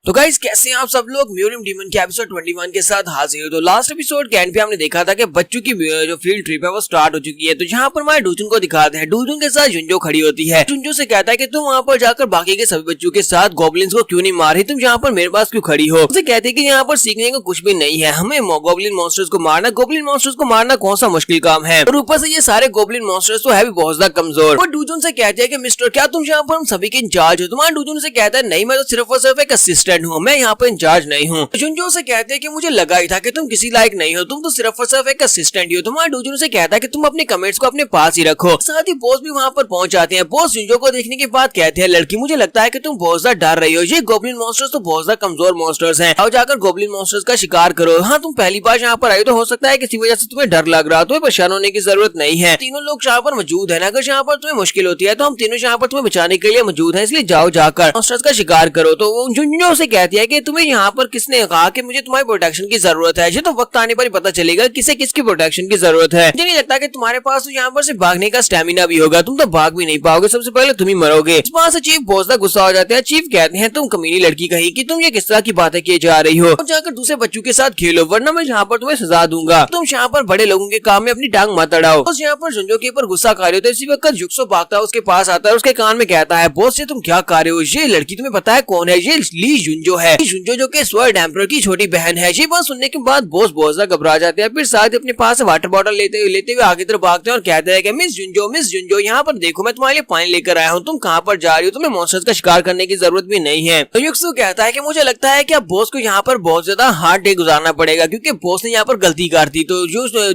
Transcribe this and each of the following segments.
तो गाइस कैसे हैं आप सब लोग। म्यूरियम डीमन के एपिसोड 21 के साथ हाजिर हो। तो लास्ट एपिसोड के एंड पे हमने देखा था कि बच्चों की जो फील्ड ट्रिप है वो स्टार्ट हो चुकी है। तो यहाँ पर हमारे डूजुन को दिखाते हैं। डूजुन के साथ जुंजो खड़ी होती है। जुंजो से कहता है कि तुम वहाँ पर जाकर बाकी के सभी बच्चों के साथ गॉब्लिन्स को क्यों नहीं मार रही, तुम यहाँ पर मेरे पास क्यों खड़ी हो। उसे कहते हैं कि यहाँ पर सीखने को कुछ भी नहीं है, हमें गॉब्लिन मॉन्स्टर्स को मारना, गॉब्लिन मॉन्स्टर्स को मारना कौन सा मुश्किल काम है। और ऊपर से ये सारे गॉब्लिन मॉन्स्टर्स तो है भी बहुत ज्यादा कमजोर। और डूजुन से कहते हैं कि मिस्टर क्या तुम यहाँ पर हम सभी के इंचार्ज हो। तुम्हारा डूजुन से कहता है नहीं, मैं तो सिर्फ और सिर्फ एक असिस्टेंट हूँ, मैं यहाँ पर इंचार्ज नहीं हूँ। जुंजो से कहते हैं कि मुझे लगा ही था कि तुम किसी लायक नहीं हो, तुम तो सिर्फ और सिर्फ एक असिस्टेंट ही हो। तुम्हारा डूजुन से कहता है कि तुम अपने कमेंट्स को अपने पास ही रखो। साथ ही बॉस भी वहाँ पर पहुंच जाते हैं। बॉस जुंजो को देखने के बाद कहते हैं लड़की मुझे लगता है कि तुम बहुत ज्यादा डर रही हो, ये गोब्लिन मॉन्स्टर्स तो बहुत ज्यादा कमजोर मॉन्स्टर्स हैं, और जाकर गोब्लिन मॉन्स्टर्स का शिकार करो। हाँ तुम पहली बार यहाँ पर आई तो हो सकता है किसी वजह से तुम्हें डर लग रहा, तुम्हें परेशान होने की जरूरत नहीं है। तीनों लोग यहाँ पर मौजूद है, अगर यहाँ पर तुम्हें मुश्किल होती है तो हम तीनों यहाँ पर तुम्हें बचाने के लिए मौजूद है, इसलिए जाओ जाकर मॉन्स्टर्स का शिकार करो। तो जुंजो से कहती है कि तुम्हें यहाँ पर किसने कहा कि मुझे तुम्हारी प्रोटेक्शन की जरूरत है, ये तो वक्त आने पर ही पता चलेगा किसे किसकी प्रोटेक्शन की जरूरत है। मुझे नहीं लगता कि तुम्हारे पास तो यहाँ पर से भागने का स्टेमिना भी होगा, तुम तो भाग भी नहीं पाओगे, सबसे पहले तुम ही मरोगे। इस बात से चीफ बहुत ज्यादा गुस्सा हो जाते हैं। चीफ कहते हैं तुम कमीनी लड़की कहीं कि तुम ये किस तरह की बातें किए जा रही हो, और जाकर दूसरे बच्चों के साथ खेलो वरना मैं यहाँ पर तुम्हें सजा दूंगा। तुम यहाँ पर बड़े लोगों के काम में अपनी टांग मत अड़ाओ। बस यहाँ पर जुंजो के ऊपर गुस्सा कर रहे होते, इसी वक्त जुक्सो भागता है उसके पास आता है, उसके कान में कहता है बॉस से तुम क्या कर रहे हो, ये लड़की तुम्हें पता है कौन है, ये ली जुंजो है, जुंजो जो कि स्वर्ड एम्परर की छोटी बहन है। ये बात सुनने के बाद बॉस बहुत ज्यादा घबरा जाते हैं। फिर साथ ही अपने पास वाटर बॉटल लेते हुए आगे तरफ भागते हैं और कहते हैं कि मिस जुंजो यहाँ पर देखो, मैं तुम्हारे लिए पानी लेकर आया हूँ, तुम कहाँ पर जा रही हो, तुम्हें मॉन्स्टर्स का शिकार करने की जरूरत भी नहीं है। तो युक्सु कहता है कि मुझे लगता है कि अब बॉस को यहाँ पर बहुत ज्यादा हार्ड डे गुजारना पड़ेगा क्योंकि बॉस ने यहाँ पर गलती कर दी। तो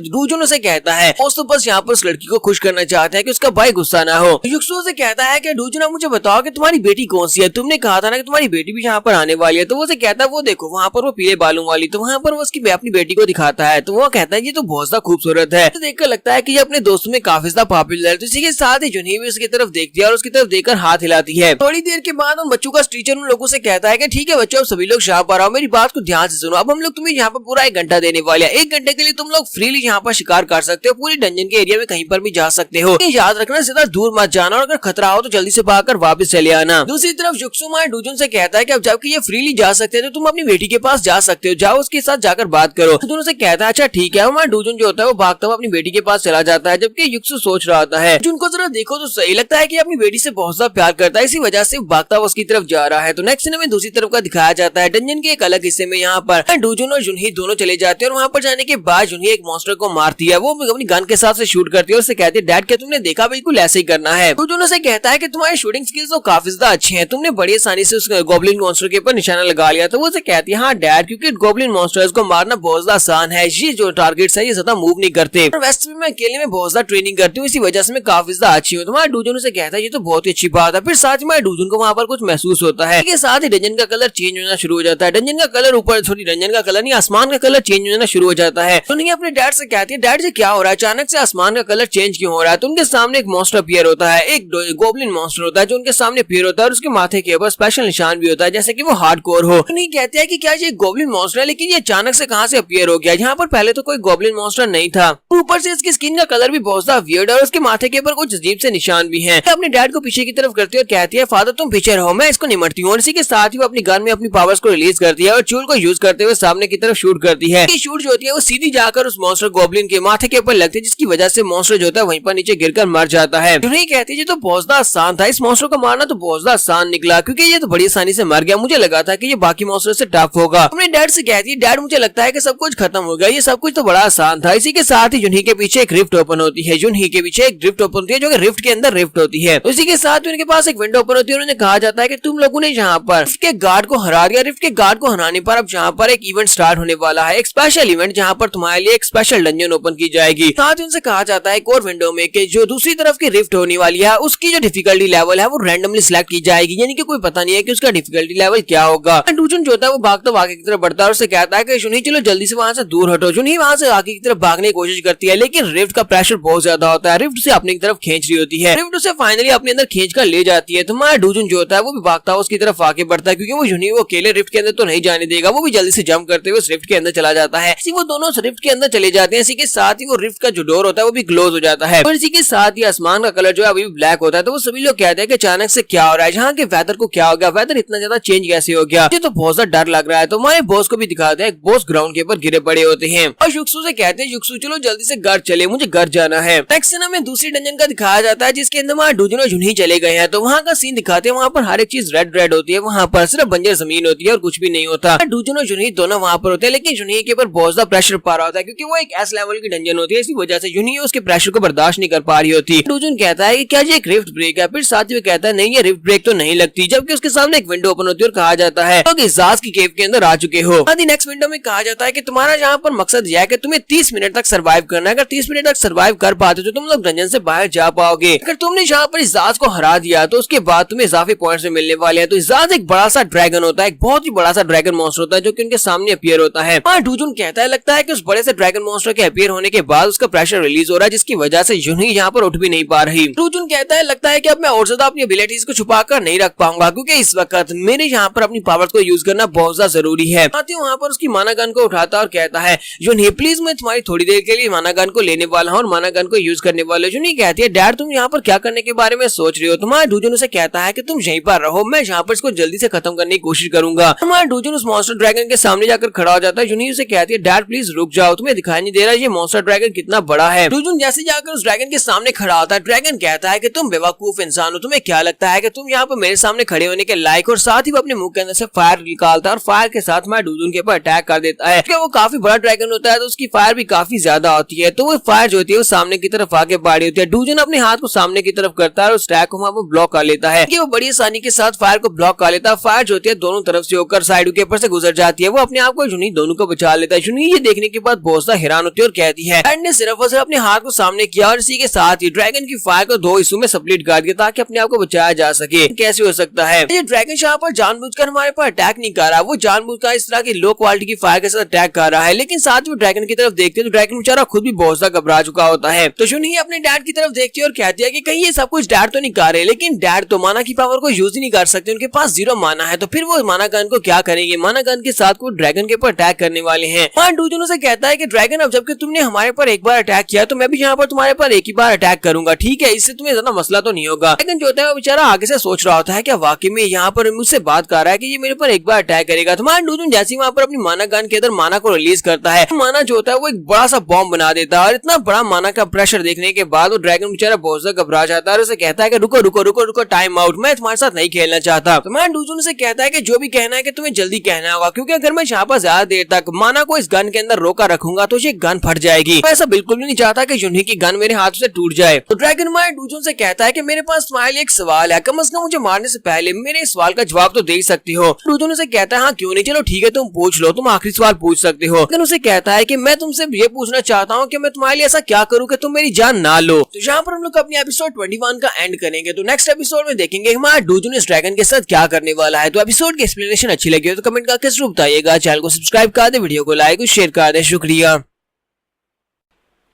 डूजुन से कहता है बॉस तो बस यहाँ पर उस लड़की को खुश करना चाहते हैं कि उसका भाई गुस्सा ना हो। युक्सु से कहता है कि डूजुन मुझे बताओ कि तुम्हारी बेटी कौन सी है, तुमने कहा था ना कि तुम्हारी बेटी भी यहाँ पर आने वाली है। तो वो से कहता है वो देखो वहाँ पर वो पीले बालों वाली, तो वहाँ पर वो उसकी अपनी बेटी को दिखाता है। तो वो कहता है ये तो बहुत ज्यादा खूबसूरत है। तो देखकर लगता है कि ये अपने दोस्तों में काफी ज्यादा पॉपुलर है। तो इसी के साथ ही जुनही भी उसकी तरफ देखती है और उसकी तरफ देखकर हाथ हिलाती है। थोड़ी देर के बाद उन बच्चों का टीचर उन लोगों से कहता है कि ठीक है बच्चों, अब सभी लोग यहाँ पर आओ, मेरी बात को ध्यान से सुनो। अब हम लोग तुम्हें यहाँ पर पूरा 1 घंटा देने वाले हैं। 1 घंटे के लिए तुम लोग फ्रीली यहाँ पर शिकार कर सकते हो, पूरी डंजन के एरिया में कहीं पर भी जा सकते हो। याद रखना ज्यादा दूर मत जाना, और अगर खतरा हो तो जल्दी से भागकर वापस चले आना। दूसरी तरफ जुक्सुमा डूजुन से कहता है कि अब जबकि ये फ्रीली जा सकते हैं तो तुम अपनी बेटी के पास जा सकते हो, जाओ उसके साथ जाकर बात करो। तो दोनों से कहता है अच्छा ठीक है। हमारा डूजुन जो होता है वो भागता हुआ अपनी बेटी के पास चला जाता है, जबकि युक्सु सोच रहा होता है जुनको जरा देखो तो सही लगता है कि अपनी बेटी से बहुत ज्यादा प्यार करता है, इसी वजह से भागता हुआ उसकी तरफ जा रहा है। तो नेक्स्ट सीन में दूसरी तरफ का दिखाया जाता है। डंजन के एक अलग हिस्से में यहाँ पर डूजुन और जुनही दोनों चले जाते हैं, और वहाँ पर जाने के बाद जुनही एक मॉन्स्टर को मारती है। वो अपनी गन के साथ से शूट करती है और उससे कहती है डैड क्या तुमने देखा, बिल्कुल ऐसे ही करना है। डूजुन से कहता है कि तुम्हारी शूटिंग स्किल्स तो काफी ज्यादा अच्छी है, तुमने बड़ी आसानी से उस गॉब्लिन मॉन्स्टर के ऊपर निशाना लगा लिया। तो वो से कहती है हाँ डैड, क्योंकि गॉब्लिन मॉन्स्टर्स को मारना बहुत ज्यादा आसान है, ये जो टारगेट्स है ये ज्यादा मूव नहीं करते, और वैसे भी मैं अकेले में बहुत ज्यादा ट्रेनिंग करती हूँ, इसी वजह से मैं काफी ज्यादा अच्छी हूँ। तुम्हारा डूजुन से कहता है ये तो बहुत ही अच्छी बात है। फिर साथ ही हमारे डूजुन को वहाँ पर कुछ महसूस होता है कि साथ ही डंजन का कलर चेंज होना शुरू हो जाता है। डंजन का कलर ऊपर थोड़ी डंजन का कलर नहीं, आसमान का कलर चेंज होना शुरू हो जाता है। तो नहीं अपने डैड से कहती है डैड से क्या हो रहा है, अचानक से आसमान का कलर चेंज क्यों हो रहा है। तो उनके सामने एक मॉन्स्टर अपीयर होता है, एक गोब्लिन मॉन्स्टर होता है जो उनके सामने अपीयर होता है, और उसके माथे के ऊपर स्पेशल निशान भी होता है जैसे कि वो हार्डकोर हो। तो नहीं कहते हैं कि क्या ये गोब्लिन मॉन्स्टर है, लेकिन ये अचानक से कहां से अपीयर हो गया, यहाँ पर पहले तो कोई गोब्लिन मॉन्स्टर नहीं था। ऊपर से इसकी स्किन का कलर भी बहुत ज्यादा वियर्ड है, और उसके माथे के ऊपर कुछ अजीब से निशान भी हैं। अपने डैड को पीछे की तरफ करती है और कहती है फादर तुम पीछे रहो, मैं इसको निमटती हूँ। और इसी के साथ ही वो अपनी गन में अपनी पावर्स को रिलीज करती है और चूल को यूज करते हुए सामने की तरफ शूट करती है। शूट जो होती है वो सीधी जाकर उस मॉन्स्टर गोब्लिन के माथे के ऊपर लगती है, जिसकी वजह से मॉन्स्टर जो होता है वहीं पर नीचे गिरकर मर जाता है। नहीं कहती है तो बहुत ज्यादा आसान था, इस मॉन्स्टर को मारना तो बहुत ज्यादा आसान निकला, क्योंकि ये तो बड़ी आसानी से मर गया, मुझे लगा था कि ये बाकी मॉन्स्टर से टफ होगा। अपने डैड से कहती है डैड मुझे लगता है कि सब कुछ खत्म हो गया, ये सब कुछ तो बड़ा आसान था। इसी के साथ ही जुनही के पीछे एक रिफ्ट ओपन होती है, जुनही के पीछे एक रिफ्ट ओपन होती है जो कि रिफ्ट के अंदर रिफ्ट होती है। इसी के साथ उनके पास एक विंडो ओपन होती है, उन्हें कहा जाता है कि तुम लोगों ने यहाँ पर रिफ्ट के गार्ड को हरा दिया। रिफ्ट के गार्ड को हराने पर अब यहाँ पर एक इवेंट स्टार्ट होने वाला है, एक स्पेशल इवेंट जहाँ पर तुम्हारे लिए एक स्पेशल डंजन ओपन की जाएगी। साथ ही उनसे कहा जाता है एक और विंडो में कि जो दूसरी तरफ की रिफ्ट होने वाली है उसकी जो डिफिकल्टी लेवल है वो रैंडमली सिलेक्ट की जाएगी, यानी कि कोई पता नहीं है कि उसका डिफिकल्टी लेवल क्या होगा। डूजुन जो होता है वो भागता आगे की तरफ बढ़ता है और उससे कहता है कि जुनही चलो जल्दी से वहां से दूर हटो। जुनही वहां से आगे की तरफ भागने की कोशिश करती है, लेकिन रिफ्ट का प्रेशर बहुत ज्यादा होता है, रिफ्ट से अपनी तरफ खींच रही होती है, रिफ्ट उसे फाइनली अपने अंदर खींच कर ले जाती है। तुम्हारा डूजुन जो होता है वो भी भागता हुआ उसकी तरफ आगे बढ़ता है, क्योंकि वो जुनही वो अकेले रिफ्ट के अंदर तो नहीं जाने देगा, वो भी जल्दी से जंप करते हुए रिफ्ट के अंदर चला जाता है। वो दोनों रिफ्ट के अंदर चले जाते हैं। इसी के साथ ही वो रिफ्ट का जो डोर होता है वो भी क्लोज हो जाता है, और इसी के साथ ही आसमान का कलर जो है अभी ब्लैक होता है। तो वो सभी लोग कहते हैं कि अचानक से क्या हो रहा है, जहाँ के वेदर को क्या हो गया, वेदर इतना ज्यादा चेंज कैसे हो गया, ये तो बहुत ज्यादा डर लग रहा है। तो हमारे बॉस को भी दिखाते हैं, बॉस ग्राउंड के ऊपर गिरे पड़े होते हैं और युक्सु से कहते हैं युक्सु चलो जल्दी से घर चले, मुझे घर जाना है। नेक्स्ट सीन हमें दूसरी डंजन का दिखाया जाता है जिसके अंदर हमारे डूजन और जुनही चले गए हैं। तो वहाँ का सीन दिखाते हैं, वहाँ पर हर एक चीज रेड रेड होती है, वहाँ पर सिर्फ बंजर जमीन होती है और कुछ भी नहीं होता। डूजन और जुनही दोनों वहाँ पर होते हैं, लेकिन जुनही के ऊपर बहुत ज्यादा प्रेशर पा रहा होता है क्योंकि वो एक एस लेवल की डंजन होती है। इसी वजह से जुनही उसके प्रेशर को बर्दाश्त नहीं कर पा रही होती। डूजन कहता है कि क्या ये एक रिफ्ट ब्रेक है, फिर साथ ही कहता है नहीं ये रिफ्ट ब्रेक तो नहीं लगती, जबकि उसके सामने एक विंडो ओपन होती है और कहा जाता है तो इजाज की केव के अंदर आ चुके हो। नेक्स्ट विंडो में कहा जाता है कि तुम्हारा यहाँ पर मकसद यह है कि तुम्हें 30 मिनट तक सर्वाइव करना है। अगर 30 मिनट तक सर्वाइव कर पाते तो तुम लोग डंजन से बाहर जा पाओगे। अगर तुमने यहाँ पर इजाज को हरा दिया तो उसके बाद तुम्हें इजाफी पॉइंट्स मिलने वाले हैं। तो इजाज एक बड़ा सा ड्रैगन होता है, एक बहुत ही बड़ा सा ड्रैगन मॉन्स्टर होता है जो कि उनके सामने अपीयर होता है। डूजुन कहता है लगता है कि उस बड़े से ड्रैगन मॉन्स्टर के अपीयर होने के बाद उसका प्रेशर रिलीज हो रहा है जिसकी वजह से जुनही यहाँ पर उठ भी नहीं पा रही। डूजुन कहता है लगता है कि अब मैं और ज्यादा अपनी एबिलिटीज को छुपा कर नहीं रख पाऊंगा क्योंकि इस वक्त मेरे यहाँ पर अपनी पावर्स को यूज करना बहुत ज्यादा जरूरी है। वहाँ पर उसकी माना गन को उठाता और कहता है जुनही प्लीज मैं तुम्हारी थोड़ी देर के लिए माना गन को लेने वाला हूँ और माना गन को यूज करने वाला हूँ। जुनही कहती है डैड तुम यहाँ पर क्या करने के बारे में सोच रहे हो। तुम्हारा डूजुन उसे कहता है कि तुम यहीं पर रहो, मैं यहाँ पर इसको जल्दी से खत्म करने की कोशिश करूंगा। हमारा डूजुन उस मॉन्स्टर ड्रैगन के सामने जाकर खड़ा हो जाता है। जुनही उसे कहती है डैड प्लीज रुक जाओ, तुम्हें दिखाई नहीं दे रहा ये मॉन्स्टर ड्रैगन कितना बड़ा है। डूजुन जैसे जाकर उस ड्रैगन के सामने खड़ा होता है, ड्रैगन कहता है कि तुम बेवकूफ इंसान हो, तुम्हें क्या लगता है कि तुम यहाँ पर मेरे सामने खड़े होने के लायक। और साथ ही वो अपने मुंह के अंदर से फायर निकालता है और फायर के साथ हमारे डूजुन के ऊपर अटैक कर देता है। वो काफी बड़ा ड्रैगन होता है तो उसकी फायर भी काफी ज्यादा होती है। तो वो फायर जो होती है वो सामने की तरफ आगे बढ़ी होती है। डूजुन अपने हाथ को सामने की तरफ करता है और उस अटैक को वहाँ पर ब्लॉक कर लेता है। वो बड़ी आसानी के साथ फायर को ब्लॉक कर लेता है। फायर जो होती है दोनों तरफ से होकर साइड के ऊपर से गुजर जाती है। वो अपने आप को जुनही दोनों को बचा लेता है। जुनही ये देखने के बाद बहुत ज्यादा हैरान होती है और कहती है डैड ने सिर्फ और सिर्फ अपने हाथ को सामने किया और इसी के साथ ही ड्रैगन की फायर को दो हिस्सों में स्प्लिट कर दिया ताकि अपने आप को बचाया जा सके। कैसे हो सकता है ये ड्रैगन यहाँ पर जानबूझकर हमारे पर अटैक नहीं कर रहा, वो जानबूझकर इस तरह की लो क्वालिटी की फायर के साथ अटैक कर रहा है। लेकिन साथ ही वो ड्रैगन की तरफ देखते तो ड्रैगन बेचारा खुद भी बहुत ज्यादा घबरा चुका होता है। तो जुनही अपने डैड की तरफ देखती है और कहती है कि कहीं ये सब कुछ डैड तो नहीं कर रहे, लेकिन डैड तो माना की पावर को यूज ही नहीं कर सकते, उनके पास 0 माना है। तो फिर वो माना गन को क्या करेंगे, माना गन के साथ वो ड्रैगन के ऊपर अटैक करने वाले हैं। डूजुन से कहता है कि ड्रैगन अब जबकि तुमने हमारे पर एक बार अटैक किया तो मैं भी यहाँ पर तुम्हारे पर एक ही बार अटैक करूंगा, ठीक है, इससे तुम्हें ज्यादा मसला तो नहीं होगा। लेकिन जो होता है वो बेचारा आगे से सोच रहा होता है कि वाकई में यहाँ पर मुझसे बात कर रहा है कि ये मेरे पर एक बार अटैक करेगा। तुम्हारा डूजुन जैसे वहाँ पर अपनी माना गन के अंदर माना को रिलीज करता है, माना जो होता है वो एक बड़ा सा बॉम्ब बना देता है। और इतना बड़ा माना का प्रेशर देखने के बाद वो ड्रैगन बेचारा बहुत ज्यादा घबरा जाता है और उसे कहता है कि रुको रुको रुको रुको, टाइम आउट, मैं तुम्हारे साथ नहीं खेलना चाहता। तुम्हारा डूजुन से कहता है कि जो भी कहना है कि तुम्हें जल्दी कहना होगा क्योंकि अगर मैं यहाँ पर ज्यादा देर तक माना को इस गन के अंदर रोका रखूंगा तो ये गन फट जाएगी। मैं ऐसा बिल्कुल भी नहीं चाहता कि जुनही की गन मेरे हाथ से टूट जाए। तो ड्रैगन हमारे डूजुन से कहता है कि मेरे पास तुम्हारे लिए एक सवाल है, कम से कम मुझे मारने से पहले मेरे इस सवाल का जवाब तो दे सकती हो। डूजुन उसे कहता है हाँ क्यों नहीं, चलो ठीक है तुम पूछ लो, तुम आखिरी सवाल पूछ सकते हो। लेकिन उसे कहता है कि मैं तुमसे ये पूछना चाहता हूँ कि मैं तुम्हारे लिए ऐसा क्या करूँ कि तुम मेरी जान ना लो। तो यहाँ पर हम लोग अपनी एपिसोड 21 का एंड करेंगे। तो नेक्स्ट एपिसोड में देखेंगे हमारा डूजुन इस ड्रैगन के साथ क्या करने वाला है। तो एपिसोड की एक्सप्लेनेशन अच्छी लगी हो तो कमेंट करके जरूर बताइएगा। चैनल को सब्सक्राइब कर दे, वीडियो को लाइक और शेयर कर दे। शुक्रिया।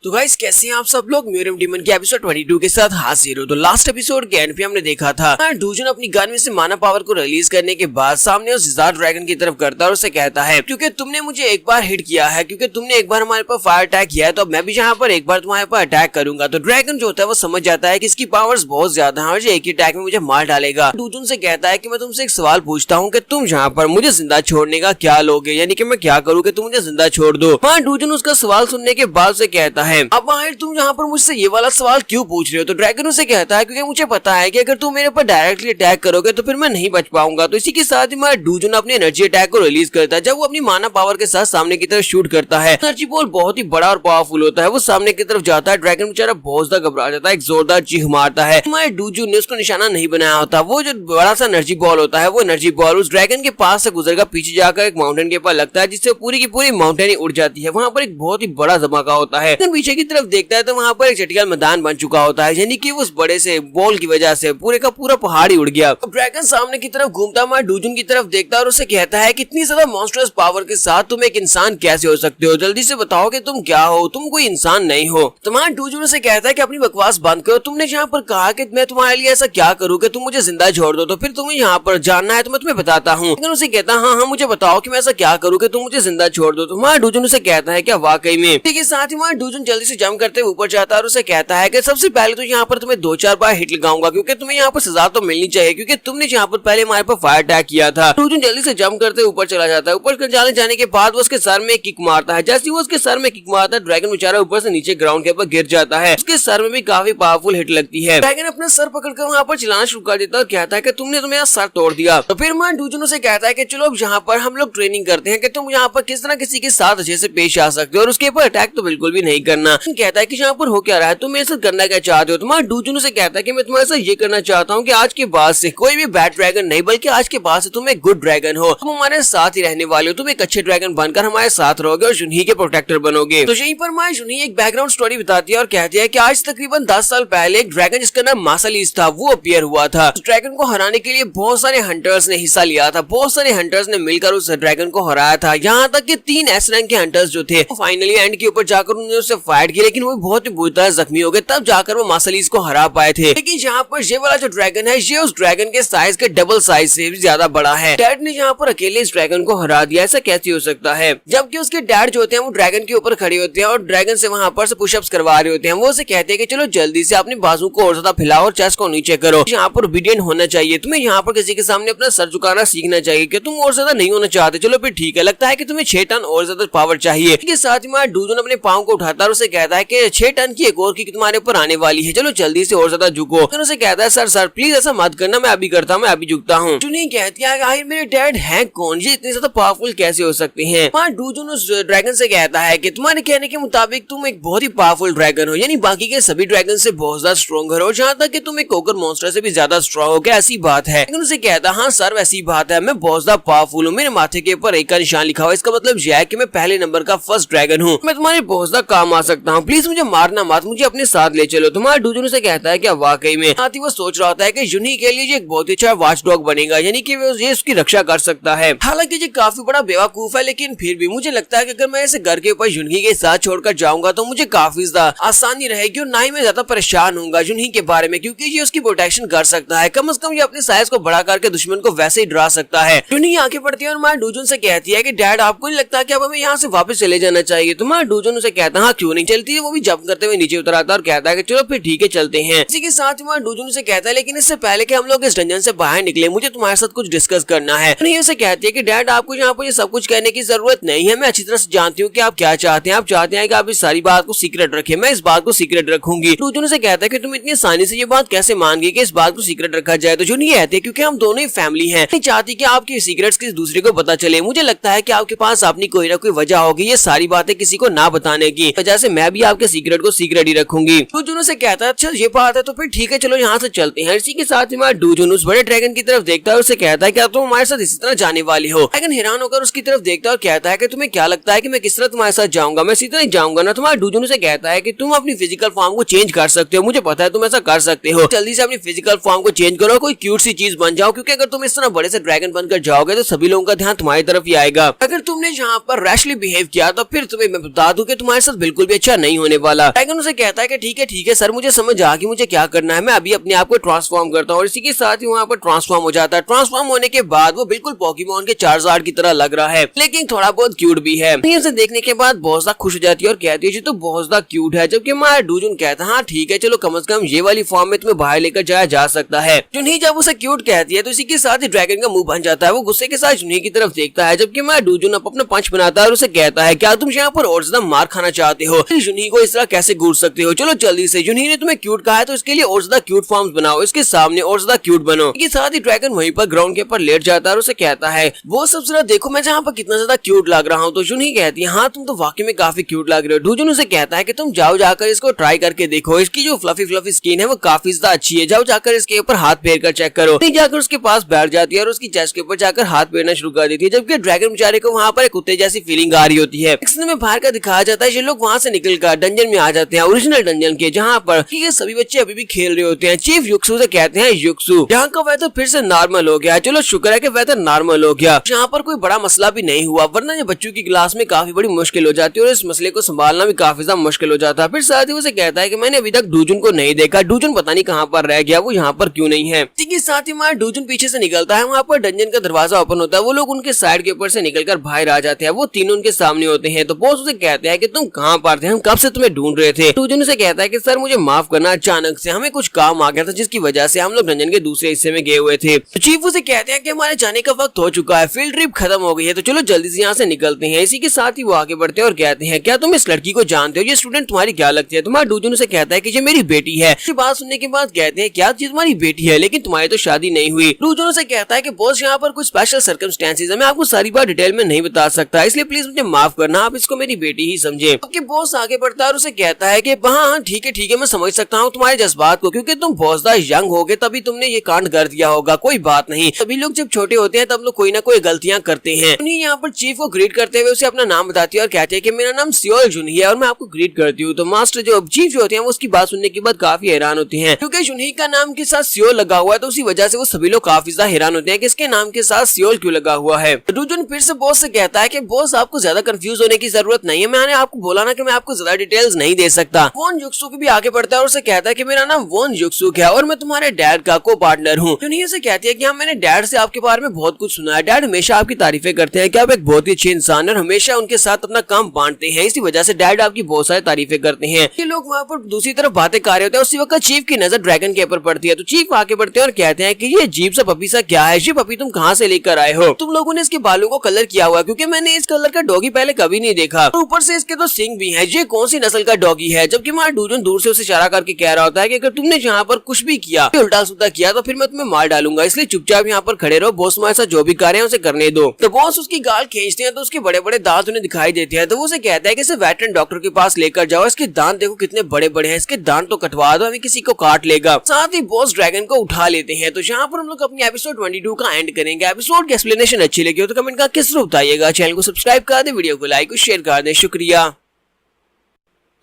तो गाइस कैसे हैं आप सब लोग, म्यूरियम डीमन के एपिसोड 22 के साथ हाजिर हो। तो लास्ट एपिसोड के एंड पे हमने देखा था डूजुन अपनी गन में से माना पावर को रिलीज करने के बाद सामने उस जिजार ड्रैगन की तरफ करता है और उसे कहता है क्योंकि तुमने मुझे एक बार हिट किया है, क्योंकि तुमने एक बार हमारे पर फायर अटैक किया है, तो अब मैं भी यहाँ पर एक बार तुम्हारे पर अटैक करूंगा। तो ड्रैगन जो होता है वो समझ जाता है कि इसकी पावर्स बहुत ज्यादा है और ये एक ही अटैक में मुझे मार डालेगा। डूजुन से कहता है कि मैं तुमसे एक सवाल पूछता हूँ कि तुम यहाँ पर मुझे जिंदा छोड़ने का क्या लोगे, यानी कि मैं क्या करूँ कि तुम मुझे जिंदा छोड़ दो। डूजुन उसका सवाल सुनने के बाद से कहता है अब तुम यहाँ पर मुझसे ये वाला सवाल क्यों पूछ रहे हो। तो ड्रैगन उसे कहता है क्योंकि मुझे पता है कि अगर तुम मेरे ऊपर डायरेक्टली अटैक करोगे तो फिर मैं नहीं बच पाऊंगा। तो इसी के साथ ही हमारा डूजुन अपनी एनर्जी अटैक को रिलीज करता है। जब वो अपनी माना पावर के साथ सामने की तरफ शूट करता है, एनर्जी बॉल बहुत ही बड़ा और पावरफुल होता है, वो सामने की तरफ जाता है। ड्रैगन बेचारा बहुत ज्यादा घबरा जाता है, एक जोरदार चीख मारता है। हमारे डूजुन ने उसको निशाना नहीं बनाया होता, वो जो बड़ा सा एनर्जी बॉल होता है वो एनर्जी बॉल उस ड्रैगन के पास से गुजरकर पीछे जाकर एक माउंटेन के ऊपर लगता है, जिससे पूरी की पूरी माउंटेन ही उड़ जाती है। वहाँ पर एक बहुत ही बड़ा धमाका होता है। पीछे की तरफ देखता है तो वहाँ पर एक चटियाल मैदान बन चुका होता है, यानी कि उस बड़े से बॉल की वजह से पूरे का पूरा पहाड़ ही उड़ गया। ड्रैगन सामने की तरफ घूमता हुआ डूजुन की तरफ देखता है और उसे कहता है कितनी ज्यादा मॉन्स्टरस पावर के साथ तुम एक इंसान कैसे हो सकते हो, जल्दी से बताओ कि तुम क्या हो, तुम कोई इंसान नहीं हो। तुम्हारा डूजुन से कहता है कि अपनी बकवास बंद करो, तुमने यहाँ पर कहा कि मैं तुम्हारे लिए ऐसा क्या करूँ कि तुम मुझे जिंदा छोड़ दो, तो फिर तुम्हें यहाँ पर जानना है तो मैं तुम्हें बताता हूँ। लेकिन उसे कहता है हाँ मुझे बताओ कि मैं ऐसा क्या करूँ कि तुम मुझे जिंदा छोड़ दो। तुम्हारा डूजुन से कहता है क्या वाकई में। ठीक है, साथ ही डूजुन जल्दी से जंप करते हुए ऊपर जाता है और उसे कहता है कि सबसे पहले तो यहाँ पर तुम्हें 2-4 बार हिट लगाऊंगा क्योंकि तुम्हें यहाँ पर सजा तो मिलनी चाहिए क्योंकि तुमने यहाँ पर पहले हमारे पर फायर अटैक किया था। अर्जुन जल्दी से जंप करते ऊपर चला जाता है। ऊपर जाने के बाद वो उसके सर में किक मारता है। जैसे वो उसके सर में किक मारता है, ड्रैगन बेचारा ऊपर से नीचे ग्राउंड के ऊपर गिर जाता है। उसके सर में भी काफी पावरफुल हिट लगती है। ड्रैगन अपना सर पकड़कर वहाँ पर चिल्लाना शुरू कर देता है और कहता है कि तुमने तो मेरा सर तोड़ दिया। तो फिर मैं डूजुन से कहता है कि चलो अब यहाँ पर हम लोग ट्रेनिंग करते हैं कि तुम यहाँ पर किस तरह किसी के साथ अच्छे से पेश आ सकते हो और उसके ऊपर अटैक तो बिल्कुल भी नहीं करना। कहता है कि यहाँ पर हो क्या रहा है, तुम मेरे साथ करना क्या चाहते हो। तुम्हारा डूजुन से कहता है कि मैं तुम्हारे साथ ये करना चाहता हूँ कि आज के बाद से कोई भी बैड ड्रैगन नहीं बल्कि आज के बाद से तुम एक गुड ड्रैगन हो, तुम हमारे साथ ही रहने वाले हो, तुम एक अच्छे ड्रैगन बनकर हमारे साथ रहोगे और जुनही के प्रोटेक्टर बनोगे। तो यहीं पर मैं जुनही एक बैकग्राउंड स्टोरी बताती है और कहती है कि आज तकरीबन 10 साल पहले एक ड्रैगन जिसका नाम मासालीस था वो अपीयर हुआ था। उस ड्रैगन को हराने के लिए बहुत सारे हंटर्स ने हिस्सा लिया था, बहुत सारे हंटर्स ने मिलकर उस ड्रैगन को हराया था। यहाँ तक कि 3 एस रैंक के हंटर्स जो थे फाइनली एंड के ऊपर जाकर उन्होंने उससे फाइट की, लेकिन वो बहुत ही बुरी तरह जख्मी हो गए, तब जाकर वो मासालीस को हरा पाए थे। लेकिन यहाँ पर ये वाला जो ड्रैगन है ये उस ड्रैगन के साइज के डबल साइज से भी ज्यादा बड़ा है। डैड ने यहाँ पर अकेले इस ड्रैगन को हरा दिया, ऐसा कैसे हो सकता है। जबकि उसके डैड जो होते हैं वो ड्रैगन के ऊपर खड़े होते हैं और ड्रैगन से वहाँ पर पुशअप्स करवा रहे होते हैं। वो उसे कहते हैं कि चलो जल्दी से अपने बाजू को और ज्यादा फैलाओ और चेस्ट को नीचे करो। यहाँ पर ओबीडिएंट होना चाहिए, तुम्हें यहाँ पर किसी के सामने अपना सर झुकाना सीखना चाहिए कि तुम और ज्यादा नहीं होना चाहते। चलो फिर ठीक है, लगता है कि तुम्हें 6 टन और ज्यादा पावर चाहिए। इसके साथ ही हमारा डूजुन अपने पाँव को उठाता है और उसे कहता है कि 6 टन की एक और की तुम्हारे ऊपर आने वाली है, चलो जल्दी से और ज्यादा झुको। उसे कहता है सर सर प्लीज ऐसा मत करना, मैं अभी करता हूँ, मैं अभी झुकता हूँ। जुनही कहती है आखिर मेरे डैड हैं कौन, ये इतने ज्यादा पावरफुल कैसे हो सकते हैं। वहाँ डूजुन उस ड्रैगन से कहता है कि तुम्हारे कहने के मुताबिक तुम एक बहुत ही पावरफुल ड्रैगन हो, यानी बाकी के सभी ड्रैगन से बहुत ज्यादा स्ट्रॉन्गर हो, जहाँ तक कि तुम एक कोकर मॉन्स्टर से भी ज्यादा स्ट्रॉन्ग हो। क्या ऐसी बात है? लेकिन उसे कहता हाँ सर वैसी बात है, मैं बहुत ज्यादा पावरफुल हूँ, मेरे माथे के ऊपर एक का निशान लिखा हुआ, इसका मतलब यह है कि मैं पहले नंबर का फर्स्ट ड्रैगन हूँ, मैं तुम्हारे बहुत ज्यादा काम आ सकता हूँ, प्लीज मुझे मारना मत, मुझे अपने साथ ले चलो। तुम्हारा डूजुन से कहता है क्या वाकई में। साथ ही वो सोच रहा होता है कि जुनही के लिए ये एक बहुत ही अच्छा वॉच डॉग बनेगा, यानी कि वो ये उसकी रक्षा कर सकता है। हालांकि ये काफी बड़ा बेवकूफ है, लेकिन फिर भी मुझे लगता है कि अगर मैं इसे घर के ऊपर जुनही के साथ छोड़कर जाऊंगा तो मुझे काफी ज्यादा आसानी रहेगी और ना ही मैं ज्यादा परेशान होऊंगा जुनही के बारे में, क्योंकि ये उसकी प्रोटेक्शन कर सकता है। कम से कम ये अपने साइज को बढ़ा करके दुश्मन को वैसे ही डरा सकता है। जुनही आंखें पड़ती है और हमारे डूजुन से कहती है कि डैड आपको नहीं लगता कि अब हमें यहाँ से वापस चले जाना चाहिए। तुम्हारा डूजुन उसे कहता है हाँ क्यों नहीं चलती है। वो भी जंप करते हुए नीचे उतर आता है और कहता है कि चलो फिर ठीक है चलते हैं। इसी के साथ हमारा डूजुन से कहता है लेकिन इससे पहले कि हम लोग इस डंजन से बाहर निकले मुझे तुम्हारे साथ कुछ डिस्कस करना है। जुनही उसे कहती है कि डैड आपको यहाँ पर ये सब कुछ कहने की जरूरत नहीं है, मैं अच्छी तरह से जानती हूँ कि आप क्या चाहते हैं। आप चाहते हैं कि आप इस सारी बात को सीक्रेट रखें, मैं इस बात को सीक्रेट रखूंगी। डूजुन से कहता है कि तुम इतनी आसानी से ये बात कैसे मान गई कि इस बात को सीक्रेट रखा जाए। तो जुनही कहती है क्योंकि हम दोनों ही फैमिली हैं, नहीं चाहती कि आपकी सीक्रेट्स किसी दूसरे को पता चले। मुझे लगता है कि आपके पास अपनी कोई ना कोई वजह होगी ये सारी बातें किसी को ना बताने की वजह से मैं भी आपके सीक्रेट को सीक्रेट ही रखूंगी। डूजुन से कहता है अच्छा ये बात है तो फिर ठीक है चलो यहाँ से चलते हैं। इसी के साथ ही हमारा डूजुन उस बड़े ड्रैगन की तरफ देखता है और उसे कहता है क्या तुम हमारे साथ इसी तरह जाने वाली हो। ड्रैगन हैरान होकर उसकी तरफ देखता है और कहता है कि तुम्हें क्या लगता है कि मैं किस तरह तुम्हारे साथ जाऊंगा, मैं इसी तरह ही जाऊंगा ना। तुम्हारा डूजुन से कहता है कि तुम अपनी फिजिकल फॉर्म को चेंज कर सकते हो, मुझे पता है तुम ऐसा कर सकते हो, जल्दी से अपनी फिजिकल फॉर्म को चेंज करो, कोई क्यूट सी चीज बन जाओ, क्योंकि अगर तुम इस तरह बड़े से ड्रैगन बनकर जाओगे तो सभी लोगों का ध्यान तुम्हारी तरफ ही आएगा। अगर तुमने यहाँ पर रैशली बिहेव किया तो फिर तुम्हें मैं बता दूं कि तुम्हारे साथ बिल्कुल भी अच्छा नहीं होने वाला। ड्रैगन उसे कहता है कि ठीक है सर मुझे समझ आ गई मुझे क्या करना है, मैं अभी अपने आप को ट्रांसफॉर्म करता हूँ। और इसी के साथ ही वहाँ पर ट्रांसफॉर्म हो जाता है। ट्रांसफॉर्म होने के बाद वो बिल्कुल पोकेमॉन के चार्जार्ड की तरह लग रहा है, लेकिन थोड़ा बहुत क्यूट भी है। उसे देखने के बाद बहुत ज्यादा खुश हो जाती है और कहती है ये तो बहुत ज्यादा क्यूट है। जबकि हमारा डूजुन कहता है हाँ ठीक है चलो कम से कम ये वाली फॉर्म में तुम्हें बाहर लेकर जाया जा सकता है। जुनही जब उसे क्यूट कहती है तो इसी के साथ ही ड्रैगन का मुंह बन जाता है। वो गुस्से के साथ जुनही की तरफ देखता है, जबकि हमारा डूजुन अपना पंच बनाता है और उसे कहता है क्या तुम यहाँ पर और ज्यादा मार खाना चाहते हो, जुनही को इस तरह कैसे घूर सकते हो, चलो जल्दी से जुनही ने तुम्हें क्यूट कहा है तो इसके लिए और ज्यादा क्यूट फॉर्म्स बनाओ, इसके सामने और ज्यादा क्यूट बनो। इसके साथ ही ड्रैगन वहीं पर ग्राउंड के ऊपर लेट जाता है और उसे कहता है वो सब जरा देखो मैं जहाँ पर कितना ज्यादा क्यूट लग रहा हूँ। तो जुनही कहती है हाँ तुम तो वाकई में काफी क्यूट लग रहे हो। डूजुन उसे कहता है कि तुम जाओ जाकर इसको ट्राई करके देखो, इसकी जो फ्लफी स्किन है वो काफी ज्यादा अच्छी है, जाओ जाकर इसके ऊपर हाथ फेर कर चेक करो। जाकर उसके पास बैठ जाती है और उसकी चेस्ट के ऊपर जाकर हाथ फेरना शुरू कर देती है, जबकि ड्रैगन बेचारे को वहाँ पर एक कुत्ते जैसी फीलिंग आ रही होती है। में बाहर का दिखाया जाता है ये लोग वहाँ से निकलकर डंजन में आ जाते हैं, ओरिजिनल डंजन के, जहाँ पर ये सभी बच्चे अभी भी खेल रहे होते हैं। चीफ युक्सू से कहते हैं युक्सू यहाँ का वेदर फिर से नॉर्मल हो गया, चलो शुक्र है कि वेदर नॉर्मल हो गया, यहाँ पर कोई बड़ा मसला भी नहीं हुआ, वरना ये बच्चों की क्लास में काफी बड़ी मुश्किल हो जाती है और इस मसले को संभालना भी काफी ज्यादा मुश्किल हो जाता है। फिर साथ ही उसे कहता है कि मैंने अभी तक डूजुन को नहीं देखा, डूजुन पता नहीं कहाँ पर रह गया, वो यहाँ पर क्यों नहीं है। इसी के साथ ही हमारा डूजुन पीछे से निकलता है, वहाँ पर डंजन का दरवाजा ओपन होता है, वो लोग उनके साइड के ऊपर से निकलकर बाहर आ जाते हैं, वो तीनों उनके सामने होते हैं। तो बॉस उसे कहते हैं कि तुम कहाँ पर इंतजार थे, हम कब से तुम्हें ढूंढ रहे थे। डूजुन से कहता है कि सर मुझे माफ करना, अचानक से हमें कुछ काम आ गया था जिसकी वजह से हम लोग रंजन के दूसरे हिस्से में गए हुए थे। तो चीफ उसे कहते हैं कि हमारे जाने का वक्त हो चुका है, फील्ड ट्रिप खत्म हो गई है, तो चलो जल्दी से यहाँ से निकलते हैं। इसी के साथ ही वो आगे बढ़ते हैं और कहते हैं क्या तुम इस लड़की को जानते हो, ये स्टूडेंट तुम्हारी क्या लगती है। तुम्हारा डूजुन उसे कहता है कि ये मेरी बेटी है। बात सुनने के बाद कहते हैं क्या ये तुम्हारी बेटी है, लेकिन तुम्हारी तो शादी नहीं हुई। डूजुन उसे कहता है कि बॉस यहाँ पर कुछ स्पेशल सर्कमस्टेंसेस है, मैं आपको सारी बात डिटेल में नहीं बता सकता, इसलिए प्लीज मुझे माफ करना, आप इसको मेरी बेटी ही समझे। आपके बॉस आगे बढ़ता है और उसे कहता है कि हाँ ठीक है मैं समझ सकता हूँ तुम्हारे जज्बात को, क्योंकि तुम बहुत ज्यादा यंग होगे तभी तुमने ये कांड कर दिया होगा, कोई बात नहीं, सभी लोग जब छोटे होते हैं तब लोग कोई ना कोई गलतियां करते हैं। उन्हीं यहाँ पर चीफ को ग्रीट करते हुए उसे अपना नाम बताती है और कहते हैं कि मेरा नाम सियोल जुनही है और मैं आपको ग्रीट करती हूँ। तो मास्टर जो चीफ जो होते हैं वो उसकी बात सुनने के बाद काफी हैरान होते हैं, क्योंकि जुनही का नाम के साथ सियोल लगा हुआ है, तो उसी वजह से वो सभी लोग काफी ज्यादा हैरान होते हैं कि इसके नाम के साथ सियोल क्यों लगा हुआ है। डूजुन फिर से बॉस से कहता है कि बॉस आपको ज्यादा कंफ्यूज होने की जरूरत नहीं है, मैंने आपको बोला ना कि मैं आपको ज्यादा डिटेल्स नहीं दे सकता। वॉन युक्सुक भी आगे बढ़ता है और उसे कहता है कि मेरा नाम वॉन युक्सुक है और मैं तुम्हारे डैड का को पार्टनर हूँ। जुनही से कहती है कि हाँ मैंने डैड से आपके बारे में बहुत कुछ सुना है, डैड हमेशा आपकी तारीफें करते हैं कि आप एक बहुत ही अच्छे इंसान और हमेशा उनके साथ अपना काम बांटते हैं, इसी वजह से डैड आपकी बहुत सारी तारीफें करते हैं। ये लोग वहाँ पर दूसरी तरफ बातें कर रहे होते हैं, उसी वक्त चीफ की नजर ड्रैगन के ऊपर पड़ती है। तो चीफ आगे बढ़ते हैं और कहते हैं कि ये अजीब सा पपी सा क्या है, ये पपी तुम कहाँ से लेकर आए हो, तुम लोगों ने इसके बालों को कलर किया हुआ है, क्योंकि मैंने इस कलर का डॉगी पहले कभी नहीं देखा, ऊपर से इसके तो सिंग भी है, ये कौन सी नस्ल का डॉगी है। जबकि हमारा डूजुन दूर से उसे इशारा करके कह रहा होता है कि अगर तुमने यहाँ पर कुछ भी किया, उल्टा सुल्टा किया, तो फिर मैं तुम्हें मार डालूंगा, इसलिए चुपचाप यहाँ पर खड़े रहो, बॉस हमारे साथ जो भी कर रहे हैं उसे करने दो। तो बॉस उसकी गाल खींचते हैं तो उसके बड़े बड़े दांत उन्हें दिखाई देते हैं, तो वो उसे कहता है कि इसे वेटरन डॉक्टर के पास लेकर जाओ, इसके दांत देखो कितने बड़े बड़े हैं, इसके दांत तो कटवा दो, हमें किसी को काट लेगा। साथ ही बॉस ड्रैगन को उठा लेते हैं। तो यहाँ पर हम लोग अपनी एपिसोड 22 का एंड करेंगे। एपिसोड की एक्सप्लेनेशन अच्छी लगी हो तो कमेंट करके जरूर बताइएगा, चैनल को सब्सक्राइब कर दे, वीडियो को लाइक और शेयर कर दे, शुक्रिया।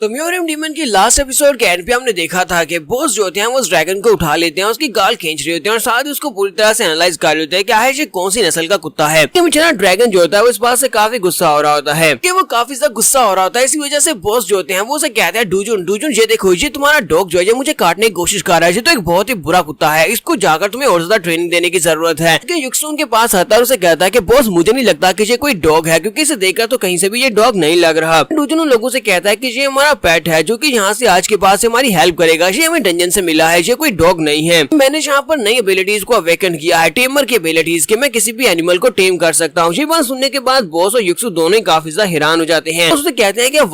तो म्यूरियम डीमन की लास्ट एपिसोड के एंड पे हमने देखा था कि बॉस जो होते हैं वो उस ड्रैगन को उठा लेते हैं, उसकी गाल खींच रहे होते हैं और साथ ही उसको पूरी तरह से एनालाइज कर रहे होते हैं कि आखिर ये कौन सी नस्ल का कुत्ता है। बेचारा ड्रैगन जो होता है वो इस बात से काफी गुस्सा हो रहा होता है कि वो काफी ज्यादा गुस्सा हो रहा होता है। इसी वजह से बॉस जो होते हैं वो उसे कहते हैं डूजुन ये देखो, ये तुम्हारा डॉग जो है मुझे काटने की कोशिश कर रहा है, ये तो एक बहुत ही बुरा कुत्ता है, इसको जाकर तुम्हें और ज्यादा ट्रेनिंग देने की जरूरत है। युक्सुन के पास आता है, उसे कहता है कि बॉस मुझे नहीं लगता कि ये कोई डॉग है, क्योंकि इसे देखकर तो कहीं से भी ये डॉग नहीं लग रहा। डूजुन उन लोगों से कहता है कि ये हमारा पेट है जो कि यहाँ से आज के बाद से हमारी हेल्प करेगा, ये हमें डंजन से मिला है, ये कोई डॉग नहीं है। मैंने यहाँ पर नई एबिलिटीज को अवेकन किया है, टेमर की एबिलिटीज के मैं किसी भी एनिमल को टेम कर सकता हूँ। ये बात सुनने के बाद बॉस और युक्सु दोनों ही काफी ज्यादा हैरान हो जाते हैं। उससे कहते हैं कि क्या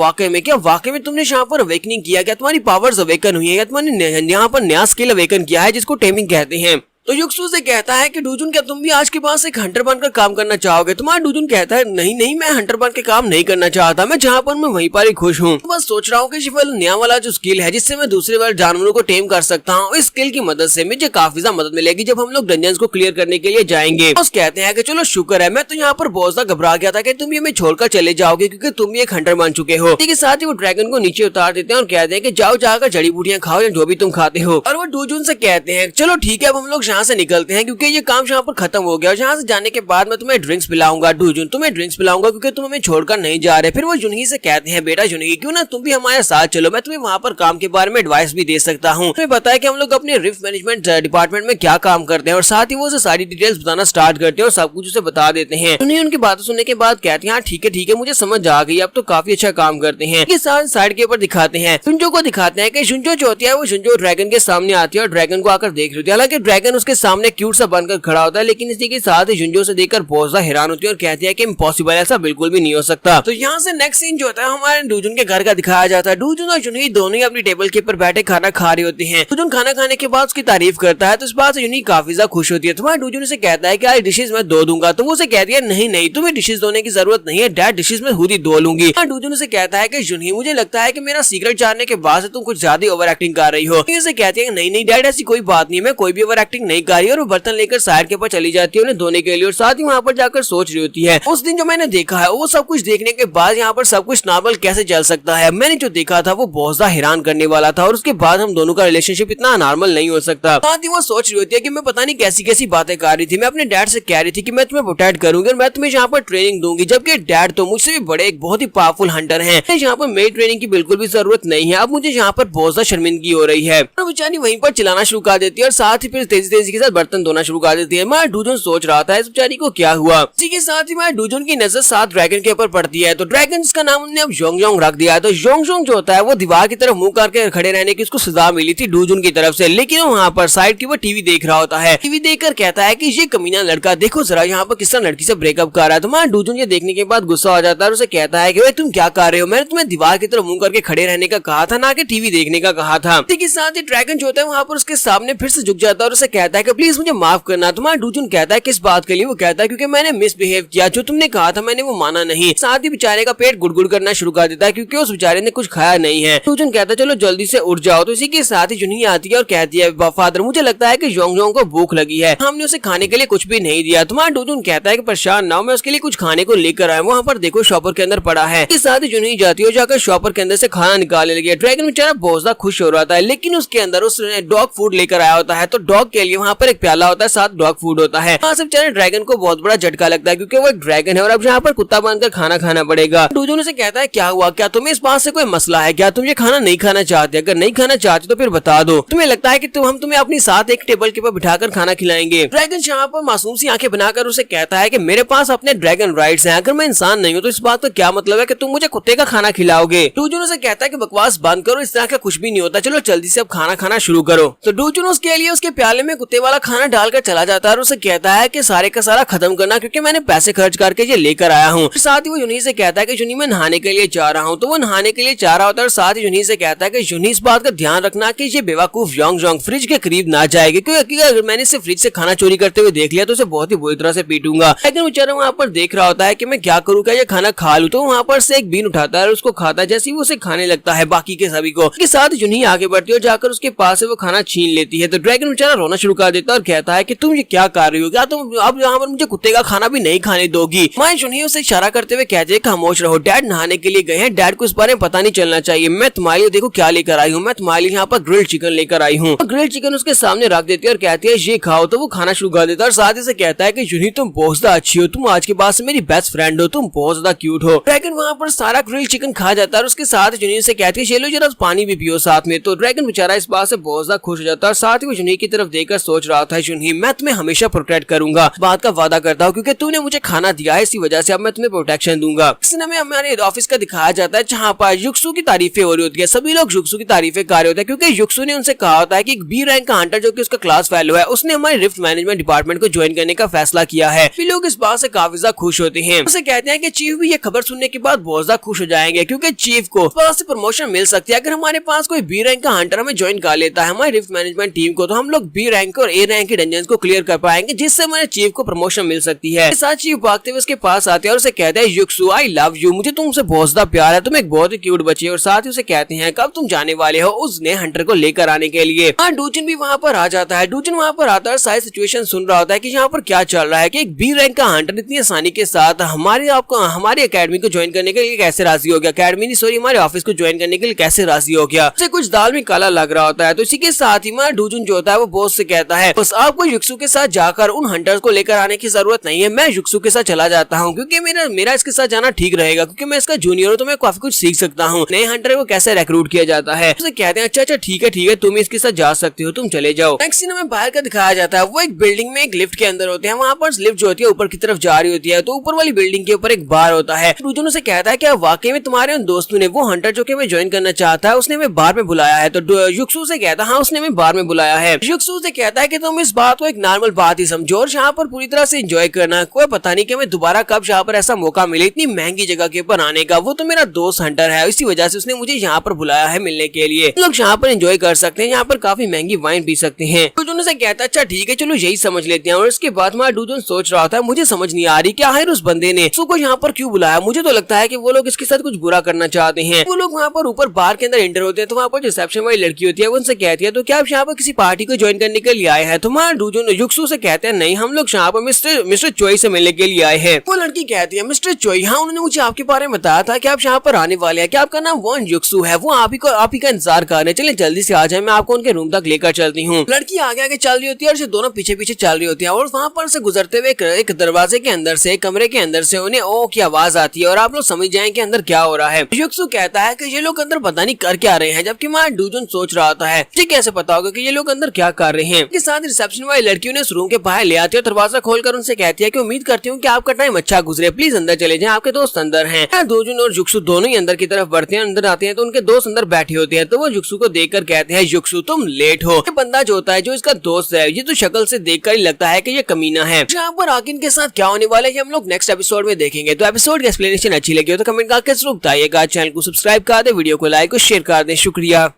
वाकई में तुमने यहाँ पर अवेकनिंग किया, क्या तुम्हारी पावर्स अवेकन हुई है, क्या तुमने यहाँ पर नया स्किल अवेकन किया है जिसको टेमिंग कहते हैं। तो युक्सु से कहता है कि डूजुन क्या तुम भी आज के बाद एक हंटर बनकर काम करना चाहोगे। तुम्हारा डूजुन कहता है नहीं मैं हंटर बन के काम नहीं करना चाहता, मैं जहाँ पर मैं वहीं पर ही खुश हूँ। बस सोच रहा हूँ कि नया वाला जो स्किल है जिससे मैं दूसरे वाले जानवरों को टेम कर सकता हूँ, इस स्किल की मदद से मुझे काफी ज्यादा मदद मिलेगी जब हम लोग डंजन्स को क्लियर करने के लिए जाएंगे। बस कहते हैं कि चलो शुक्र है, मैं तो यहाँ पर बहुत ज्यादा घबरा गया था कि तुम ये हमें छोड़कर चले जाओगे क्योंकि तुम भी एक हंटर बन चुके हो। इसके साथ ही वो ड्रैगन को नीचे उतार देते हैं और कहते हैं कि जाओ जाकर जड़ी बूटियां खाओ या जो भी तुम खाते हो। और वो डूजुन से कहते हैं चलो ठीक है अब हम लोग यहाँ से निकलते हैं क्योंकि ये काम यहाँ पर खत्म हो गया और यहाँ से जाने के बाद मैं तुम्हें ड्रिंक्स पिलाऊंगा। डूजुन तुम्हें ड्रिंक्स पिलाऊंगा क्योंकि तुम हमें छोड़कर नहीं जा रहे। फिर वो जुनही से कहते हैं बेटा जुनही क्यों ना तुम भी हमारे साथ चलो, मैं तुम्हें वहाँ पर काम के बारे में एडवाइस भी दे सकता हूँ। तुम्हें पता है कि हम लोग अपने रिस्क मैनेजमेंट डिपार्टमेंट में क्या काम करते हैं और साथ ही वो उसे सारी डिटेल्स बताना स्टार्ट करते हैं और सब कुछ उसे बता देते हैं। जुनही उनकी बातें सुनने के बाद कहते हैं हाँ ठीक है मुझे समझ आ गई, अब तो काफी अच्छा काम करते हैं। ये साइड के ऊपर दिखाते हैं शुंजो को, दिखाते हैं कि शुंजो जो होती है वो शुंजो ड्रैगन के सामने आती है और ड्रैगन को आकर देख रही होती है। हालांकि ड्रैगन उसके सामने क्यूट सा बनकर खड़ा होता है, लेकिन इसी के साथ ही शुंजो से देखकर बहुत ज्यादा हैरान होती है और कहती है कि इम्पॉसिबल, ऐसा बिल्कुल भी नहीं हो सकता। तो यहाँ से नेक्स्ट सीन जो होता है हमारे डूजुन के घर का दिखाया जाता है। डूजुन और जुनही दोनों ही अपनी टेबल के ऊपर बैठे खाना खा रहे होते हैं। डूजुन खाना खाने के बाद उसकी तारीफ करता है तो इस बात से जुनही काफी ज्यादा खुश होती है। तुम्हारा डूजुन से कहता है कि आज डिशेज मैं धो दूंगा, तो वो उसे कहती है नहीं तुम्हें डिशेज धोने की जरूरत नहीं है, डैड डिशेज में खुद ही धो लूंगी। डूजुन से कहता है कि जुनही मुझे लगता है कि मेरा सीक्रेट जानने के बाद से तुम कुछ ज्यादा ओवर एक्टिंग कर रही हो। उसे कहती है नहीं डैड ऐसी कोई बात नहीं, मैं कोई भी ओवर एक्टिंग नहीं कर रही। और वो बर्तन लेकर साइड के ऊपर चली जाती है उन्हें धोने के लिए और साथ ही वहाँ पर जाकर सोच रही होती है उस दिन जो मैंने देखा है वो सब कुछ देखने के बाद यहाँ पर सब कुछ नॉर्मल कैसे चल सकता है। मैंने जो देखा था वो बहुत ज्यादा हैरान करने वाला था और उसके बाद हम दोनों का रिलेशनशिप इतना नॉर्मल नहीं हो सकता। साथ ही वो सोच रही होती है कि मैं पता नहीं कैसी कैसी बातें कर रही थी। मैं अपने डैड से कह रही थी कि मैं तुम्हें प्रोटेक्ट करूंगी और मैं तुम्हें यहाँ पर ट्रेनिंग दूंगी, जबकि डैड तो मुझसे भी बड़े एक बहुत ही पावरफुल हंटर हैं। यहाँ पर मेरी ट्रेनिंग की बिल्कुल भी जरूरत नहीं है। अब मुझे यहाँ पर बहुत ज्यादा शर्मिंदगी हो रही है। बेचारी वहीं पर चिल्लाना शुरू कर देती है और साथ ही फिर तेजी तेजी के साथ बर्तन धोना शुरू कर देती है। माँ डूजन सोच रहा था इस बेचारी को क्या हुआ। इसी के साथ ही माँ डूजन की नजर सात ड्रैगन के ऊपर पड़ती है। तो ड्रैगन जिसका नाम उन्होंने अब जोंग रख दिया है। तो जोंग जो होता है वो दीवार की तरफ मुंह करके खड़े रहने की उसको सजा मिली थी डूजन की तरफ से, लेकिन वहाँ पर साइड के ऊपर टीवी देख रहा होता है। टीवी देखकर कहता है कि ये कमीना लड़का देखो जरा यहाँ पर किस तरह लड़की से ब्रेकअप कर रहा है। तो माँ डूजन ये देखने के बाद गुस्सा हो जाता है और उसे कहता है कि तुम क्या कर रहे हो, मैंने तुम्हें दीवार की तरफ मुंह करके खड़े रहने का कहा था, ना कि टीवी देखने का कहा था। इसके साथ ही ड्रैगन जो होता है वहाँ पर उसके सामने फिर से झुक जाता है और उसे कहता है कि प्लीज मुझे माफ करना। तुम्हारा डूजन कहता है किस बात के लिए। वो कहता है क्योंकि मैंने मिसबिहेव किया, जो तुमने कहा था मैंने वो माना नहीं। साथ ही बेचारे का पेट गुड़गुड़ करना शुरू कर देता है क्योंकि उस बेचारे ने कुछ खाया नहीं है। डूजन कहता है चलो जल्दी से उठ जाओ। तो इसी के साथ ही जुनी आती है और कहती है फादर मुझे लगता है कि जोंग को भूख लगी है, हमने उसे खाने के लिए कुछ भी नहीं दिया। तुम्हारा डूजन कहता है कि परेशान ना हो, मैं उसके लिए कुछ खाने को लेकर आया। वहाँ पर देखो शॉपर के अंदर पड़ा है। इसके साथ ही जुनी जाती है जाकर शॉपर के अंदर से खाना निकालने लगी है। ड्रैगन बेचारा बहुत ज्यादा खुश हो रहा था, लेकिन उसके अंदर उसने डॉग फूड लेकर आया होता है। तो डॉग के लिए वहाँ पर एक प्याला होता है, साथ डॉग फूड होता है। वहाँ से बेचारे ड्रैगन को बहुत बड़ा झटका लगता है क्योंकि वो एक ड्रैगन है और अब यहाँ पर कुत्ता बनकर खाना खाना पड़ेगा। डूजन से कहता है क्या हुआ, क्या तुम्हें इस बात से कोई मसला है, क्या तुम ये खाना नहीं खाना चाहते? अगर नहीं खाना चाहते तो फिर बता दो। तुम्हें लगता है कि हम तुम्हें अपनी साथ एक टेबल के ऊपर बिठाकर खाना खिलाएंगे? ड्रैगन यहाँ पर मासूम सी आंखें बनाकर उसे कहता है कि मेरे पास अपने ड्रैगन राइट्स हैं, अगर मैं इंसान नहीं हूँ तो इस बात का क्या मतलब है कि तुम मुझे कुत्ते का खाना खिलाओगे? डूजन उसे कहता है कि बकवास बंद करो, इस तरह का कुछ भी नहीं होता, चलो जल्दी से अब खाना खाना शुरू करो। तो डूजन उसके लिए उसके प्याले में कुत्ते वाला खाना डालकर चला जाता है और उसे कहता है कि सारे का सारा खत्म करना क्योंकि मैंने पैसे खर्च करके ये लेकर आया हूँ। साथ ही वो यूनी से कहता है कि यूनी मैं नहाने के लिए जा रहा हूँ। तो वो नहाने के लिए जा रहा होता है और साथ ही यूनी से कहता है कि यूनी इस बात का ध्यान रखना कि ये बेवकूफ जोंग फ्रिज के करीब ना जाएगी, क्योंकि अगर मैंने इसे फ्रिज से खाना चोरी करते हुए देख लिया तो उसे बहुत ही बुरी तरह से पीटूंगा। लेकिन बेचारा वहाँ पर देख रहा होता है कि मैं क्या करूँ, क्या ये खाना खा लूँ? तो वहाँ पर से एक बीन उठाता है और उसको खाता है। जैसे ही वो उसे खाने लगता है बाकी के सभी को, के साथ यूनी आगे बढ़ती है और जाकर उसके पास से वो खाना छीन लेती है। तो ड्रैगन बेचारा रोना शुरू कर देता है और कहता है कि तुम ये क्या कर रही हो, क्या तुम अब यहाँ पर मुझे कुत्ते का खाना भी नहीं खाने दोगी? मैं यूनी उसे इशारा करते हुए कहते हैं खामोश रहो, डैड नहाने के लिए गए हैं, डैड को इस बारे में पता नहीं चलना चाहिए। मैं तुम्हारे लिए देखो क्या लेकर आई हूँ, मैं तुम्हारे लिए यहाँ पर ग्रिल्ड चिकन लेकर आई हूँ। ग्रिल्ड चिकन उसके सामने रख देती है और कहती है ये खाओ। तो वो खाना शुरू कर देता है और साथ ही से कहता है कि यूनी तुम बहुत ज्यादा अच्छी हो, तुम आज के बाद से मेरी बेस्ट फ्रेंड हो, तुम बहुत ज्यादा क्यूट हो। ड्रैगन वहाँ पर सारा ग्रिल्ड चिकन खा जाता है और उसके साथ यूनी से कहती है चलो जरा पानी भी पियो साथ में। तो ड्रैगन बेचारा इस बात से बहुत ज्यादा खुश हो जाता है और साथ ही वो यूनी की तरफ देखकर सोच रहा था यूनी मैं तुम्हें हमेशा प्रोटेक्ट करूंगा, बात का वादा करता हूँ क्योंकि तूने मुझे खाना दिया है, इसी वजह से अब मैं तुम्हें प्रोटेक्शन दूंगा। इस समय हमारे ऑफिस का दिखाया जाता है जहाँ पर युक्सु की तारीफें हो रही होती है। सभी लोग युक्सु की तारीफें कर रहे होते हैं क्योंकि युक्सु ने उनसे कहा होता है कि बी रैंक का हंटर जो कि उसका क्लास फेलो है उसने हमारे रिफ्ट मैनेजमेंट डिपार्टमेंट को ज्वाइन करने का फैसला किया है। फिर लोग इस बात से काफी ज्यादा खुश होते हैं। उसे कहते हैं कि चीफ भी ये खबर सुनने के बाद बहुत ज्यादा खुश हो जाएंगे क्योंकि चीफ को से प्रमोशन मिल सकती है अगर हमारे पास कोई बी रैंक का हंटर हमें ज्वाइन कर लेता है हमारी रिफ्ट मैनेजमेंट टीम को, तो हम लोग बी रैंक और ए रैंक के डंजन को क्लियर कर पाएंगे जिससे हमारे चीफ को प्रमोशन मिल सकती है। साथ चीफ भागते हुए उसके पास आते हैं और उसे कहते हैं युक्सु आई लव यू, मुझे तुमसे बहुत ज्यादा प्यार है, तुम एक बहुत ही क्यूट बच्ची है। और साथ ही उसे कहते हैं कब तुम जाने वाले हो उस नए हंटर को लेकर आने के लिए। डूजन भी वहाँ पर आ जाता है। डूजन वहाँ पर आता है सारी सिचुएशन सुन रहा होता है कि यहाँ पर क्या चल रहा है कि एक बी रैंक का हंटर इतनी आसानी के साथ हमारी अकेडमी को ज्वाइन करने के लिए कैसे राजी हो गया, अकेडमी नहीं सॉरी हमारे ऑफिस को ज्वाइन करने के लिए कैसे राजी हो गया। उसे कुछ दाल में काला लग रहा होता है। तो इसी के साथ ही डूजन जो होता है वो बॉस से कहता है बस आपको युक्सु के साथ जाकर उन हंटर्स को लेकर आने की जरूरत नहीं है, मैं युक्सु के साथ चला जाता हूँ क्योंकि मेरा इसके साथ जाना ठीक रहेगा क्योंकि मैं इसका जूनियर हूँ तो मैं काफी कुछ सीख सकता हूँ, नए हंटर को कैसे रिक्रूट किया जाता है। उसे कहते हैं अच्छा ठीक है तुम इसके साथ जा सकते हो, तुम चले जाओ। नेक्स्ट सीन में बाहर का दिखाया जाता है, वो एक बिल्डिंग में एक लिफ्ट के अंदर होते हैं। वहाँ पर लिफ्ट जो होती है ऊपर की तरफ जा रही होती है तो ऊपर वाली बिल्डिंग के ऊपर एक बार होता है। डूजन उसे कहता है क्या वाकई में तुम्हारे उन दोस्तों ने वो हंटर जो कि हमें ज्वाइन करना चाहता है उसने हमें बार में बुलाया है? तो युक्सु से कहता है हाँ उसने हमें बार में बुलाया है। युक्सु से कहता है कि तुम इस बात को एक नॉर्मल बात ही समझो और यहाँ पर पूरी तरह से एंजॉय करना, कोई पता नहीं कि हमें दोबारा कब यहाँ पर ऐसा मौका मिले इतनी महंगी जगह के ऊपर आने का। वो तो मेरा दोस्त हंटर है, इसी वजह से उसने मुझे यहाँ पर बुलाया है मिलने के लिए। लोग यहाँ पर एंजॉय कर सकते हैं, यहाँ पर काफी महंगी वाइन पी सकते हैं। डूजन से कहता है अच्छा ठीक है चलो यही समझ लेते हैं। और इसके बाद हमारा डूजन सोच रहा था मुझे समझ नहीं आ रही क्या है उस बंदे ने उसको यहाँ पर क्यों बुलाया। मुझे तो लगता है कि वो लोग इसके साथ कुछ बुरा करना चाहते हैं। वो लोग वहाँ पर ऊपर बार के अंदर एंटर होते हैं तो वहाँ पर रिसेप्शन वाली लड़की होती है वो उनसे कहती है तो क्या आप यहाँ पर किसी पार्टी को ज्वाइन करने के लिए आए हैं? तो हमारा डूजन युक्सु से कहते हैं नहीं हम लोग यहाँ पर मिस्टर चोई से मिलने के लिए आए हैं। वो लड़की कहती है मिस्टर चोई हाँ उन्होंने मुझे आपके बारे में बताया था कि आप यहाँ पर आने वाले हैं, क्या आपका नाम वन युक्सु है, वो आप ही का इंतजार कर रहे हैं, चलिए जल्दी से आ जाए मैं आपको उनके रूम तक लेकर चलती हूँ। लड़की आगे आगे चल रही होती है और दोनों पीछे पीछे चल रही होती है और वहाँ पर से गुजरते हुए एक दरवाजे के अंदर से कमरे के अंदर से उन्हें ओ की आवाज आती है और आप लोग समझ जाएं कि अंदर क्या हो रहा है। युक्सु कहता है कि ये लोग अंदर पता नहीं कर क्या रहे हैं, जबकि मां डूजन सोच रहा था है मुझे कैसे पता होगा कि ये लोग अंदर क्या कर रहे हैं। के साथ रिसेप्शन वाली लड़की उन्हें उस रूम के बाहर ले आती है, दरवाजा खोलकर उनसे कहती है कि उम्मीद करती हूँ कि आपका टाइम अच्छा गुजरे, प्लीज अंदर चले जाएं, आपके दोस्त अंदर हैं। डोजुन और जुक्सु दोनों ही अंदर की तरफ बढ़ते हैं। अंदर आते हैं तो उनके दोस्त अंदर बैठे होते हैं, तो वो जुक्सु को देखकर कहते हैं जुक्सु तुम लेट हो। ये बंदा जो होता है जो इसका दोस्त है, ये तो शक्ल से देखकर ही लगता है कि ये कमीना है। यहाँ पर आकिन के साथ क्या होने वाला है ये हम लोग नेक्स्ट एपिसोड में देखेंगे। तो एपिसोड की एक्सप्लेनेशन अच्छी लगी हो तो कमेंट करके जरूर बताइएगा। चैनल को सब्सक्राइब कर दे, वीडियो को लाइक और शेयर कर दे। शुक्रिया।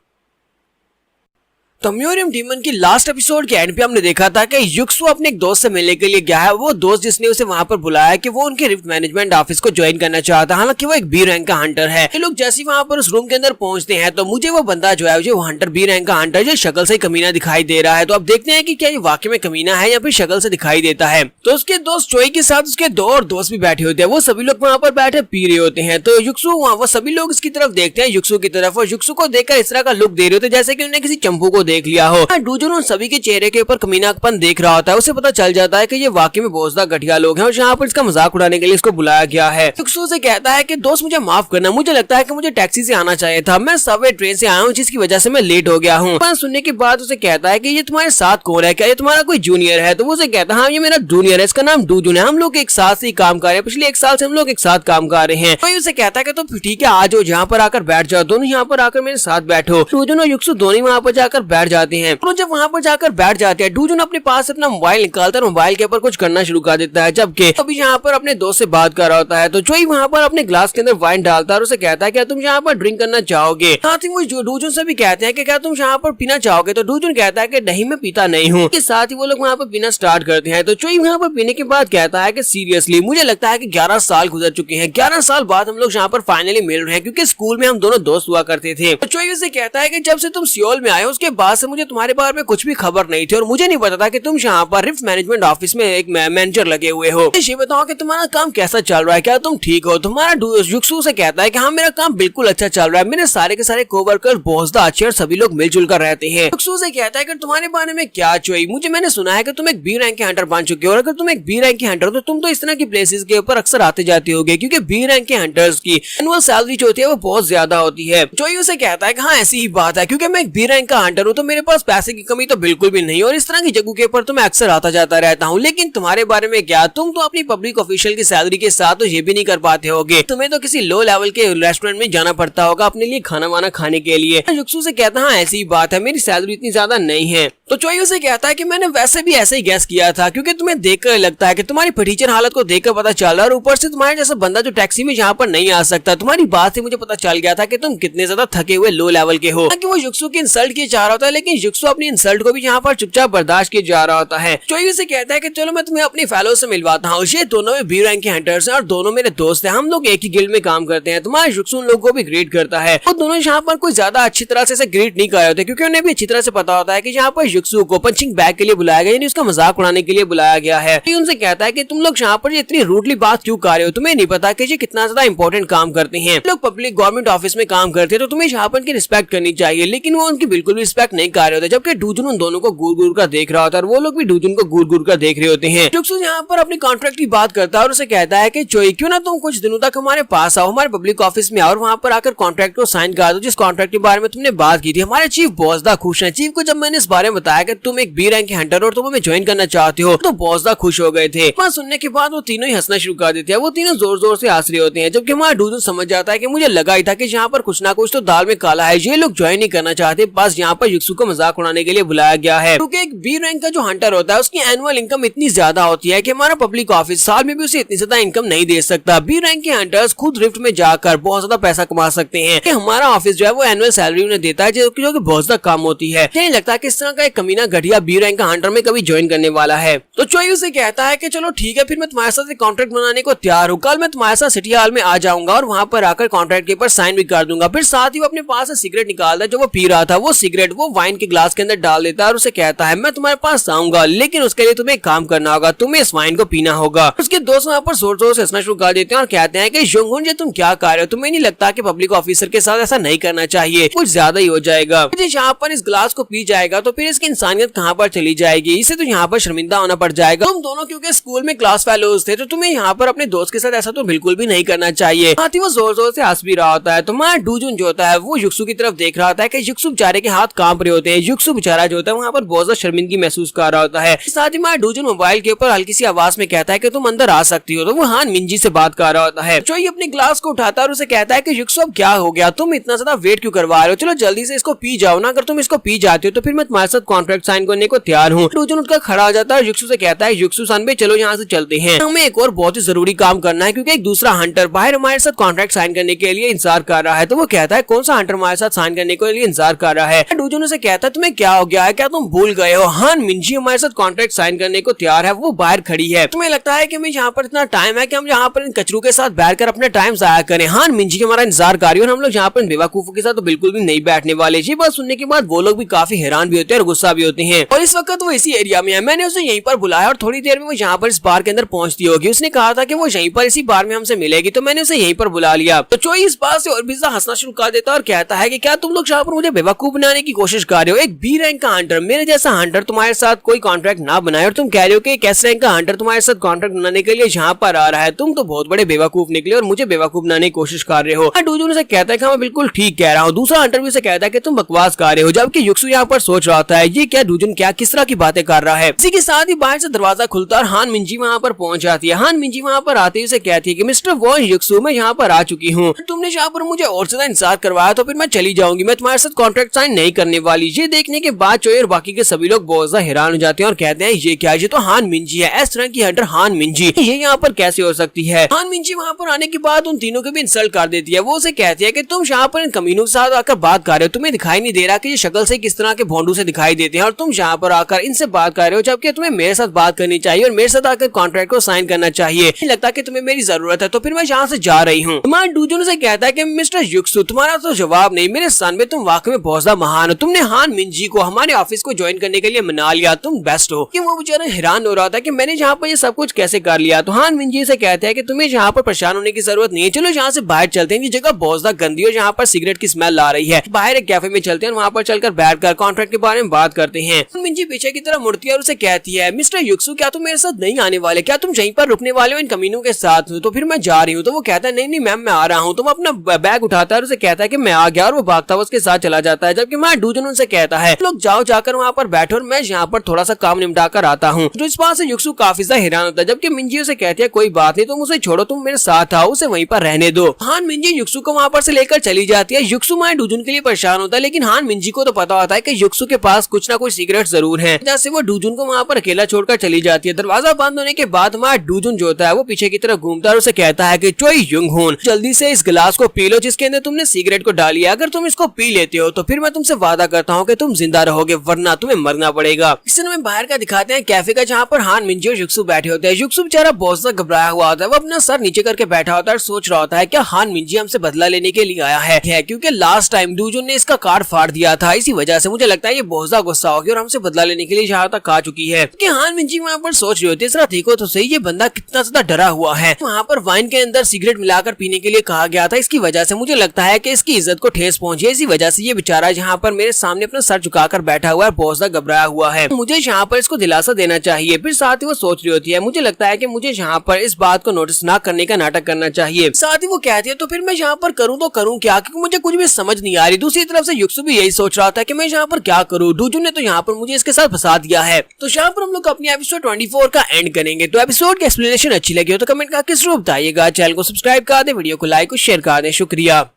तो म्यूरियम डीमन की लास्ट एपिसोड के एंड पे हमने देखा था कि युक्सु अपने एक दोस्त से मिलने के लिए गया है। वो दोस्त जिसने उसे वहां पर बुलाया कि वो उनके रिफ्ट मैनेजमेंट ऑफिस को ज्वाइन करना चाहता है। हालांकि वो एक बी रैंक का हंटर है। ये लोग जैसे वहां पर उस रूम के अंदर पहुंचते हैं तो मुझे वो बंदा जो है वो हंटर बी रैंक का हंटर जो शक्ल से कमीना दिखाई दे रहा है। तो अब देखते हैं कि क्या ये वाकई में कमीना है या फिर शक्ल से दिखाई देता है। तो उसके दोस्त चोई के साथ उसके दो और दोस्त भी बैठे होते हैं। वो सभी लोग वहाँ पर बैठे पी रहे होते हैं। तो युक्सु वो सभी लोग इसकी तरफ देखते हैं, युक्सु की तरफ, और युक्सु को देखकर इस तरह का लुक दे रहे होते जैसे कि उन्हें किसी चंपू को देख लिया हो। डोजुन उन सभी के चेहरे के ऊपर कमीनापन देख रहा होता है। उसे पता चल जाता है कि ये वाकई में बहुत ज्यादा घटिया लोग हैं और यहाँ पर इसका मजाक उड़ाने के लिए इसको बुलाया गया है। युक्सु से कहता है कि दोस्त मुझे माफ करना, मुझे लगता है कि मुझे टैक्सी से आना चाहिए था, मैं सबवे ट्रेन से आया हूँ जिसकी वजह से मैं लेट हो गया हूँ। सुनने के बाद उसे कहता है कि ये तुम्हारे साथ कौन है, क्या ये तुम्हारा कोई जूनियर है? तो वो उसे कहता है हाँ ये मेरा जूनियर है, इसका नाम डूजुन है, हम लोग एक साथ ही काम कर रहे हैं, पिछले 1 साल से हम लोग एक साथ काम कर रहे हैं। तो उसे कहता है कि तो ठीक है आ जाओ, यहाँ पर आकर बैठ जाओ, दोनों यहाँ पर आकर मेरे साथ बैठो। डूजुन और युक्सु दोनों वहाँ पर जाकर बैठ जाते हैं। तो जब वहाँ पर जाकर बैठ जाते हैं, डूजुन अपने पास से अपना मोबाइल निकालता है, मोबाइल के ऊपर कुछ करना शुरू कर देता है, जबकि अभी यहाँ पर अपने दोस्त से बात कर रहा होता है। तो चोई वहाँ पर अपने ग्लास के अंदर वाइन डालता है और उसे कहता है क्या तुम यहाँ पर ड्रिंक करना चाहोगे? साथ ही वो डूजुन से भी कहते हैं कि क्या तुम यहाँ पर पीना चाहोगे? तो डूजुन कहता है कि नहीं मैं पीता नहीं हूँ। इसके साथ ही वो लोग वहाँ पर पीना स्टार्ट करते हैं। तो चोई वहाँ पर पीने के बाद कहता है कि सीरियसली मुझे लगता है कि 11 साल गुजर चुके हैं, 11 साल बाद हम लोग यहाँ पर फाइनली मिल रहे हैं, क्योंकि स्कूल में हम दोनों दोस्त हुआ करते थे। तो चोई से कहता है कि जब से तुम सियोल में आए उसके बाद से मुझे तुम्हारे बारे में कुछ भी खबर नहीं थी और मुझे नहीं पता था कि तुम यहाँ पर रिफ्ट मैनेजमेंट ऑफिस में एक मैनेजर लगे हुए हो। ये बताओ कि तुम्हारा काम कैसा चल रहा है, क्या तुम ठीक हो? तुम्हारा युक्सु से कहता है कि हाँ मेरा काम बिल्कुल अच्छा चल रहा है, मेरे सारे के सारे कोवर्कर बहुत अच्छे और सभी लोग मिलजुल कर रहते हैं। युक्सु से कहता है कि तुम्हारे बारे में क्या चोई, मैंने सुना है कि तुम एक बी रैंक के हंटर बन चुके हो, और अगर तुम एक बी रैंक के हंटर हो तो तुम तो इस तरह की प्लेसेस के ऊपर अक्सर आते जाते होगे, क्योंकि बी रैंक के हंटर्स की एनुअल सैलरी जो होती है वो बहुत ज्यादा होती है। चोई उसे कहता है कि हाँ ऐसी ही बात है, क्योंकि मैं एक बी रैंक का हंटर हूँ तो मेरे पास पैसे की कमी तो बिल्कुल भी नहीं, और इस तरह की जगह के ऊपर तो मैं अक्सर आता जाता रहता हूँ। लेकिन तुम्हारे बारे में क्या, तुम तो अपनी पब्लिक ऑफिशियल की सैलरी के साथ तो ये भी नहीं कर पाते होगे, तुम्हें तो किसी लो लेवल के रेस्टोरेंट में जाना पड़ता होगा अपने लिए खाना वाना खाने के लिए। युक्सु से कहता है ऐसी ही बात है, मेरी सैलरी इतनी ज्यादा नहीं है। तो चोई उसे कहता है कि मैंने वैसे भी ऐसे ही गैस किया था, क्योंकि तुम्हें देखकर लगता है कि तुम्हारी फटीचर हालत को देखकर पता चल रहा है, और ऊपर से तुम्हारे जैसा बंदा जो टैक्सी में यहाँ पर नहीं आ सकता, तुम्हारी बात से मुझे पता चल गया था कि तुम कितने ज्यादा थके हुए लो लेवल के हो। वो युक्सु की इंसल्ट किए जा रहा होता है, लेकिन युक्सु अपनी इंसल्ट को भी यहाँ पर चुपचाप बर्दाश्त किया जा रहा होता है। चोई उसे कहता है कि चलो मैं तुम्हें अपनी फेलो से मिलवाता हूँ, ये दोनों बी रैंक के हंटर्स हैं और दोनों मेरे दोस्त हैं, हम लोग एक ही गिल्ड में काम करते हैं। तुम्हारा युक्सु उन लोगों को भी ग्रीट करता है, और दोनों यहाँ पर कोई ज्यादा अच्छी तरह से ग्रीट नहीं कर रहे होते, क्योंकि उन्हें भी अच्छी तरह से पता होता है कि यहाँ पर युक्सु को पंचिंग बैग के लिए बुलाया गया, यानी उसका मजाक उड़ाने के लिए बुलाया गया है। उनसे कहता है कि तुम लोग यहाँ पर इतनी रूडली बात क्यों कर रहे हो, तुम्हें नहीं पता कि ये कितना ज्यादा इंपॉर्टेंट काम करते हैं, लोग पब्लिक गवर्नमेंट ऑफिस में काम करते हैं तो तुम्हें यहाँ पर रिस्पेक्ट करनी चाहिए। लेकिन वो उनकी बिल्कुल भी रिस्पेक्ट नहीं कर रहे होते, जबकि डूजुन उन दोनों को घूर घूर कर देख रहा होता है और वो लोग भी डूजुन को घूर घूर कर देख रहे होते हैं। युक्सु यहाँ पर अपनी कॉन्ट्रैक्ट की बात करता है और उसे कहता है कि चोई क्यों ना तुम कुछ दिनों तक हमारे पास आओ, हमारे पब्लिक ऑफिस में आओ और वहाँ पर आकर कॉन्ट्रैक्ट को साइन कर दो, जिस कॉन्ट्रैक्ट के बारे में तुमने बात की थी। हमारे चीफ बहुत ज्यादा खुश है। चीफ को जब मैंने इस बारे में बताया कि तुम एक बी रैंक के हंटर और तुम हमें ज्वाइन करना चाहते हो तो बहुत ज्यादा खुश हो गए थे। बात सुनने के बाद वो तीनों ही हंसना शुरू कर देते हैं, वो तीनों जोर जोर से हंस रहे होते हैं, जबकि हमारा डूजुन समझ जाता है कि मुझे लगा ही था कि यहाँ पर कुछ ना कुछ तो दाल में काला है, ये लोग ज्वाइन नहीं करना चाहते, बस यहाँ पर युक्सु को मजाक उड़ाने के लिए बुलाया गया है। क्योंकि एक बी रैंक का जो हंटर होता है उसकी एनुअल इनकम इतनी ज्यादा होती है कि हमारा पब्लिक ऑफिस साल में भी उसे इतनी ज्यादा इनकम नहीं दे सकता। बी रैंक के हंटर्स खुद रिफ्ट में जाकर बहुत ज्यादा पैसा कमा सकते हैं, कि हमारा ऑफिस जो है वो एनुअल सैलरी उन्हें देता है, जो कि बहुत ज्यादा कम होती है। नहीं लगता कि इस तरह का एक कमीना घटिया बी रैंक का हंटर में कभी ज्वाइन करने वाला है। तो चोई उसे कहता है कि चलो ठीक है, फिर मैं तुम्हारे साथ कॉन्ट्रैक्ट बनाने को तैयार हूँ, कल मैं तुम्हारे साथ सिटी हॉल में आ जाऊंगा और वहाँ पर आकर कॉन्ट्रैक्ट के ऊपर साइन भी कर दूंगा। फिर साथ ही वो अपने पास से सिगरेट निकालता है जो वो पी रहा था, वो सिगरेट वो वाइन के ग्लास के अंदर डाल देता है और उसे कहता है मैं तुम्हारे पास आऊंगा, लेकिन उसके लिए तुम्हें एक काम करना होगा, तुम्हें इस वाइन को पीना होगा। उसके दोस्त वहाँ पर जोर जोर से हंसना शुरू कर देते हैं और कहते हैं कि जुंगहुन ये तुम क्या कर रहे हो, तुम्हें नहीं लगता कि पब्लिक ऑफिसर के साथ ऐसा नहीं करना चाहिए, कुछ ज्यादा ही हो जाएगा। यहाँ पर इस ग्लास को पी जाएगा तो फिर इसकी इंसानियत कहाँ पर चली जाएगी, इसे तो यहाँ पर शर्मिंदा होना पड़ जाएगा। तुम दोनों क्योंकि स्कूल में क्लास फेलोज थे तो तुम्हें यहाँ पर अपने दोस्त के साथ ऐसा तो बिल्कुल भी नहीं करना चाहिए। साथ ही वो जोर जोर से हंस भी रहा होता है। तुम्हारा डूजुन जो होता है वो युक्सु की तरफ देख रहा होता है कि युक्सु बेचारे के हाथ कांप रहे होते हैं। युक्सु बेचारा जो होता है वहाँ पर बहुत ज्यादा शर्मिंदगी महसूस कर रहा होता है। साथ ही हमारा डूजुन मोबाइल के ऊपर हल्की सी आवाज में कहता है कि तुम अंदर आ सकती हो, तो वो हान मिंजी से बात कर रहा होता है। चोई अपने ग्लास को उठाता है और उसे कहता है कि युक्सु अब क्या हो गया, तुम इतना ज्यादा वेट क्यों करवा रहे हो, चलो जल्दी से इसको पी जाओ ना, अगर तुम इसको पी जाते हो तो फिर मैं तुम्हारे साथ कॉन्ट्रैक्ट साइन करने को तैयार हूँ। डूजुन उठकर खड़ा हो जाता है और युक्सु से कहता है युक्सु सन भाई चलो यहाँ से चलते हैं, हमें एक और बहुत ही जरूरी काम करना है क्योंकि एक दूसरा हंटर बाहर हमारे साथ कॉन्ट्रैक्ट साइन करने के लिए इंतजार कर रहा है। तो वो कहता है कौन सा हंटर हमारे साथ साइन करने के लिए इंतजार कर रहा है। डूजुन उसे कहता है तुम्हें क्या हो गया है, क्या तुम भूल गए हो, हान मिंजी हमारे साथ कॉन्ट्रैक्ट साइन करने को तैयार है, वो बाहर खड़ी है। तुम्हें लगता है कि मैं यहाँ पर इतना टाइम है कि हम यहाँ पर इन कचरू के साथ बैठकर अपना टाइम जाया करें, हान मिंजी हमारा इंतजार कर रही है और हम लोग यहाँ पर बेवकूफों के साथ तो बिल्कुल भी नहीं बैठने वाले। ये बात सुनने के बाद वो लोग भी काफी हैरान भी होते हैं और गुस्सा भी होते हैं। और इस वक्त वो इसी एरिया में है, मैंने उसे यहीं पर बुलाया और थोड़ी देर में वो यहाँ पर इस बार के अंदर पहुंचती होगी। उसने कहा था कि वो यहीं पर इसी बार में हमसे मिलेगी, तो मैंने उसे यहीं पर बुला लिया। तो चोई इस बात से और भी ज्यादा हंसना शुरू कर देता और कहता है कि क्या तुम लोग यहाँ पर मुझे बेवकूफ बनाने की कोशिश कर रहे हो, एक बी रैंक का हंटर मेरे जैसा हंटर तुम्हारे साथ कोई कॉन्ट्रैक्ट ना बनाए और तुम कह रहे हो कि एक एस रैंक का हंटर तुम्हारे साथ कॉन्ट्रैक्ट बनाने के लिए यहाँ पर आ रहा है, तुम तो बहुत बड़े बेवकूफ निकले और मुझे बेवकूफ बनाने की कोशिश कर रहे हो। डूजुन से कहता है कि मैं बिल्कुल ठीक कह रहा हूँ। दूसरा हंटर भी से कहता है कि तुम बकवास कर रहे हो, जबकि युक्सु यहाँ पर सोच रहा होता है ये क्या डूजुन क्या किस तरह की बातें कर रहा है। इसी के साथ ही बाहर से दरवाजा खुलता और हान मिंजी वहाँ पर पहुंच जाती है। हान मिंजी वहाँ पर आते ही उसे कहती है कि मिस्टर वॉन युक्सु मैं यहाँ पर आ चुकी हूँ, तुमने यहाँ पर मुझे और ज्यादा इंतजार करवाया तो फिर मैं चली जाऊंगी, मैं तुम्हारे साथ कॉन्ट्रैक्ट साइन नहीं करने वाली। ये देखने के बाद चोई और बाकी के सभी लोग बहुत ज्यादा हैरान हो जाते हैं और कहते हैं ये क्या, ये तो हान मिंजी है, इस तरह की हंटर हान मिंजी ये यहाँ पर कैसे हो सकती है। हान मिंजी वहाँ पर आने के बाद उन तीनों को भी इंसल्ट कर देती है। वो उसे कहती है कि तुम यहाँ पर इन कमीनों के साथ आकर बात कर रहे हो, तुम्हें दिखाई नहीं दे रहा कि ये शक्ल से किस तरह के भोंडू से दिखाई देते हैं और तुम यहाँ पर आकर इनसे बात कर रहे हो, जबकि तुम्हें मेरे साथ बात करनी चाहिए और मेरे साथ आकर कॉन्ट्रैक्ट को साइन करना चाहिए। लगता कि तुम्हें मेरी जरूरत है तो फिर मैं यहाँ से जा रही हूँ। तुम्हारा डूजुन से कहता है कि मिस्टर युक्सु तुम्हारा तो जवाब नहीं, मेरे सन में तुम वाकई में बहुत ज्यादा महान हो, तुमने हान मिंजी को हमारे ऑफिस को ज्वाइन करने के लिए मना लिया, तुम बेस्ट हो। कि वो बेचारा हैरान हो रहा था कि मैंने यहाँ पर ये सब कुछ कैसे कर लिया। तो हान मिंजी से कहता है कि तुम्हें यहाँ पर परेशान होने की जरूरत नहीं है, चलो यहाँ से बाहर चलते हैं, ये जगह बहुत ज्यादा गंदी है, यहाँ पर सिगरेट की स्मेल आ रही है, बाहर एक कैफे में चलते हैं, वहाँ पर चलकर बैठकर कॉन्ट्रैक्ट के बारे में बात करते हैं। मिंजी पीछे की तरफ मुड़ती है और उसे कहती है मिस्टर युक्सु क्या तुम मेरे साथ नहीं आने वाले, क्या तुम यहीं पर रुकने वाले हो इन कमीनों के साथ, तो फिर मैं जा रही हूँ। तो वो कहता है नहीं नहीं मैम मैं आ रहा हूँ। तो वो अपना बैग उठाता है और उसे कहता है कि मैं आ गया और वो भागता हुआ उसके साथ चला जाता है। जबकि मैं डूजुन उनसे कहता है लोग जाओ जाकर वहाँ पर बैठो और मैं यहाँ पर थोड़ा सा काम निपटा कर आता हूँ। तो इस बात से युक्सु काफी ज्यादा हैरान होता है, जबकि मिंजी उसे कहती है कोई बात नहीं तुम उसे छोड़ो, तुम मेरे साथ आओ, उसे वहीं पर रहने दो। हान मिंजी युक्सु को वहाँ पर से लेकर चली जाती है। युक्सु मां डूजुन के लिए परेशान होता है, लेकिन हान मिंजी को तो पता होता है कि युक्सु के पास कुछ ना कुछ सिगरेट जरूर है, जैसे वो डूजुन को वहाँ पर अकेला छोड़कर चली जाती है। दरवाजा बंद होने के बाद हमारा डूजुन जो होता है वो पीछे की तरफ घूमता है और उसे कहता है कि चोई युंगहून जल्दी से इस गिलास को पी लो जिसके अंदर तुमने सिगरेट को डाली है, अगर तुम इसको पी लेते हो तो फिर मैं तुमसे वादा करता हूँ कि तुम जिंदा रहोगे वरना तुम्हें मरना पड़ेगा। इस समय बाहर का दिखाते हैं कैफे का, जहाँ पर हान मिंजी और युक्सु बैठे होते हैं। युक्सु बेचारा बहुत ज्यादा घबराया हुआ होता है, वो अपना सर नीचे करके बैठा होता है और सोच रहा होता है क्या हान मिंजी हमसे बदला लेने के लिए आया है, क्योंकि लास्ट टाइम डूजुन ने इसका कार्ड फाड़ दिया था, इसी वजह से मुझे लगता है ये बहुत ज्यादा गुस्सा होगी और हमसे बदला लेने के लिए यहाँ तक आ चुकी है। हान मिंजी वहाँ पर सोच रही होती है देखो तो सही ये बंदा कितना ज्यादा डरा हुआ है, वहाँ पर वाइन के अंदर सिगरेट मिलाकर पीने के लिए कहा गया था, इसकी वजह से मुझे लगता है कि इसकी इज्जत को ठेस पहुंची है, इसी वजह से ये बेचारा यहाँ पर मेरे सामने अपना सर झुकाकर बैठा हुआ है, बहुत ज्यादा घबराया हुआ है, मुझे यहाँ पर इसको दिलासा देना चाहिए। फिर साथ ही वो सोच रही होती है मुझे लगता है कि मुझे यहाँ पर इस बात को नोटिस ना करने का नाटक करना चाहिए। साथ ही वो कहती है तो फिर मैं यहाँ पर करूँ तो करूँ क्या, क्योंकि मुझे कुछ भी समझ नहीं आ रही। दूसरी तरफ से युक्सु भी यही सोच रहा था कि मैं यहाँ पर क्या करूँ, डूजुन ने तो यहाँ पर मुझे इसके साथ फंसा दिया है। तो यहाँ पर हम लोग अपनी एपिसोड 24 का एंड करेंगे। तो एपिसोड की एक्सप्लेनेशन अच्छी लगी हो तो कमेंट करके जरूर बताइएगा, चैनल को सब्सक्राइब कर दे, वीडियो को लाइक और शेयर कर दे, शुक्रिया।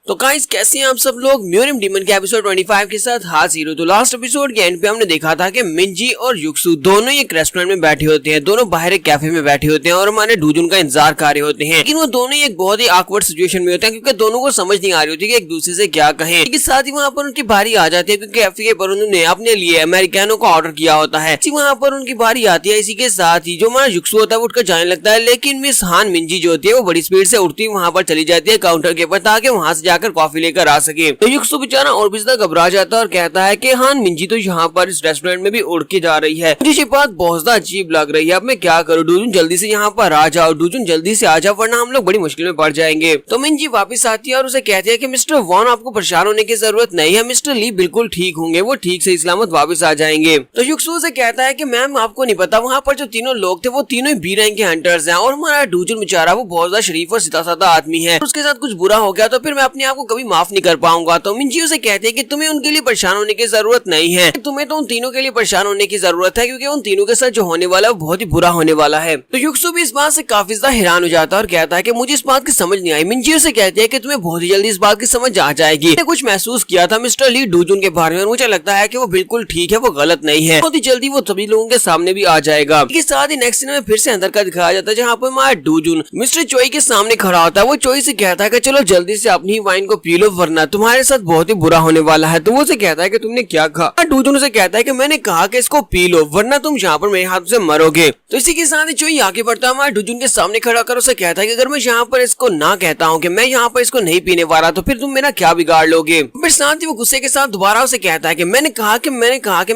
तो गाइस कैसे हैं आप सब लोग, म्यूरियम डीमन के एपिसोड 25 के साथ हाजिर हो। तो लास्ट एपिसोड के एंड पे हमने देखा था कि मिंजी और युक्सु दोनों एक रेस्टोरेंट में बैठे होते हैं, दोनों बाहर एक कैफे में बैठे होते हैं और हमारे डूजुन का इंतजार कर रहे होते हैं, लेकिन वो दोनों एक बहुत ही ऑकवर्ड सिचुएशन में होते हैं क्योंकि दोनों को समझ नहीं आ रही होती कि एक दूसरे से क्या कहें। इसके साथ ही वहाँ पर उनकी बारी आ जाती है क्योंकि कैफे पर उन्होंने अपने लिए अमेरिकानो का ऑर्डर किया होता है, वहाँ पर उनकी बारी आती है। इसी के साथ ही जो हमारा युक्सु होता है वो उठकर जाने लगता है, लेकिन मिस हान मिंजी जो होती है वो बड़ी स्पीड से उठती वहाँ पर चली जाती है काउंटर के ऊपर ताकि वहाँ से जाकर जाकर कॉफी लेकर आ सके। तो युक्सु बेचारा और भी ज्यादा घबरा जाता है और कहता है कि हाँ मिंजी तो यहाँ पर इस रेस्टोरेंट में भी उड़ के जा रही है, मुझे ये बात बहुत ज्यादा अजीब लग रही है, अब मैं क्या करूँ। डूजुन जल्दी से यहाँ पर आ जाओ, डूजुन जल्दी से आ जाओ वरना हम लोग बड़ी मुश्किल में पड़ जाएंगे। तो मिंजी वापस आती है और उसे कहती है कि मिस्टर वॉन आपको परेशान होने की जरूरत नहीं है, मिस्टर ली बिल्कुल ठीक होंगे, वो ठीक से सलामत वापस आ जाएंगे। तो युक्सु से कहता है कि मैम आपको नहीं पता वहाँ पर जो तीनों लोग थे वो तीनों ही बी रैंक के हंटर्स हैं और हमारा डूजुन बेचारा वो बहुत ज्यादा शरीफ और सीधा साधा आदमी है, उसके साथ कुछ बुरा हो गया तो फिर मैं अपने आप को कभी माफ नहीं कर पाऊंगा। तो मिंजी उसे कहते हैं कि तुम्हें उनके लिए परेशान होने की जरूरत नहीं है, तुम्हें तो उन तीनों के लिए परेशान होने की जरूरत है क्योंकि उन तीनों के साथ जो होने वाला है वो बहुत ही बुरा होने वाला है। तो युक्सु भी इस बात से काफी ज्यादा हैरान हो जाता है और कहता है कि मुझे इस बात की समझ नहीं आई। मिंजी उसे कहती है कि तुम्हें बहुत ही जल्दी इस बात की समझ आ जाएगी, मैंने कुछ महसूस किया था मिस्टर ली डूजुन के बारे में, मुझे लगता है कि वो बिल्कुल ठीक है, वो गलत नहीं है, बहुत ही जल्दी वो सभी लोगों के सामने भी आ जाएगा। इसके साथ ही नेक्स्ट सीन में फिर से अंदर का दिखाया जाता है जहाँ पर हमारा डूजुन मिस्टर चोई के सामने खड़ा होता है। वो चोई से कहता है कि चलो जल्दी से अपनी ही वाइन को पी लो वरना तुम्हारे साथ बहुत ही बुरा होने वाला है। तो वो उसे कहता है कि तुमने क्या कहा। डूजुन उसे कहता है कि मैंने कहा कि इसको पी लो वरना तुम यहाँ पर मेरे हाथ से मरोगे। तो इसी के साथ ही चोई आगे बढ़ता है, हमारे डूजुन के सामने खड़ा कर उसे कहता है कि अगर मैं यहाँ पर इसको ना कहता हूँ कि मैं यहाँ पर इसको नहीं पीने वाला तो फिर तुम मेरा क्या बिगाड़ लोगे। फिर साथ ही वो गुस्से के साथ दोबारा उसे कहता है कि मैंने कहा कि मैं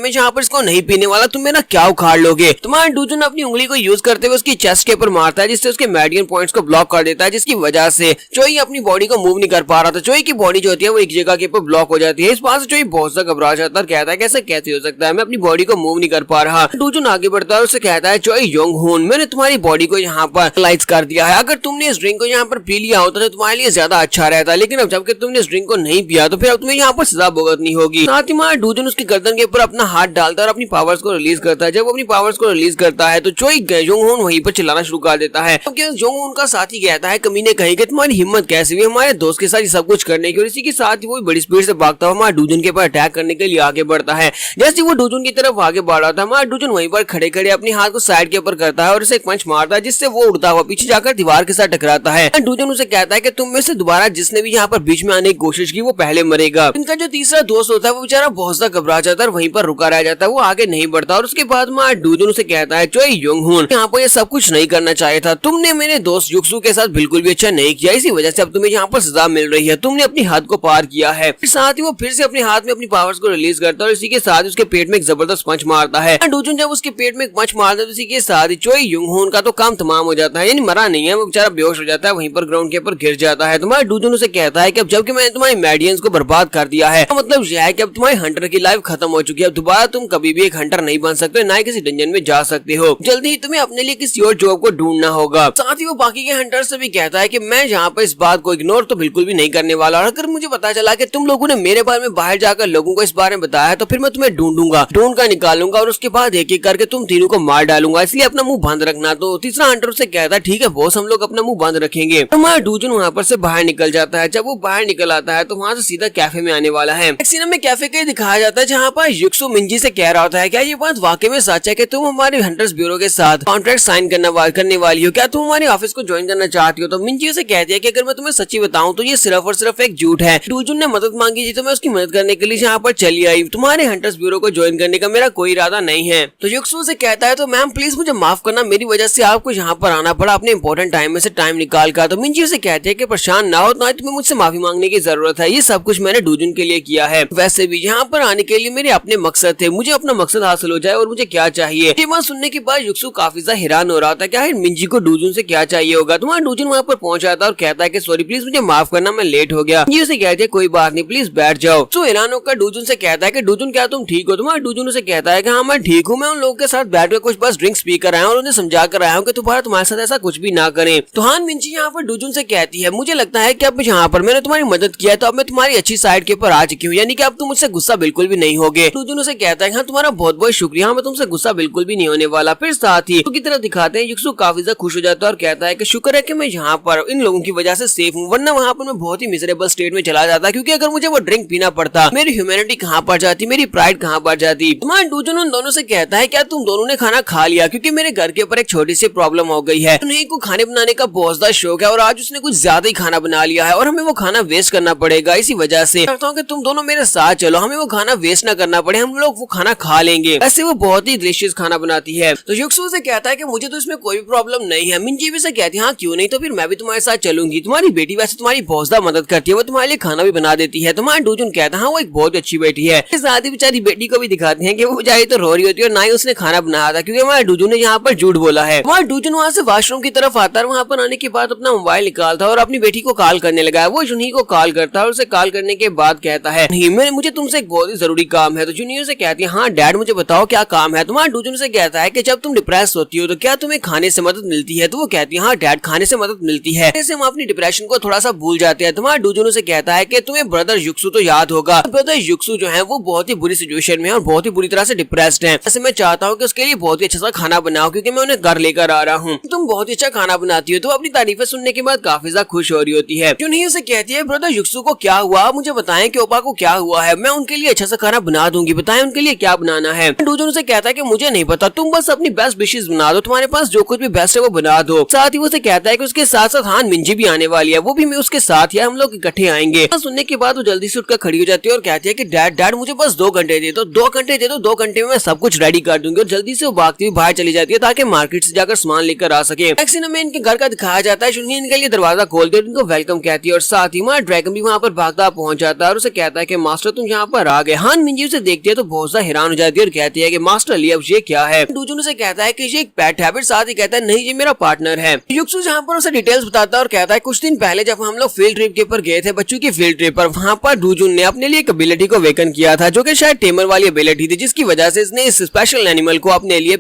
यहाँ पर इसको नहीं पीने वाला, तुम मेरा क्या उखाड़ लोगे। तुम्हारा डूजुन अपनी उंगली को यूज करते हुए उसकी चेस्ट के ऊपर मारता है जिससे उसके मेडियन पॉइंट्स को ब्लॉक कर देता है, जिसकी वजह से चोई अपनी बॉडी को मूव नहीं कर पा रहा था। चोई की बॉडी जो होती है वो एक जगह के ऊपर ब्लॉक हो जाती है। इस बात से चोई बहुत ज्यादा घबरा जाता है, कहता है कैसे कैसे हो सकता है, मैं अपनी बॉडी को मूव नहीं कर पा रहा। डूजुन आगे बढ़ता है और उसे कहता है चोई योंगहोन मैंने तुम्हारी बॉडी को यहाँ पर लाइट कर दिया है, अगर तुमने इस ड्रिंक को यहाँ पर पी लिया होता तो तुम्हारे लिए ज्यादा अच्छा रहता, लेकिन अब जबकि तुमने इस ड्रिंक को नहीं पिया तो फिर अब तुम्हें यहाँ पर सजा भुगतनी होगी। साथ ही हमारा डूजुन उसकी गर्दन के ऊपर अपना हाथ डालता है और अपनी पावर्स को रिलीज करता है। जब वो अपनी पावर्स को रिलीज करता है तो चोई योंगहोन वहीं पर चिल्लाना शुरू कर देता है क्योंकि योंगहोन का साथी कहता है कमीने कहीं कि तुम्हारी हिम्मत कैसे हुई हमारे दोस्त के साथ ये सब कुछ करने की। और इसी के साथ ही वो बड़ी स्पीड से भागता हुआ हमारा डूजुन के ऊपर अटैक करने के लिए आगे बढ़ता है। जैसे वो डूजुन की तरफ आगे बढ़ रहा था हमारा डूजुन वहीं पर खड़े खड़े अपने हाथ को साइड के ऊपर करता है और उसे एक पंच मारता है जिससे वो उड़ता हुआ पीछे जाकर दीवार के साथ टकराता है। डूजुन उसे कहता है कि तुम में से दोबारा जिसने भी यहाँ पर बीच में आने की कोशिश की वो पहले मरेगा। इनका जो तीसरा दोस्त होता है वो बेचारा बहुत ज्यादा घबरा जाता है और वहीं पर रुका रह जाता है, वो आगे नहीं बढ़ता। और उसके बाद हमारा डूजुन उसे कहता है चोई योंगहोन यहाँ पर ये सब कुछ नहीं करना चाहिए था, तुमने मेरे दोस्त युक्सु के साथ बिल्कुल भी अच्छा नहीं किया, इसी वजह से अब तुम्हें यहाँ पर सजा मिल रही है, तुमने अपनी हद को पार किया है। साथ ही वो फिर से अपने हाथ में अपनी पावर्स को रिलीज करता है और इसी के साथ उसके पेट में एक जबरदस्त पंच मारता है। डूजुन जब उसके पेट में एक पंच मारता है तो इसी के साथ ही चोई योंगहोन का तो काम तमाम हो जाता है, यानी मरा नहीं है, वो बेचारा बेहोश हो जाता है, वहीं पर ग्राउंड के ऊपर गिर जाता है। तुम्हारा डूजुन उसे कहता है कि अब जबकि मैंने तुम्हारी मेडियंस को बर्बाद कर दिया है तो मतलब यह है कि अब तुम्हारी हंटर की लाइफ खत्म हो चुकी है, अब दोबारा तुम कभी भी एक हंटर नहीं बन सकते, ना ही किसी डंजन में जा सकते हो, जल्दी ही तुम्हें अपने लिए किसी और जॉब को ढूंढना होगा। साथ ही वो बाकी के हंटर से भी कहता है कि मैं यहाँ पर इस बात को इग्नोर तो बिल्कुल भी नहीं करने वाला, और अगर मुझे पता चला कि तुम लोगों ने मेरे बारे में बाहर जाकर लोगों को इस बारे में बताया तो फिर मैं तुम्हें ढूंढूंगा, ढूंढ कर निकालूंगा और उसके बाद एक एक करके तुम तीनों को मार डालूंगा, इसलिए अपना मुंह बंद रखना। तो तीसरा हंटर से कहता है ठीक है बॉस, हम लोग अपना मुंह बंद रखेंगे। हमारा डूजुन वहाँ पर से बाहर निकल जाता है। जब वो बाहर निकल आता है तो वहाँ से सीधा कैफे में आने वाला है। एक सीन में कैफे का दिखाया जाता है जहाँ पर युक्सु मिंजी से कह रहा होता है क्या ये बात वाकई में सच है कि तुम हमारे हंटर्स ब्यूरो के साथ कॉन्ट्रैक्ट साइन करने वाली हो, क्या तुम हमारे ऑफिस को ज्वाइन करना चाहती हो। तो मिंजी उसे कहती है कि अगर मैं तुम्हें सच्ची बताऊं तो ये सिर्फ और सिर्फ एक झूठ है। डूजुन ने मदद मांगी थी तो मैं उसकी मदद करने के लिए यहाँ पर चली आई, तुम्हारे हंटर्स ब्यूरो को ज्वाइन करने का मेरा कोई इरादा नहीं है। तो युक्सु से कहता है तो मैम प्लीज मुझे माफ करना, मेरी वजह से आपको यहाँ पर आना पड़ा अपने इंपॉर्टेंट टाइम में से टाइम निकाल कर। तो मिंजी उसे कहते हैं कि परेशान ना हो, तुम्हें मुझसे माफी मांगने की जरूरत है, ये सब कुछ मैंने डूजुन के लिए किया है। वैसे भी यहाँ पर आने के लिए मेरे अपने मकसद थे, मुझे अपना मकसद हासिल हो जाए और मुझे क्या चाहिए। ये बात सुनने के बाद युक्सु काफी ज्यादा हैरान हो रहा था, क्या है मिंजी को डूजुन से क्या चाहिए होगा। तुम्हारा डूजुन वहाँ पर पहुंच जाता है और कहता है कि सॉरी प्लीज मुझे माफ करना, मैं लेट हो गया। ये उसे कहते हैं कोई बात नहीं, प्लीज बैठ जाओ। तो हैरान होकर डूजुन से कहता है कि डूजुन क्या तुम ठीक हो। तुम्हारा डूजुन उसे कहता है कि हाँ मैं ठीक हूँ, मैं उन लोगों के साथ बैठकर कुछ बस ड्रिंक्स पी कर आया और उन्हें समझा कर आया हूँ कि तुम्हारे साथ ऐसा कुछ भी ना करें। तो हान मिंजी यहाँ पर डूजुन से कहती है मुझे लगता है कि अब यहाँ पर मैंने तुम्हारी मदद किया तो अब मैं तुम्हारी अच्छी साइड के ऊपर आ चुकी हूँ, यानी कि अब तुम मुझसे गुस्सा बिल्कुल भी नहीं होगे। डूजुन उसे कहता है हाँ तुम्हारा बहुत बहुत शुक्रिया, मैं तुमसे गुस्सा बिल्कुल भी नहीं होने वाला। फिर साथ ही की तरफ दिखाते हैं युक्सु काफी ज्यादा खुश हो जाता है और कहता है कि शुक्र है कि मैं यहाँ पर इन लोगों की वजह से सेफ हूँ, वरना वहाँ पर मैं बहुत ही मिजरेबल स्टेट में चला जाता, क्योंकि अगर मुझे वो ड्रिंक पीना पड़ता मेरी ह्यूमैनिटी कहाँ पर जाती, मेरी प्राइड कहाँ पर जाती। तुम्हारा डूजुन उन दोनों से कहता है क्या तुम दोनों ने खाना खा लिया, क्योंकि मेरे घर के ऊपर एक छोटी सी प्रॉब्लम हो गई है, उन्हें को खाने बनाने का बहुत ज्यादा शौक है और आज उसने कुछ ज्यादा ही खाना बना लिया है और हमें वो खाना वेस्ट करना पड़ेगा, इसी वजह से चाहता हूँ कि तुम दोनों मेरे साथ चलो, हमें वो खाना वेस्ट ना करना पड़े, हम लोग वो खाना खा लेंगे। ऐसे वो बहुत ही डिलीशियस खाना बनाती है। तो युक्सु से कहता है कि मुझे तो इसमें कोई भी प्रॉब्लम नहीं है। मिंजी भी से कहती है हाँ क्यों नहीं, तो फिर मैं भी तुम्हारे साथ चलूंगी, तुम्हारी बेटी वैसे तुम्हारी बहुत ज्यादा मदद करती है, वो तुम्हारे लिए खाना भी बना देती है। तुम्हारा डूजुन कहता है हाँ वो एक बहुत अच्छी बेटी है। साथ ही बेचारी बेटी को भी दिखाते हैं कि वो बेचारी तो रो रही होती है और ना ही उसने खाना बनाया था क्योंकि हमारे डूजुन ने यहाँ पर झूठ बोला है। वहाँ डूजुन वहाँ से वॉशरूम की तरफ आता है, वहाँ पर आने के बाद अपना मोबाइल निकालता है और अपनी बेटी को कॉल करने लगा है। वो जुनही को कॉल करता है और उसे कॉल करने के बाद कहता है नहीं मुझे तुमसे एक बहुत ही जरूरी काम है। तो जुनही उसे कहती है हाँ डैड मुझे बताओ क्या काम है। तुम्हारा डूजुन से कहता है कि जब तुम डिप्रेस होती हो तो क्या तुम्हें खाने से मदद मिलती है। तो वो कहती है हाँ डैड खाने से मदद मिलती है, जैसे हम अपनी डिप्रेशन को थोड़ा सा भूल जाते हैं। तुम्हारा डूजुन उसे कहता है कि तुम्हें ब्रदर युक्सु तो याद होगा। ब्रदर युक्सु जो है वो बहुत ही बुरी सिचुएशन में है और बहुत ही बुरी तरह से डिप्रेस्ड है। ऐसे मैं चाहता हूँ कि उसके लिए बहुत ही अच्छा सा खाना बनाओ क्योंकि मैं उन्हें घर लेकर आ रहा हूँ। तुम बहुत ही अच्छा खाना बनाती हो। तो अपनी तारीफें सुनने के बाद काफी ज्यादा खुश हो रही होती है। जुनही उसे कहती है ब्रदर युक्सु को क्या हुआ, मुझे बताएं कि ओपा को क्या हुआ है, मैं उनके लिए अच्छा सा खाना बना दूंगी, बताएं उनके लिए क्या बनाना है। डूजुन उसे कहता है कि मुझे नहीं पता, तुम बस अपनी बेस्ट डिशेस बना दो, तुम्हारे पास जो कुछ भी बेस्ट है वो बना दो। साथ ही वो उसे कहता है कि उसके साथ साथ हान मिंजी भी आने वाली है, वो भी मैं उसके साथ या हम लोग इकट्ठे आएंगे। सुनने के बाद वो जल्दी से उठकर खड़ी हो जाती है और कहती है कि डैड मुझे बस 2 घंटे दे दो, 2 घंटे दे दो, 2 घंटे में मैं सब कुछ रेडी कर दूंगी। और जल्दी से वो भागती हुई बाहर चली जाती है ताकि मार्केट से जाकर सामान लेकर आ सके। नेक्स्ट सीन में इनके घर का दिखाया जाता है। जुनही इनके लिए दरवाजा खोलती है, इनको वेलकम कहती है और साथ ही हमारा ड्रैगन भी वहाँ पर भागता पहुंच जाता है और उसे कहता है कि मास्टर तुम यहाँ पर आ गए। हान मिंजी उसे देखती है तो बहुत ज्यादा हैरान हो जाती है और कहती है कि मास्टर लिए अब ये क्या है। डूजुन उसे कहता है कि ये एक पेट है, फिर साथ ही कहता है नहीं ये मेरा पार्टनर है। युक्सु जहाँ पर उसे डिटेल्स बताता है और कहता है कुछ दिन पहले जब हम लोग फील्ड ट्रिप के ऊपर गए थे, बच्चों की फील्ड ट्रिप पर, वहाँ पर डूजुन ने अपने लिए एक एबिलिटी को वेकन किया था जो कि शायद टेमर वाली एबिलिटी थी, जिसकी वजह से इसने इस स्पेशल एनिमल को अपने लिए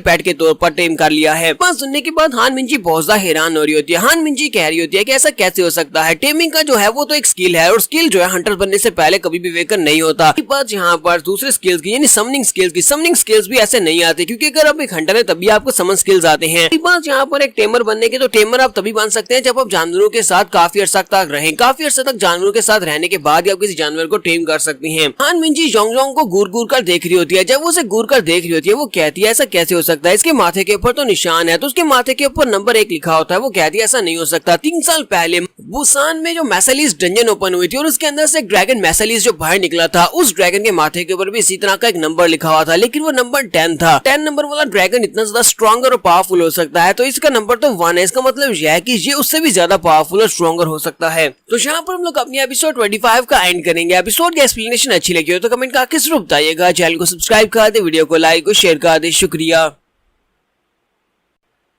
पेट के तौर पर टेम कर लिया है। बात सुनने के बाद हान मिंजी बहुत ज्यादा हैरान हो रही होती है। हान मिंजी कह रही होती है कि ऐसा कैसे हो सकता है, टेमिंग का जो है वो तो एक स्किल है और स्किल जो है हंटर बनने से पहले कभी भी वेकन नहीं होता। बात यहाँ पर दूसरे स्किल्स की यानी समनिंग स्किल्स भी ऐसे नहीं आते क्योंकि अगर आप एक हंटर है तभी आपको समन स्किल्स आते हैं। बात यहाँ पर एक टेमर बनने के, तो टेमर आप तभी बन सकते हैं जब आप जानवरों के साथ काफी अर्सा तक रहें। काफी अर्सा तक जानवरों के साथ रहने के बाद आप किसी जानवर को टेम कर सकते हैं। हान मिंजी जोंगजोंग को घूर कर देख रही होती है। जब वो उसे घूर कर देख रही होती है वो कहती है ऐसा कैसे हो सकता है, इसके माथे के ऊपर तो निशान है, तो उसके माथे के ऊपर नंबर 1 लिखा होता है। वो कहती है ऐसा नहीं हो सकता। 3 साल पहले बुसान में जो मैसेलिस डंजन ओपन हुई थी और उसके अंदर से एक ड्रैगन मैसेलिस जो बाहर निकला था, उस ड्रैगन के माथे के ऊपर भी इसी तरह का एक नंबर लिखा हुआ था, लेकिन वो नंबर 10 था। 10 नंबर वाला ड्रैगन इतना ज्यादा स्ट्रॉन्गर और पावरफुल हो सकता है, तो इसका नंबर तो 1 है। इसका मतलब यह है कि ये उससे भी ज्यादा पावरफुल और स्ट्रॉन्गर हो सकता है। तो यहाँ पर हम लोग अपनी एपिसोड 25 का एंड करेंगे। एपिसोड की एक्सप्लेनेशन अच्छी लगी हो तो कमेंट करके जरूर बताइएगा। चैनल को सब्सक्राइब कर दे, वीडियो को लाइक और शेयर कर दे। शुक्रिया।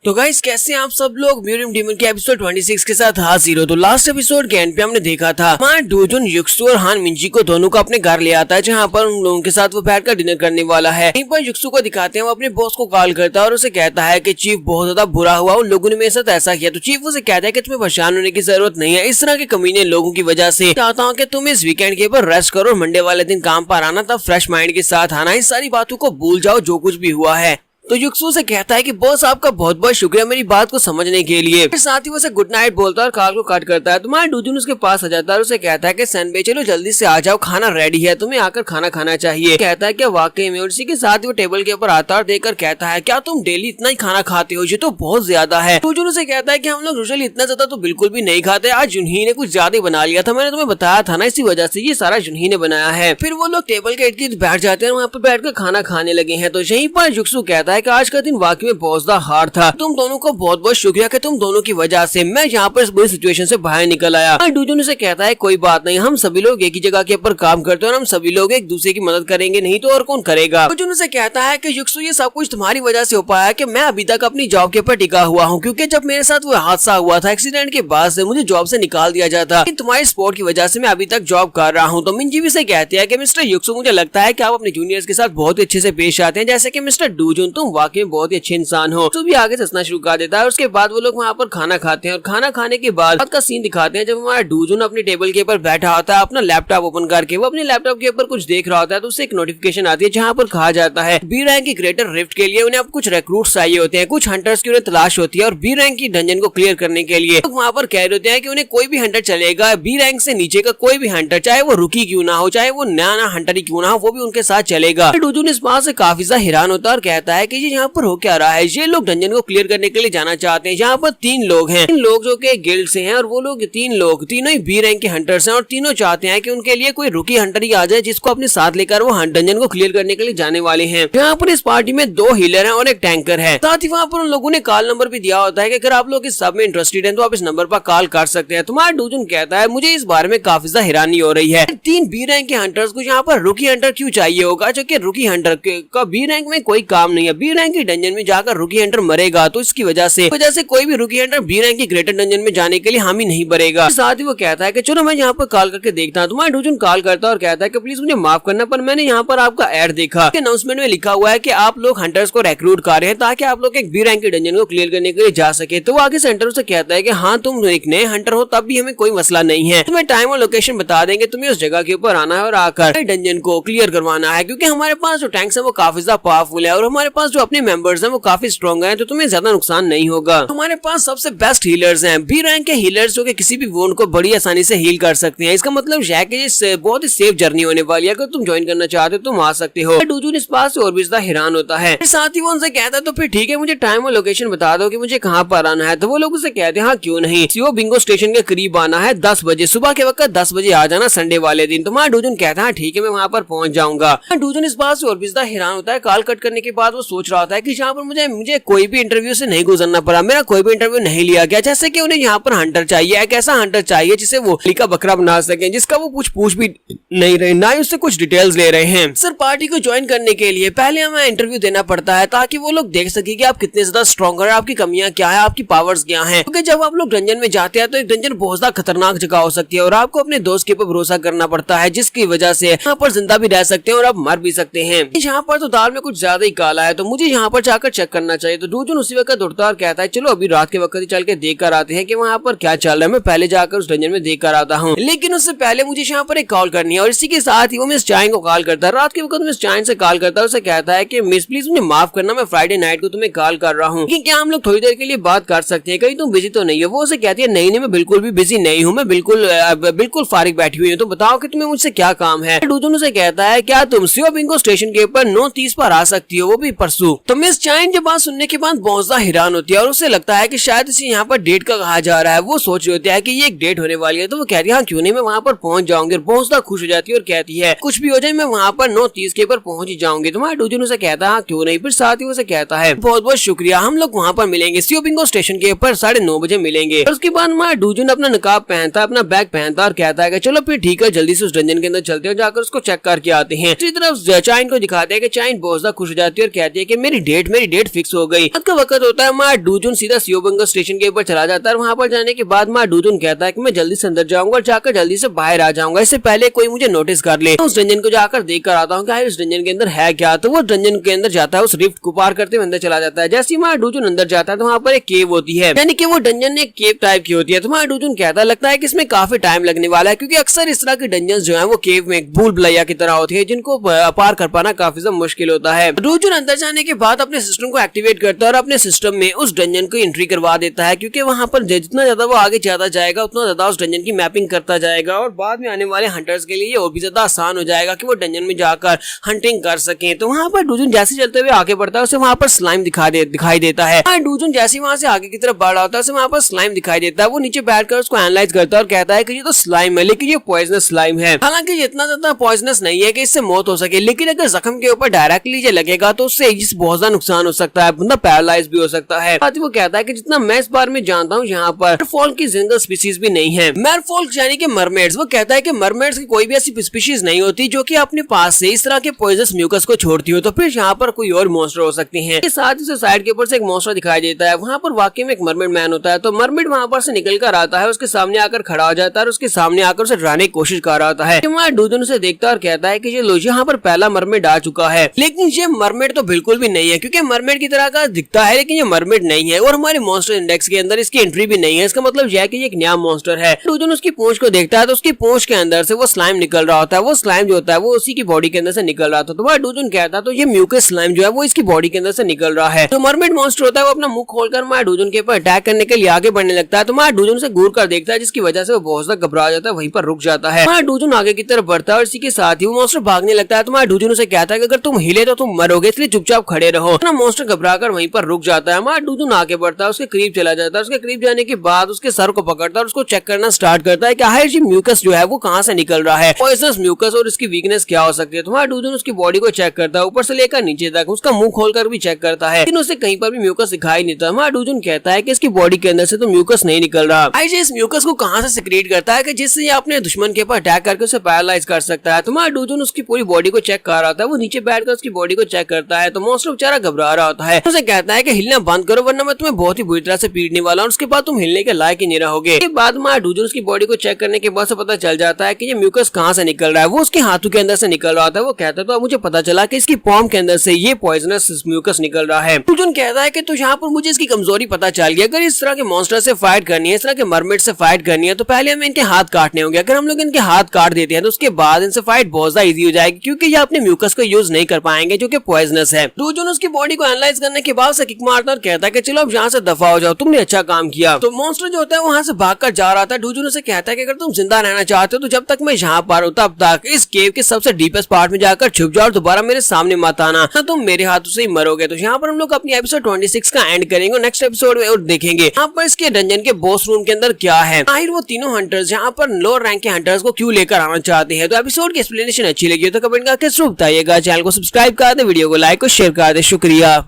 तो गाइस कैसे आप सब लोग म्यूरियम डीमन के एपिसोड 26 के साथ हाजिर हो। तो लास्ट एपिसोड के एंड पे हमने देखा था हमारा डूजुन युक्सु और हान मिंजी को दोनों को अपने घर ले आता है, जहाँ पर उन लोगों के साथ वो बैठकर डिनर करने वाला है। यहीं पर युक्सु को दिखाते हैं, वो अपने बॉस को कॉल करता है और उसे कहता है कि चीफ बहुत ज्यादा बुरा हुआ, उन लोगों ने मेरे साथ ऐसा किया। तो चीफ उसे कहता है कि तुम्हें परेशान होने की जरूरत नहीं है, इस तरह के कमीने लोगों की वजह से चाहता हूँ कि तुम इस वीकेंड के ऊपर रेस्ट करो और मंडे वाले दिन काम पर आना, तब फ्रेश माइंड के साथ आना, इस सारी बातों को भूल जाओ जो कुछ भी हुआ है। तो युक्सु से कहता है कि बॉस आपका बहुत बहुत शुक्रिया मेरी बात को समझने के लिए। फिर साथ ही वो उसे गुड नाइट बोलता है और कॉल को कट करता है। तुम्हारा डूजुन उसके पास आ जाता है और उसे कहता है कि सनबे चलो जल्दी से आ जाओ, खाना रेडी है, तुम्हें आकर खाना खाना चाहिए। कहता है कि वाकई में, और इसी के साथ वो टेबल के ऊपर आता है और देखकर कहता है क्या तुम डेली इतना ही खाना खाते हो, ये तो बहुत ज्यादा है। डूजुन उसे कहता है कि हम लोग यूजुअली इतना ज्यादा तो बिल्कुल भी नहीं खाते, आज जुनही ने कुछ ज्यादा बना लिया था, मैंने तुम्हें बताया था ना, इसी वजह से ये सारा जुनही ने बनाया है। फिर वो लोग टेबल के इर्द गिर्द बैठ जाते हैं, वहाँ पर बैठकर खाना खाने लगे हैं। तो यहीं पर युक्सु कहता है कि आज का दिन में बहुत ज्यादा हार्ड था, तुम दोनों को बहुत बहुत शुक्रिया कि तुम दोनों की वजह से मैं यहाँ पर इस बुरी सिचुएशन से बाहर निकल आया। डूजुन से कहता है कोई बात नहीं, हम सभी लोग एक ही जगह के ऊपर काम करते हैं और हम सभी लोग एक दूसरे की मदद करेंगे, नहीं तो और कौन करेगा। डूजुन से कहता है कि युक्सु ये सब कुछ तुम्हारी वजह से हो पाया कि मैं अभी तक अपनी जॉब के ऊपर टिका हुआ हूँ, क्योंकि जब मेरे साथ वो हादसा हुआ था एक्सीडेंट के बाद से मुझे जॉब से निकाल दिया जाता, तुम्हारी सपोर्ट की वजह से मैं अभी तक जॉब कर रहा हूँ। तो मिंजी भी से कहती है कि मिस्टर युक्सु मुझे लगता है कि आप अपने जूनियर्स के साथ बहुत ही अच्छे से पेश आते हैं, जैसे कि मिस्टर डूजुन तुम वाकई बहुत ही अच्छे इंसान हो। तो भी आगे हंसना शुरू कर देता है। उसके बाद वो लोग वहाँ पर खाना खाते हैं और खाना खाने के बाद का सीन दिखाते हैं जब हमारा डूजुन अपनी टेबल के ऊपर बैठा होता है, अपना लैपटॉप ओपन करके वो अपने लैपटॉप के ऊपर कुछ देख रहा होता है। तो उससे एक नोटिफिकेशन आती है जहाँ पर कहा जाता है बी रैंक की ग्रेटर रिफ्ट के लिए उन्हें अब कुछ रिक्रूट्स चाहिए होते हैं, कुछ हंटर्स की उन्हें तलाश होती है और बी रैंक की डंजन को क्लियर करने के लिए तो वहाँ पर कह रहे होते हैं कि उन्हें कोई भी हंटर चलेगा, बी रैंक से नीचे का कोई भी हंटर, चाहे वो रुकी क्यों ना हो, चाहे वो नया हंटर ही क्यों ना हो, वो भी उनके साथ चलेगा। डूजुन इस बात से काफी ज्यादा हैरान होता है और कहता है कि ये यहाँ पर हो क्या रहा है। ये लोग डंजन को क्लियर करने के लिए जाना चाहते हैं। यहाँ पर 3 लोग हैं, 3 लोग जो कि गिल्ड से हैं और वो लोग 3 लोग तीनों ही बी रैंक के हंटर्स हैं और तीनों चाहते हैं कि उनके लिए कोई रुकी हंटर ही आ जाए जिसको अपने साथ लेकर वो डंजन को क्लियर करने के लिए जाने वाले हैं। यहाँ पर इस पार्टी में 2 हीलर हैं और एक टैंकर है। साथ ही वहाँ पर उन लोगों ने कॉल नंबर भी दिया होता है कि अगर आप लोग इस सब में इंटरेस्टेड हैं तो आप इस नंबर पर कॉल कर सकते हैं। तुम्हारा डूजन कहता है मुझे इस बारे में काफी ज्यादा हैरानी हो रही है, 3 बी रैंक के हंटर्स को यहाँ पर रुकी हंटर क्यों चाहिए होगा, जो कि रुकी हंटर का बी रैंक में कोई काम नहीं है। बी रैंक की डंजन में जाकर रुकी हंटर मरेगा तो इसकी वजह से कोई भी रुकी हंटर बी रैंक की ग्रेटर डंजन में जाने के लिए हामी नहीं भरेगा। साथ ही वो कहता है कि चलो मैं यहाँ पर कॉल करके देखता हूँ। तुम्हारा डूजन कॉल करता है और कहता है कि प्लीज मुझे माफ करना पर मैंने यहाँ पर आपका एड देखा, अनाउंसमेंट में लिखा हुआ है कि आप लोग हंटर्स को रिक्रूट कर रहे हैं ताकि आप लोग एक बी रैंक की डंजन को क्लियर करने के लिए जा सके। तो वो आगे सेंटर से कहता है कि हाँ तुम एक नए हंटर हो तब भी हमें कोई मसला नहीं है, तुम्हें टाइम और लोकेशन बता देंगे, तुम्हें उस जगह के ऊपर आना है और आकर डंजन को क्लियर करवाना है, क्योंकि हमारे पास जो टैंक्स है वो काफी ज्यादा पावरफुल है और हमारे पास जो अपने मेंबर्स हैं वो काफी स्ट्रॉन्ग हैं, तो तुम्हें ज्यादा नुकसान नहीं होगा। हमारे पास सबसे बेस्ट हीलर्स हैं, बी रैंक के हीलर्स जो कि किसी भी वोन को बड़ी आसानी से हील कर सकते हैं। इसका मतलब यह है कि ये बहुत ही सेफ जर्नी होने वाली है। अगर तुम ज्वाइन करना चाहते हो तुम आ सकते हो। डूजून इस बात से और भी ज्यादा हैरान होता है। साथ ही वो उनसे कहता है तो फिर ठीक है मुझे टाइम और लोकेशन बता दो कि मुझे कहाँ पर आना है। तो वो लोग उसे कहते हैं हाँ क्यों नहीं, सीओ बिंगो स्टेशन के करीब आना है 10 बजे, सुबह के वक्त 10 बजे आ जाना संडे वाले दिन। तुम्हारा डूजन कहता है ठीक है मैं वहाँ पर पहुंच जाऊंगा। डूजन इस बात से और भी ज्यादा हैरान होता है। कॉल कट करने के बाद वो सोच रहा होता है कि यहाँ पर मुझे कोई भी इंटरव्यू से नहीं गुजरना पड़ा, मेरा कोई भी इंटरव्यू नहीं लिया गया। जैसे कि उन्हें यहाँ पर हंटर चाहिए, एक ऐसा हंटर चाहिए जिसे वो का बकरा बना सके, जिसका वो कुछ पूछ भी नहीं रहे, ना ही उससे कुछ डिटेल्स ले रहे हैं। सर पार्टी को ज्वाइन करने के लिए पहले हमें इंटरव्यू देना पड़ता है ताकि वो लोग देख सके कि आप कितने ज्यादा स्ट्रॉन्ग है, आपकी कमियां क्या है, आपकी पावर्स क्या हैं। क्योंकि जब आप लोग डंजन में जाते हैं तो एक डंजन बहुत ज्यादा खतरनाक जगह हो सकती है और आपको अपने दोस्त के ऊपर भरोसा करना पड़ता है, जिसकी वजह से यहाँ पर जिंदा भी रह सकते हैं और आप मर भी सकते हैं। यहाँ पर तो दाल में कुछ ज्यादा ही काला है, तो मुझे यहाँ पर जाकर चेक करना चाहिए। तो डूजन उसी वक्त उठता और कहता है चलो अभी रात के वक्त ही चल के देख कर आते हैं कि वहाँ पर क्या चल रहा है, मैं पहले जाकर उस डंजन में देख कर आता हूँ। लेकिन उससे पहले मुझे यहाँ पर एक कॉल करनी है और इसी के साथ ही वो मिस चाइन को कॉल करता है। रात के वक्त मिस चाइन से कॉल करता है, उसे कहता है कि मिस प्लीज मुझे माफ करना, मैं फ्राइडे नाइट को तुम्हें कॉल कर रहा हूँ, क्या हम लोग थोड़ी देर के लिए बात कर सकते हैं, कहीं तुम बिजी तो नहीं हो। वो उसे कहती है नहीं मैं बिल्कुल भी बिजी नहीं हूँ, मैं बिल्कुल फारिग बैठी हुई हूँ, तो बताओ कि तुम्हें मुझसे क्या काम है। डूजन उसे कहता है क्या तुम सीओ बिंगो स्टेशन के ऊपर 9:30 पर आ सकती हो, वो भी परसों। तो मिस चाइन जब बात सुनने के बाद बहुत ज्यादा हैरान होती है और उसे लगता है कि शायद इसे यहाँ पर डेट का कहा जा रहा है। वो सोच रही होती है कि ये एक डेट होने वाली है, तो वो कहती है हाँ क्यों नहीं, मैं वहाँ पर पहुंच जाऊंगी। और बहुत ज्यादा खुश हो जाती है और कहती है कुछ भी हो जाए मैं वहाँ पर 9:30 के ऊपर पहुंच ही जाऊंगी। तुम्हारा डूजन उसे कहता है हाँ क्यों नहीं। फिर साथ ही उसे कहता है बहुत बहुत शुक्रिया, हम लोग वहाँ पर मिलेंगे, सीओ बिंगो स्टेशन के ऊपर 9:30 बजे मिलेंगे। और उसके बाद हमारा डूजन अपना नकाब पहनता, अपना बैग पहनता और कहता है कि चलो फिर ठीक है जल्दी से उस डंजन के अंदर चलते हैं, जाकर उसको चेक करके आते हैं। इसी तरफ चाइन को दिखाते हैं कि चाइन बहुत ज्यादा खुश हो जाती है और कहती है कि मेरी डेट फिक्स हो गई। रात का वक्त होता है, हमारा डूजन सीधा सीओ बिंगो स्टेशन के ऊपर चला जाता है। वहाँ पर जाने के बाद हमारा डूजन कहता है कि मैं जल्दी से अंदर जाऊंगा और जाकर जल्दी से बाहर आ जाऊंगा, इससे पहले कोई मुझे नोटिस कर ले। तो उस डंजन को जाकर देख कर आता हूँ कि उस डंजन के अंदर है क्या। तो वो डंजन के अंदर जाता है, उस रिफ्ट को पार करते हुए अंदर चला जाता है। जैसे ही हमारा डूजन अंदर जाता है तो वहाँ पर एक केव होती है, यानी कि वो डंजन एक केव टाइप की होती है। तो हमारा डूजन कहता है लगता है कि इसमें काफी टाइम लगने वाला है, क्योंकि अक्सर इस तरह के डंजन जो है वो केव में भूल भुलैया की तरह होती है, जिनको पार कर पाना काफी ज्यादा मुश्किल होता है। डूजन अंदर जाने के बाद अपने सिस्टम को एक्टिवेट करता है और अपने सिस्टम में उस डंजन को एंट्री करवा देता है, क्योंकि वहाँ पर जितना ज्यादा वो आगे जाता जाएगा उतना ज्यादा उस डंजन की मैपिंग करता जाएगा और बाद में आने वाले हंटर्स के लिए और भी ज्यादा आसान हो जाएगा कि वो डंजन में जाकर हंटिंग कर सकें। तो वहाँ पर डूजन जैसे चलते हुए आगे बढ़ता है उसे वहाँ पर स्लाइम दिखाई देता है। डूजन जैसे वहाँ से आगे की तरफ बढ़ रहा होता है उसे वहाँ पर स्लाइम दिखाई देता है। वो नीचे बैठकर उसको एनालाइज करता है और कहता है कि ये तो स्लाइम है, लेकिन ये पॉइजनस स्लाइम है। हालांकि ये इतना ज्यादा पॉइजनस नहीं है कि इससे मौत हो सके, लेकिन अगर जख्म के ऊपर डायरेक्टली ये लगेगा तो उससे बहुत ज्यादा नुकसान हो सकता है, बंदा पैरालाइज भी हो सकता है। साथ ही वो कहता है कि जितना मैं इस बारे में जानता हूँ यहाँ पर मैरफॉल की जिंगल स्पीशीज भी नहीं है। मैरफॉल यानी कि मरमेड्स। वो कहता है कि मरमेड्स की कोई भी ऐसी स्पीशीज नहीं होती जो कि अपने पास से इस तरह के पॉइजनस म्यूकस को छोड़ती हो, तो फिर यहाँ पर कोई और मॉन्स्टर हो सकते हैं। साथ ही साइड के ऊपर से एक मॉन्स्टर दिखाई देता है, वहाँ पर वाकई में एक मरमेड मैन होता है। तो मरमेड वहाँ पर से निकल कर आता है, उसके सामने आकर खड़ा हो जाता है और उसके सामने आकर उसे डराने की कोशिश कर रहा है। हमारा डूजन उसे देखता है और कहता है कि ये लो यहाँ पर पहला मरमेड आ चुका है, लेकिन ये मरमेड तो बिल्कुल भी नहीं है, क्योंकि मरमेड की तरह का दिखता है लेकिन ये मरमेड नहीं है और हमारे मॉन्स्टर इंडेक्स के अंदर इसकी एंट्री भी नहीं है। इसका मतलब यह है कि ये एक नया मॉन्स्टर है। डूजन उसकी पूंछ को देखता है तो उसकी पूंछ के अंदर से वो स्लाइम निकल रहा होता है। वो स्लाइम जो होता है वो उसी की बॉडी के अंदर से निकल रहा था। तो वह डूजन कहता है तो ये म्यूकस स्लाइम जो है वो इसकी बॉडी के अंदर से निकल रहा है। तो मरमेड मॉन्स्टर होता है वो अपना मुंह खोलकर मार डूजन के ऊपर अटैक करने के लिए आगे बढ़ने लगता है। तो मार डूजन से घूर कर देखता है, जिसकी वजह से वो बहुत ज्यादा घबरा जाता है, वहीं पर रुक जाता है। मार डूजन आगे की तरफ बढ़ता है और इसी के साथ ही वो मॉन्स्टर भागने लगता है। तो मार डूजन उसे कहता है कि अगर तुम हिले तो तुम मरोगे, इसलिए चुपचाप चुपचाप खड़े रहो। ना मॉन्स्टर घबराकर वहीं पर रुक जाता है। हमारा डूजन आगे बढ़ता है, उसके करीब चला जाता है। उसके करीब जाने के बाद उसके सर को पकड़ता है और उसको चेक करना स्टार्ट करता है कि आखिर जी म्यूकस जो है वो कहाँ से निकल रहा है, पॉइजनस म्यूकस, और इसकी वीकनेस क्या हो सकती है। तुम्हारा डूजन उसकी बॉडी को चेक करता है, ऊपर से लेकर नीचे तक, उसका मुंह खोलकर भी चेक करता है, लेकिन उसे कहीं पर भी म्यूकस दिखाई नहीं देता। हमारा डूजन कहता है कि इसकी बॉडी के अंदर से तो म्यूकस नहीं निकल रहा। आईजे इस म्यूकस को कहाँ से सिक्रेट करता है कि जिससे ये अपने दुश्मन के ऊपर अटैक करके उसे पैरालाइज कर सकता है। तुम्हारा डूजन उसकी पूरी बॉडी को चेक कर रहा था, वो नीचे बैठकर उसकी बॉडी को चेक करता है तो मॉन्स्टर बेचारा घबरा रहा होता है। उसे कहता है कि हिलना बंद करो वरना मैं तुम्हें बहुत ही बुरी तरह से पीटने वाला हूं, उसके बाद तुम हिलने के लायक ही नहीं रहोगे। इसके बाद हमारा डूजन उसकी बॉडी को चेक करने के बाद से पता चल जाता है कि ये म्यूकस कहाँ से निकल रहा है। वो उसके हाथों के अंदर से निकल रहा था। वो कहता है तो अब मुझे पता चला कि इसकी पॉम के अंदर से ये पॉइजनस म्यूकस निकल रहा है। डूजन कहता है कि तो यहाँ पर मुझे इसकी कमजोरी पता चल गई, अगर इस तरह के मॉन्स्टर से फाइट करनी है, इस तरह के मरमेड से फाइट करनी है तो पहले हमें इनके हाथ काटने होंगे। अगर हम लोग इनके हाथ काट देते हैं तो उसके बाद इनसे फाइट बहुत ज्यादा इजी हो जाएगी, क्योंकि ये अपने म्यूकस को यूज नहीं कर पाएंगे जो कि पॉइजनस है। डूजन उसकी बॉडी को एनालाइज करने के बाद से किक मारता और कहता है कि चलो अब यहाँ से दफा हो जाओ, तुमने अच्छा काम किया। तो मॉन्स्टर जो होता है वहाँ से भागकर जा रहा था। डूजन उसे कहता है कि अगर तुम जिंदा रहना चाहते हो तो जब तक मैं यहाँ पर हूँ तब तक इस केव के सबसे डीपेस्ट पार्ट में जाकर छुप जाओ और दोबारा मेरे सामने मत आना, ना तुम मेरे हाथों से ही मरोगे। तो यहाँ पर हम लोग अपनी एपिसोड 26 का एंड करेंगे। नेक्स्ट एपिसोड में और देखेंगे यहाँ पर इसके डंजन के बॉस रूम के अंदर क्या है, आखिर वो तीनों हंटर्स यहाँ पर लोअर रैंक के हंटर्स को क्यों लेकर आना चाहते हैं। तो एपिसोड की एक्सप्लेनेशन अच्छी लगी तो कमेंट करके जरूर बताइएगा। चैनल को सब्सक्राइब कर दे, वीडियो को लाइक और शेयर कर दे। शुक्रिया।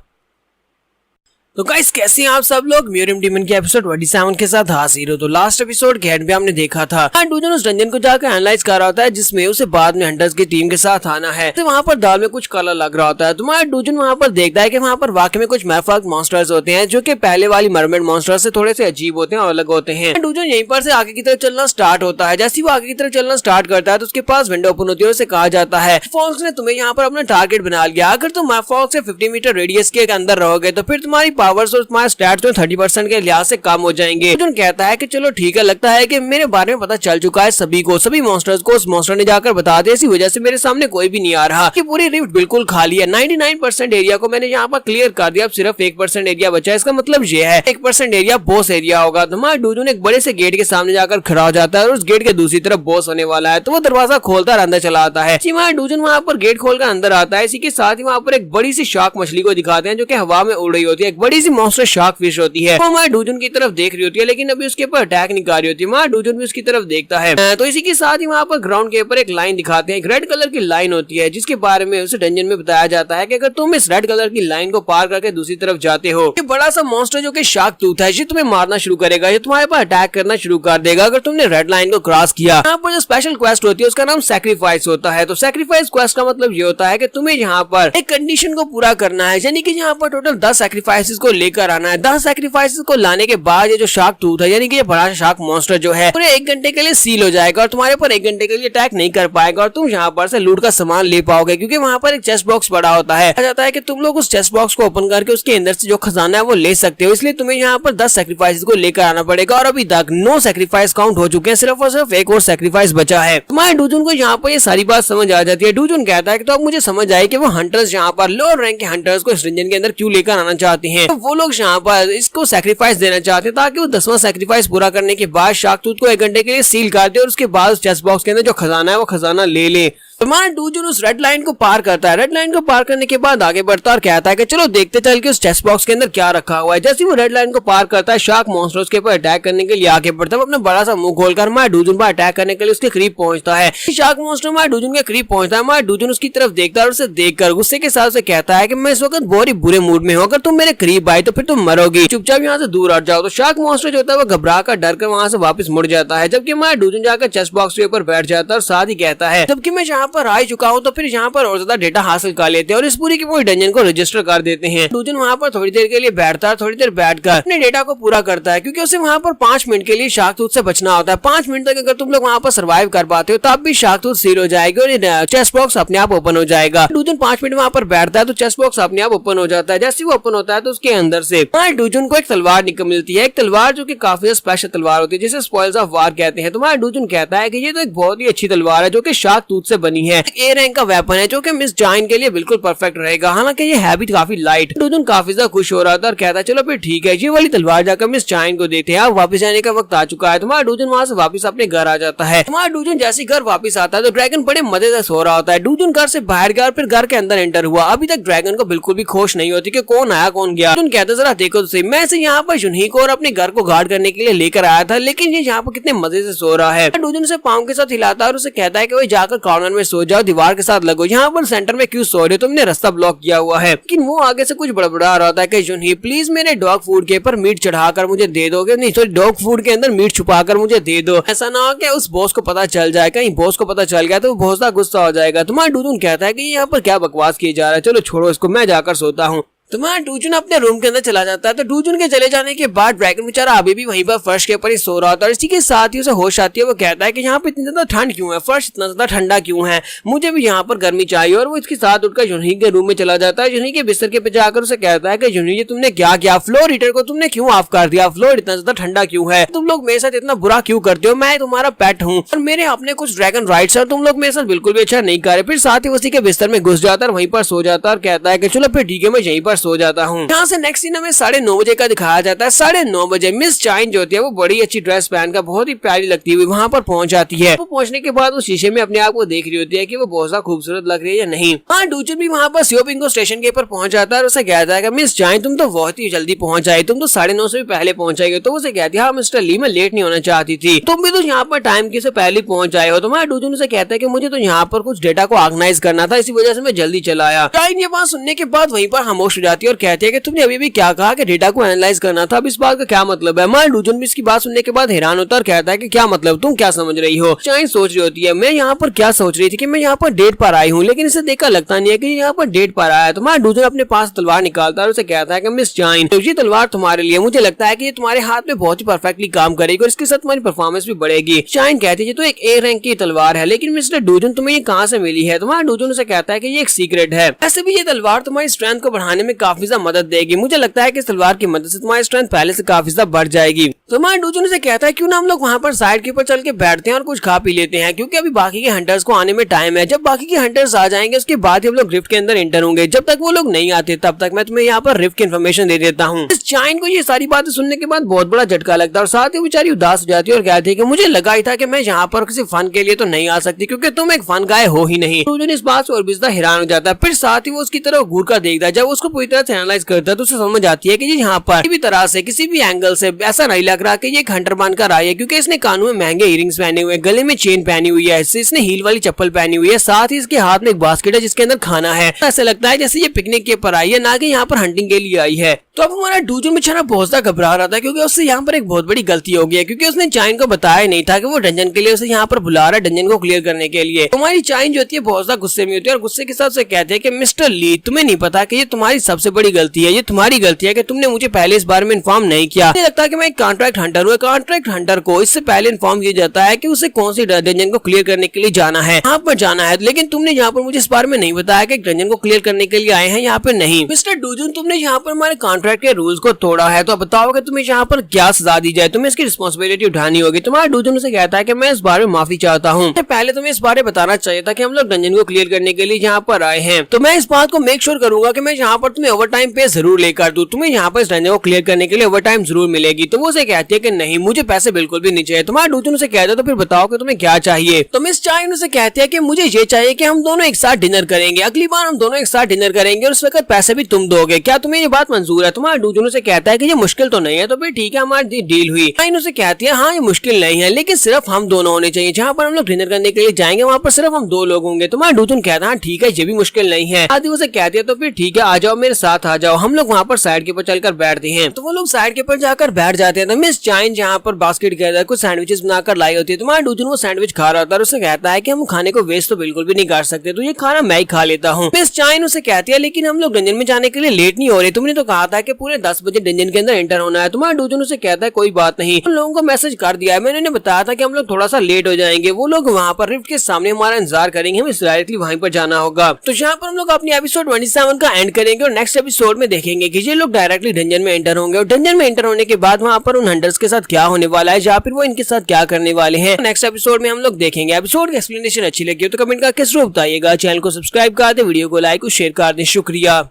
तो गाइस कैसे हैं आप सब लोग। म्यूरियम डीमन के एपिसोड 27 के साथ हाजिर हो। तो लास्ट एपिसोड के एंड पे हमने देखा था डूजन उस डंजन को जाकर एनालाइज कर रहा होता है जिसमें उसे बाद में हंटर्स की टीम के साथ आना है। तो वहाँ पर दाल में कुछ काला लग रहा होता है। तुम्हारा डूजन वहाँ पर देखता है कि वहाँ पर वाकई में कुछ मैफाक मॉन्स्टर्स होते हैं जो कि पहले वाली मरमेड मॉन्स्टर से थोड़े से अजीब होते हैं और अलग होते हैं। डूजन यहीं पर से आगे की तरफ चलना स्टार्ट होता है। जैसे वो आगे की तरफ चलना स्टार्ट करता है तो उसके पास विंडो ओपन होती है और उसे कहा जाता है फॉक्स ने तुम्हें यहाँ पर अपना टारगेट बना लिया। अगर तुम फॉक्स से 50 मीटर रेडियस के अंदर रहोगे तो फिर तुम्हारी पावर्स और तुम्हारे स्टैट्स में 30% के लिहाज से कम हो जाएंगे। डूजन कहता है कि चलो ठीक है, लगता है कि मेरे बारे में पता चल चुका है सभी को, सभी मॉन्स्टर्स को उस मॉन्स्टर ने जाकर बता दिया, इसी वजह से मेरे सामने कोई भी नहीं आ रहा कि पूरी रिफ्ट बिल्कुल खाली है। 99% एरिया को मैंने यहाँ पर क्लियर कर दिया, अब सिर्फ 1% एरिया बचा है। इसका मतलब ये है 1% एरिया बॉस एरिया होगा। तो हमारा डूजन एक बड़े से गेट के सामने जाकर खड़ा हो जाता है और उस गेट के दूसरी तरफ बॉस होने वाला है। तो वो दरवाजा खोलता और अंदर चला आता है। हमारा डूजन वहाँ पर गेट खोलकर अंदर आता है। इसी के साथ ही वहाँ पर एक बड़ी सी शार्क मछली को दिखाते हैं जो कि हवा में उड़ रही होती है। एक बड़ी सी मॉन्स्टर शार्क फिश होती है। हमारे डूजन की तरफ देख रही होती है लेकिन अभी उसके ऊपर अटैक नहीं कर रही होती है। हमारा डूजन भी उसकी तरफ देखता है। तो इसी के साथ ही वहाँ पर ग्राउंड के ऊपर एक लाइन दिखाते हैं, एक रेड कलर की लाइन होती है जिसके बारे में उसे डंजन में बताया जाता है कि अगर तुम इस रेड कलर की लाइन को पार करके दूसरी तरफ जाते हो, ये बड़ा सा मॉन्स्टर जो कि शार्क टूथ है ये तुम्हें मारना शुरू करेगा, ये तुम्हारे पर अटैक करना शुरू कर देगा अगर तुमने रेड लाइन को क्रॉस किया। यहाँ पर जो स्पेशल क्वेस्ट होती है उसका नाम सैक्रिफाइस होता है। तो सैक्रिफाइस क्वेस्ट का मतलब ये होता है कि तुम्हें यहाँ पर एक कंडीशन को पूरा करना है, यानी कि यहाँ पर टोटल 10 सैक्रिफाइसेस को लेकर आना है। 10 सैक्रिफाइसेस को लाने के बाद ये जो शार्क टूथ है यानी कि ये बड़ा शार्क मॉन्स्टर जो है पूरे 1 घंटे के लिए सील हो जाएगा और तुम्हारे पर 1 घंटे के लिए अटैक नहीं कर पाएगा और तुम यहाँ पर से लूट का सामान ले पाओगे, क्योंकि वहाँ पर एक चेस्ट बॉक्स पड़ा होता है। कहा जाता है कि तुम लोग उस चेस्ट बॉक्स को ओपन करके उसके अंदर से जो खजाना है वो ले सकते हो। इसलिए तुम्हें यहाँ पर 10 सैक्रिफाइस को लेकर आना पड़ेगा और अभी तक 9 सैक्रिफाइस काउंट हो चुके हैं, सिर्फ और सिर्फ एक और सैक्रिफाइस बचा है। तुम्हारे डूजन को यहाँ पर ये सारी बात समझ आ जाती है। डूजन कहता है कि तो अब मुझे समझ आए कि वो हंटर्स यहाँ पर लोअर रैंक के हंटर्स को इस रंजन के अंदर क्यों लेकर आना चाहते हैं। तो वो लोग यहाँ पर इसको सैक्रिफाइस देना चाहते हैं ताकि वो 10वां सैक्रिफाइस पूरा करने के बाद शार्क टूथ को 1 घंटे के लिए सील कर दे और उसके बाद चेस्ट बॉक्स के अंदर जो खजाना है वो खजाना ले ले। हमारा डूजन उस रेड लाइन को पार करता है। रेड लाइन को पार करने के बाद आगे बढ़ता और कहता है कि चलो देखते चल के उस चेस्ट बॉक्स के अंदर क्या रखा हुआ है। जैसे वो रेड लाइन को पार करता है शार्क मॉन्स्टर्स के ऊपर अटैक करने के लिए आगे बढ़ता है। अपना बड़ा सा मुंह खोलकर हमारा डूजन पर अटैक करने के लिए उसके करीब पहुंचता है। शार्क मॉन्स्टर हमारे डूजन के करीब पहुंचता है। हमारा डूजन उसकी तरफ देखता है और उसे देखकर गुस्से के साथ से कहता है कि मैं इस वक्त बहुत ही बुरे मूड में हूं, अगर तुम मेरे करीब आए तो फिर तुम मरोगी, चुपचाप यहाँ से दूर हट जाओ। तो शार्क मॉन्स्टर जो होता है वो घबरा कर डर कर वहां से वापस मुड़ जाता है, जबकि हमारा डूजन जाकर चेस्ट बॉक्स के ऊपर बैठ जाता है और साथ ही कहता है जबकि मैं यहाँ पर आ चुका हूँ तो फिर यहाँ पर और ज्यादा डेटा हासिल कर लेते हैं और इस पूरी की पूरी डंजन को रजिस्टर कर देते हैं। डूजन वहाँ पर थोड़ी देर के लिए बैठता है, थोड़ी देर बैठकर अपने डेटा को पूरा करता है, क्योंकि उसे वहाँ पर 5 मिनट के लिए शार्क टूथ से बचना होता है। 5 मिनट तक अगर तुम लोग वहाँ पर सर्वाइव कर पाते हो तब भी शार्क टूथ सील हो जाएगी और चेस्ट बॉक्स अपने आप ओपन हो जाएगा। डूजन 5 मिनट वहाँ पर बैठता है तो चेस्ट बॉक्स अपने आप ओपन हो जाता है। जैसे वो ओपन होता है तो उसके अंदर से डूजन को एक तलवार निकल मिलती है, एक तलवार जो कि काफी स्पेशल तलवार होती है जिसे स्पॉइल्स ऑफ वार कहते हैं। तुम्हारा डूजन कहता है कि ये तो एक बहुत ही अच्छी तलवार है जो कि शार्क टूथ से बनी करनी है। ए रैंक का वेपन है जो कि मिस जाइन के लिए बिल्कुल परफेक्ट रहेगा। हालांकि ये है भी काफी लाइट। डूजुन काफी ज्यादा खुश हो रहा था और कहता है चलो फिर ठीक है, ये वाली तलवार जाकर मिस जाइन को देते हैं। अब वापस जाने का वक्त आ चुका है। तुम्हारा डूजुन वहाँ से वापस अपने घर आ जाता है। तुम्हारा डूजुन जैसे घर वापस आता है तो ड्रैगन बड़े मजे से सो रहा होता है। डूजुन घर से बाहर गया और फिर घर के अंदर एंटर हुआ। अभी तक ड्रैगन को बिल्कुल भी होश नहीं होती कि कौन आया कौन गया। डूजुन कहता जरा देखो तो सही, मैं से यहाँ पर जुनही को और अपने घर को गार्ड करने के लिए लेकर आया था, लेकिन ये यहाँ पर कितने मजे से सो रहा है। डूजुन से पाँव के साथ हिलाता है और उसे कहता है कि वो जाकर कॉर्नर में सो जाओ, दीवार के साथ लगो। यहाँ पर सेंटर में क्यों सो रहे हो, तुमने रास्ता ब्लॉक किया हुआ है। लेकिन वो आगे से कुछ बड़बड़ा रहा होता है कि जुनही प्लीज मेरे डॉग फूड के ऊपर मीट चढ़ाकर मुझे दे दोगे, नहीं सॉरी डॉग फूड के अंदर मीट छुपाकर मुझे दे दो। ऐसा ना हो कि उस बॉस को पता चल जाए, कहीं बॉस को पता चल गया तो वो बहुत ज्यादा गुस्सा हो जाएगा। तुम्हारा डूजुन कहता है कि यहाँ पर क्या बकवास की जा रहा है, चलो छोड़ो इसको, मैं जाकर सोता हूँ। तुम्हारा डूजुन अपने रूम के अंदर चला जाता है। तो डूजुन के चले जाने के बाद ड्रैगन बेचारा अभी भी वहीं पर फर्श के ऊपर ही सो रहा था और इसी के साथ ही उसे होश आती है। वो कहता है कि यहाँ पे इतनी ज्यादा ठंड क्यों है, फर्श इतना ज्यादा ठंडा क्यों है, मुझे भी यहाँ पर गर्मी चाहिए। और वो इसके साथ उठकर जुनही के रूम में चला जाता है। जुनही के बिस्तर के पे जाकर उसे कहता है कि जुनही जी तुमने क्या किया, फ्लोर हीटर को तुमने क्यों ऑफ कर दिया, फ्लोर इतना ज्यादा ठंडा क्यों है, तुम लोग मेरे साथ इतना बुरा क्यों करते हो, मैं तुम्हारा पेट हूँ और मेरे अपने कुछ ड्रैगन राइट्स है, तुम लोग मेरे साथ बिल्कुल भी अच्छा नहीं कर रहे। फिर साथ ही उसी के बिस्तर में घुस जाता है, वहीं पर सो जाता है और कहता है कि चलो फिर ठीक है मैं यहीं पर सो जाता हूँ। यहाँ से नेक्स्ट सीन हमें 9:30 बजे का दिखाया जाता है। 9:30 बजे मिस जाइन जो होती है वो बड़ी अच्छी ड्रेस पहनकर बहुत ही प्यारी लगती हुई वहाँ पर पहुंच जाती है। वो पहुंचने के बाद वो शीशे में अपने आप को देख रही होती है कि वो बहुत ज्यादा खूबसूरत लग रही है या नहीं। हाँ डूजुन भी वहाँ पर सियोपिंग स्टेशन के ऊपर पहुंच जाता है और उसे कहता है कि मिस जाइन तुम तो बहुत ही जल्दी पहुंच आई, तुम तो 9:30 से भी पहले पहुंच आएगी। तो उसे कहती है हाँ मिस्टर ली मैं लेट नहीं होना चाहती थी, तुम भी तो यहाँ पर टाइम के से पहले पहुंच आए हो। तुम्हारा डूजुन से कहता है कि मुझे तो यहाँ पर कुछ डेटा को ऑर्गेनाइज करना था, इसी वजह से मैं जल्दी चला आया। जाइन ये बात सुनने के बाद वहीं पर खामोश हो जाती है और कहती है कि तुमने अभी भी क्या कहा कि डेटा को एनालाइज करना था, अब इस बात का क्या मतलब है। मैं डूजुन भी इसकी बात सुनने के बाद हैरान होता और कहता है कि क्या मतलब, तुम क्या समझ रही हो। जाइन सोच रही होती है मैं यहाँ पर क्या सोच रही थी कि मैं यहाँ पर डेट पर आई हूँ, लेकिन इसे देखकर लगता नहीं है कि यहाँ पर डेट पर आया है। तुम्हारा डूजुन अपने पास तलवार निकालता है और उसे कहता है कि मिस जाइन तो ये तलवार तुम्हारे लिए, मुझे लगता है कि ये तुम्हारे हाथ में बहुत ही परफेक्टली काम करेगी और इसके साथ तुम्हारी परफॉर्मेंस भी बढ़ेगी। जाइन कहती है तो एक ए रैंक की तलवार है, लेकिन मिस्टर डूजुन तुम्हें ये कहाँ से मिली है। तुम्हारा डूजुन उसे कहता है कि ये एक सीक्रेट है, ऐसे भी ये तलवार तुम्हारी स्ट्रेंथ को बढ़ाने में काफी ज्यादा मदद देगी, मुझे लगता है कि इस तलवार की मदद से तुम्हारी स्ट्रेंथ पहले से काफी ज्यादा बढ़ जाएगी। तो हमारे डूजुन से कहता है क्यों ना हम लोग वहाँ पर साइड के ऊपर चल के बैठते हैं और कुछ खा पी लेते हैं, क्योंकि अभी बाकी के हंटर्स को आने में टाइम है। जब बाकी के हंटर्स आ जाएंगे उसके बाद हम लोग रिफ्ट के अंदर एंटर होंगे, जब तक वो लोग नहीं आते तब तक मैं तुम्हें यहाँ पर रिफ्ट की इन्फॉर्मेशन दे देता हूँ। इस जाइन को ये सारी बातें सुनने के बाद बहुत बड़ा झटका लगता है और साथ ही बेचारी उदास हो जाती है और कहती है कि मुझे लगा ही था कि मैं यहाँ पर किसी फन के लिए तो नहीं आ सकती क्योंकि तुम एक फन गाय हो ही नहीं। डूजुन इस बात से और भी ज्यादा हैरान हो जाता है। फिर साथ ही वो उसकी तरफ घूर कर देखता है, जब उसको पूरी तरह से एनालाइज करता है तो उसे समझ आती है कि यहाँ पर किसी भी तरह से किसी भी एंगल से ऐसा नहीं लग रहा कि ये एक हंटर बनकर आई है, क्योंकि इसने कानों में महंगे इयरिंग्स पहने हुए, गले में चेन पहनी हुई है, इसने हील वाली चप्पल पहनी हुई है, साथ ही इसके हाथ में एक बास्केट है जिसके अंदर खाना है। ऐसा लगता है जैसे ये पिकनिक के ऊपर आई है, ना कि यहाँ पर हंटिंग के लिए आई है। तो अब हमारा डूजुन बेचारा बहुत ज्यादा घबरा रहा था क्योंकि उससे यहाँ पर एक बहुत बड़ी गलती हो गई है, क्योंकि उसने जाइन को बताया नहीं था कि वो डंजन के लिए उसे यहाँ पर बुला रहा है, डंजन को क्लियर करने के लिए। हमारी जाइन जो होती है बहुत ज्यादा गुस्से में होती है और गुस्से के साथ से कहते हैं कि मिस्टर ली तुम्हें नहीं पता कि ये तुम्हारी सबसे बड़ी गलती है, ये तुम्हारी गलती है कि तुमने मुझे पहले इस बारे में इन्फॉर्म नहीं किया। मुझे लगता है कि मैं एक कॉन्ट्रैक्ट हंटर हूँ, कॉन्ट्रैक्ट हंटर को इससे पहले इन्फॉर्म किया जाता है कि उसे कौन सी डंजन को क्लियर करने के लिए जाना है, यहाँ पर जाना है, लेकिन तुमने यहाँ पर मुझे इस बारे में नहीं बताया कि डंजन को क्लियर करने के लिए आए हैं यहाँ पे नहीं। मिस्टर डूजुन तुमने यहाँ पर हमारे कॉन्ट्रैक्ट के रूल्स को तोड़ा है, तो बताओ कि तुम्हें यहाँ पर क्या सजा दी जाए, तुम्हें इसकी रिस्पॉन्सिबिलिटी उठानी होगी। तुम्हारा डूजुन से कहता है कि मैं इस बारे में माफी चाहता हूँ, पहले तुम्हें इस बारे बताना चाहिए था कि हम लोग डंजन को क्लियर करने के लिए यहाँ पर आए हैं, तो मैं इस बात को मेक श्योर करूंगा कि मैं यहाँ पर तुम्हें ओवर टाइम पे जरूर लेकर दूं, तुम्हें यहाँ पर इस डंजन को क्लियर करने के लिए ओवर टाइम जरूर मिलेगी। तो वो उसे कहती है कि नहीं मुझे पैसे बिल्कुल भी नहीं चाहिए। तुम्हारा डूजुन उसे कहता है तो फिर बताओ कि तुम्हें क्या चाहिए। तो मिस जाइन उसे कहती है कि मुझे ये चाहिए कि हम दोनों एक साथ डिनर करेंगे, अगली बार हम दोनों एक साथ डिनर करेंगे और उस वक्त पैसे भी तुम दोगे, क्या तुम्हें ये बात मंजूर है। तुम्हारा डूजुन उसे कहता है कि ये मुश्किल तो नहीं है, तो फिर ठीक है हमारी डील हुई। जाइन उसे कहती है हाँ ये मुश्किल नहीं है, लेकिन सिर्फ हम दोनों होने चाहिए, जहाँ पर हम लोग डिनर करने के लिए जाएंगे वहाँ पर सिर्फ हम 2 लोग होंगे। तुम्हारा डूजुन कहता है ठीक है ये भी मुश्किल नहीं है। आदि उसे कहती है तो फिर ठीक है आ जाओ मेरे साथ आ जाओ, हम लोग वहाँ पर साइड के ऊपर चलकर बैठते हैं। तो वो लोग साइड के ऊपर जाकर बैठ जाते हैं। तो मिस जाइन जहाँ पर बास्केट के अंदर कुछ सैंडविचेस बनाकर लाई होती है। तुम्हारा डूजुन वो सैंडविच खा रहा था और उसे कहता है कि हम खाने को वेस्ट तो बिल्कुल भी नहीं कर सकते, तो ये खाना मैं ही खा लेता हूँ। मिस जाइन उसे कहती है लेकिन हम लोग डंजन में जाने के लिए लेट नहीं हो रहे, तुमने तो कहा था है कि पूरे 10 बजे डंजन के अंदर एंटर होना है। तुम्हारा डूजुन उसे कहता है कोई बात नहीं, उन लोगों को मैसेज कर दिया है, मैंने उन्हें बताया था कि हम लोग थोड़ा सा लेट हो जाएंगे, वो लोग वहाँ पर रिफ्ट के सामने हमारा इंतजार करेंगे, हमें डायरेक्टली वहीं पर जाना होगा। तो यहाँ पर हम लोग अपनी एपिसोड 27 का एंड करेंगे और नेक्स्ट एपिसोड में देखेंगे कि ये लोग डायरेक्टली डंजन में एंटर होंगे और डंजन में एंटर होने के बाद वहाँ पर उन हंटर्स के साथ क्या होने वाला है या फिर वो इनके साथ क्या करने वाले हैं, नेक्स्ट एपिसोड में हम लोग देखेंगे। एपिसोड की एक्सप्लेनेशन अच्छी लगी हो तो कमेंट करके जरूर बताइएगा, चैनल को सब्सक्राइब कर दे, वीडियो को लाइक और शेयर कर दें, शुक्रिया।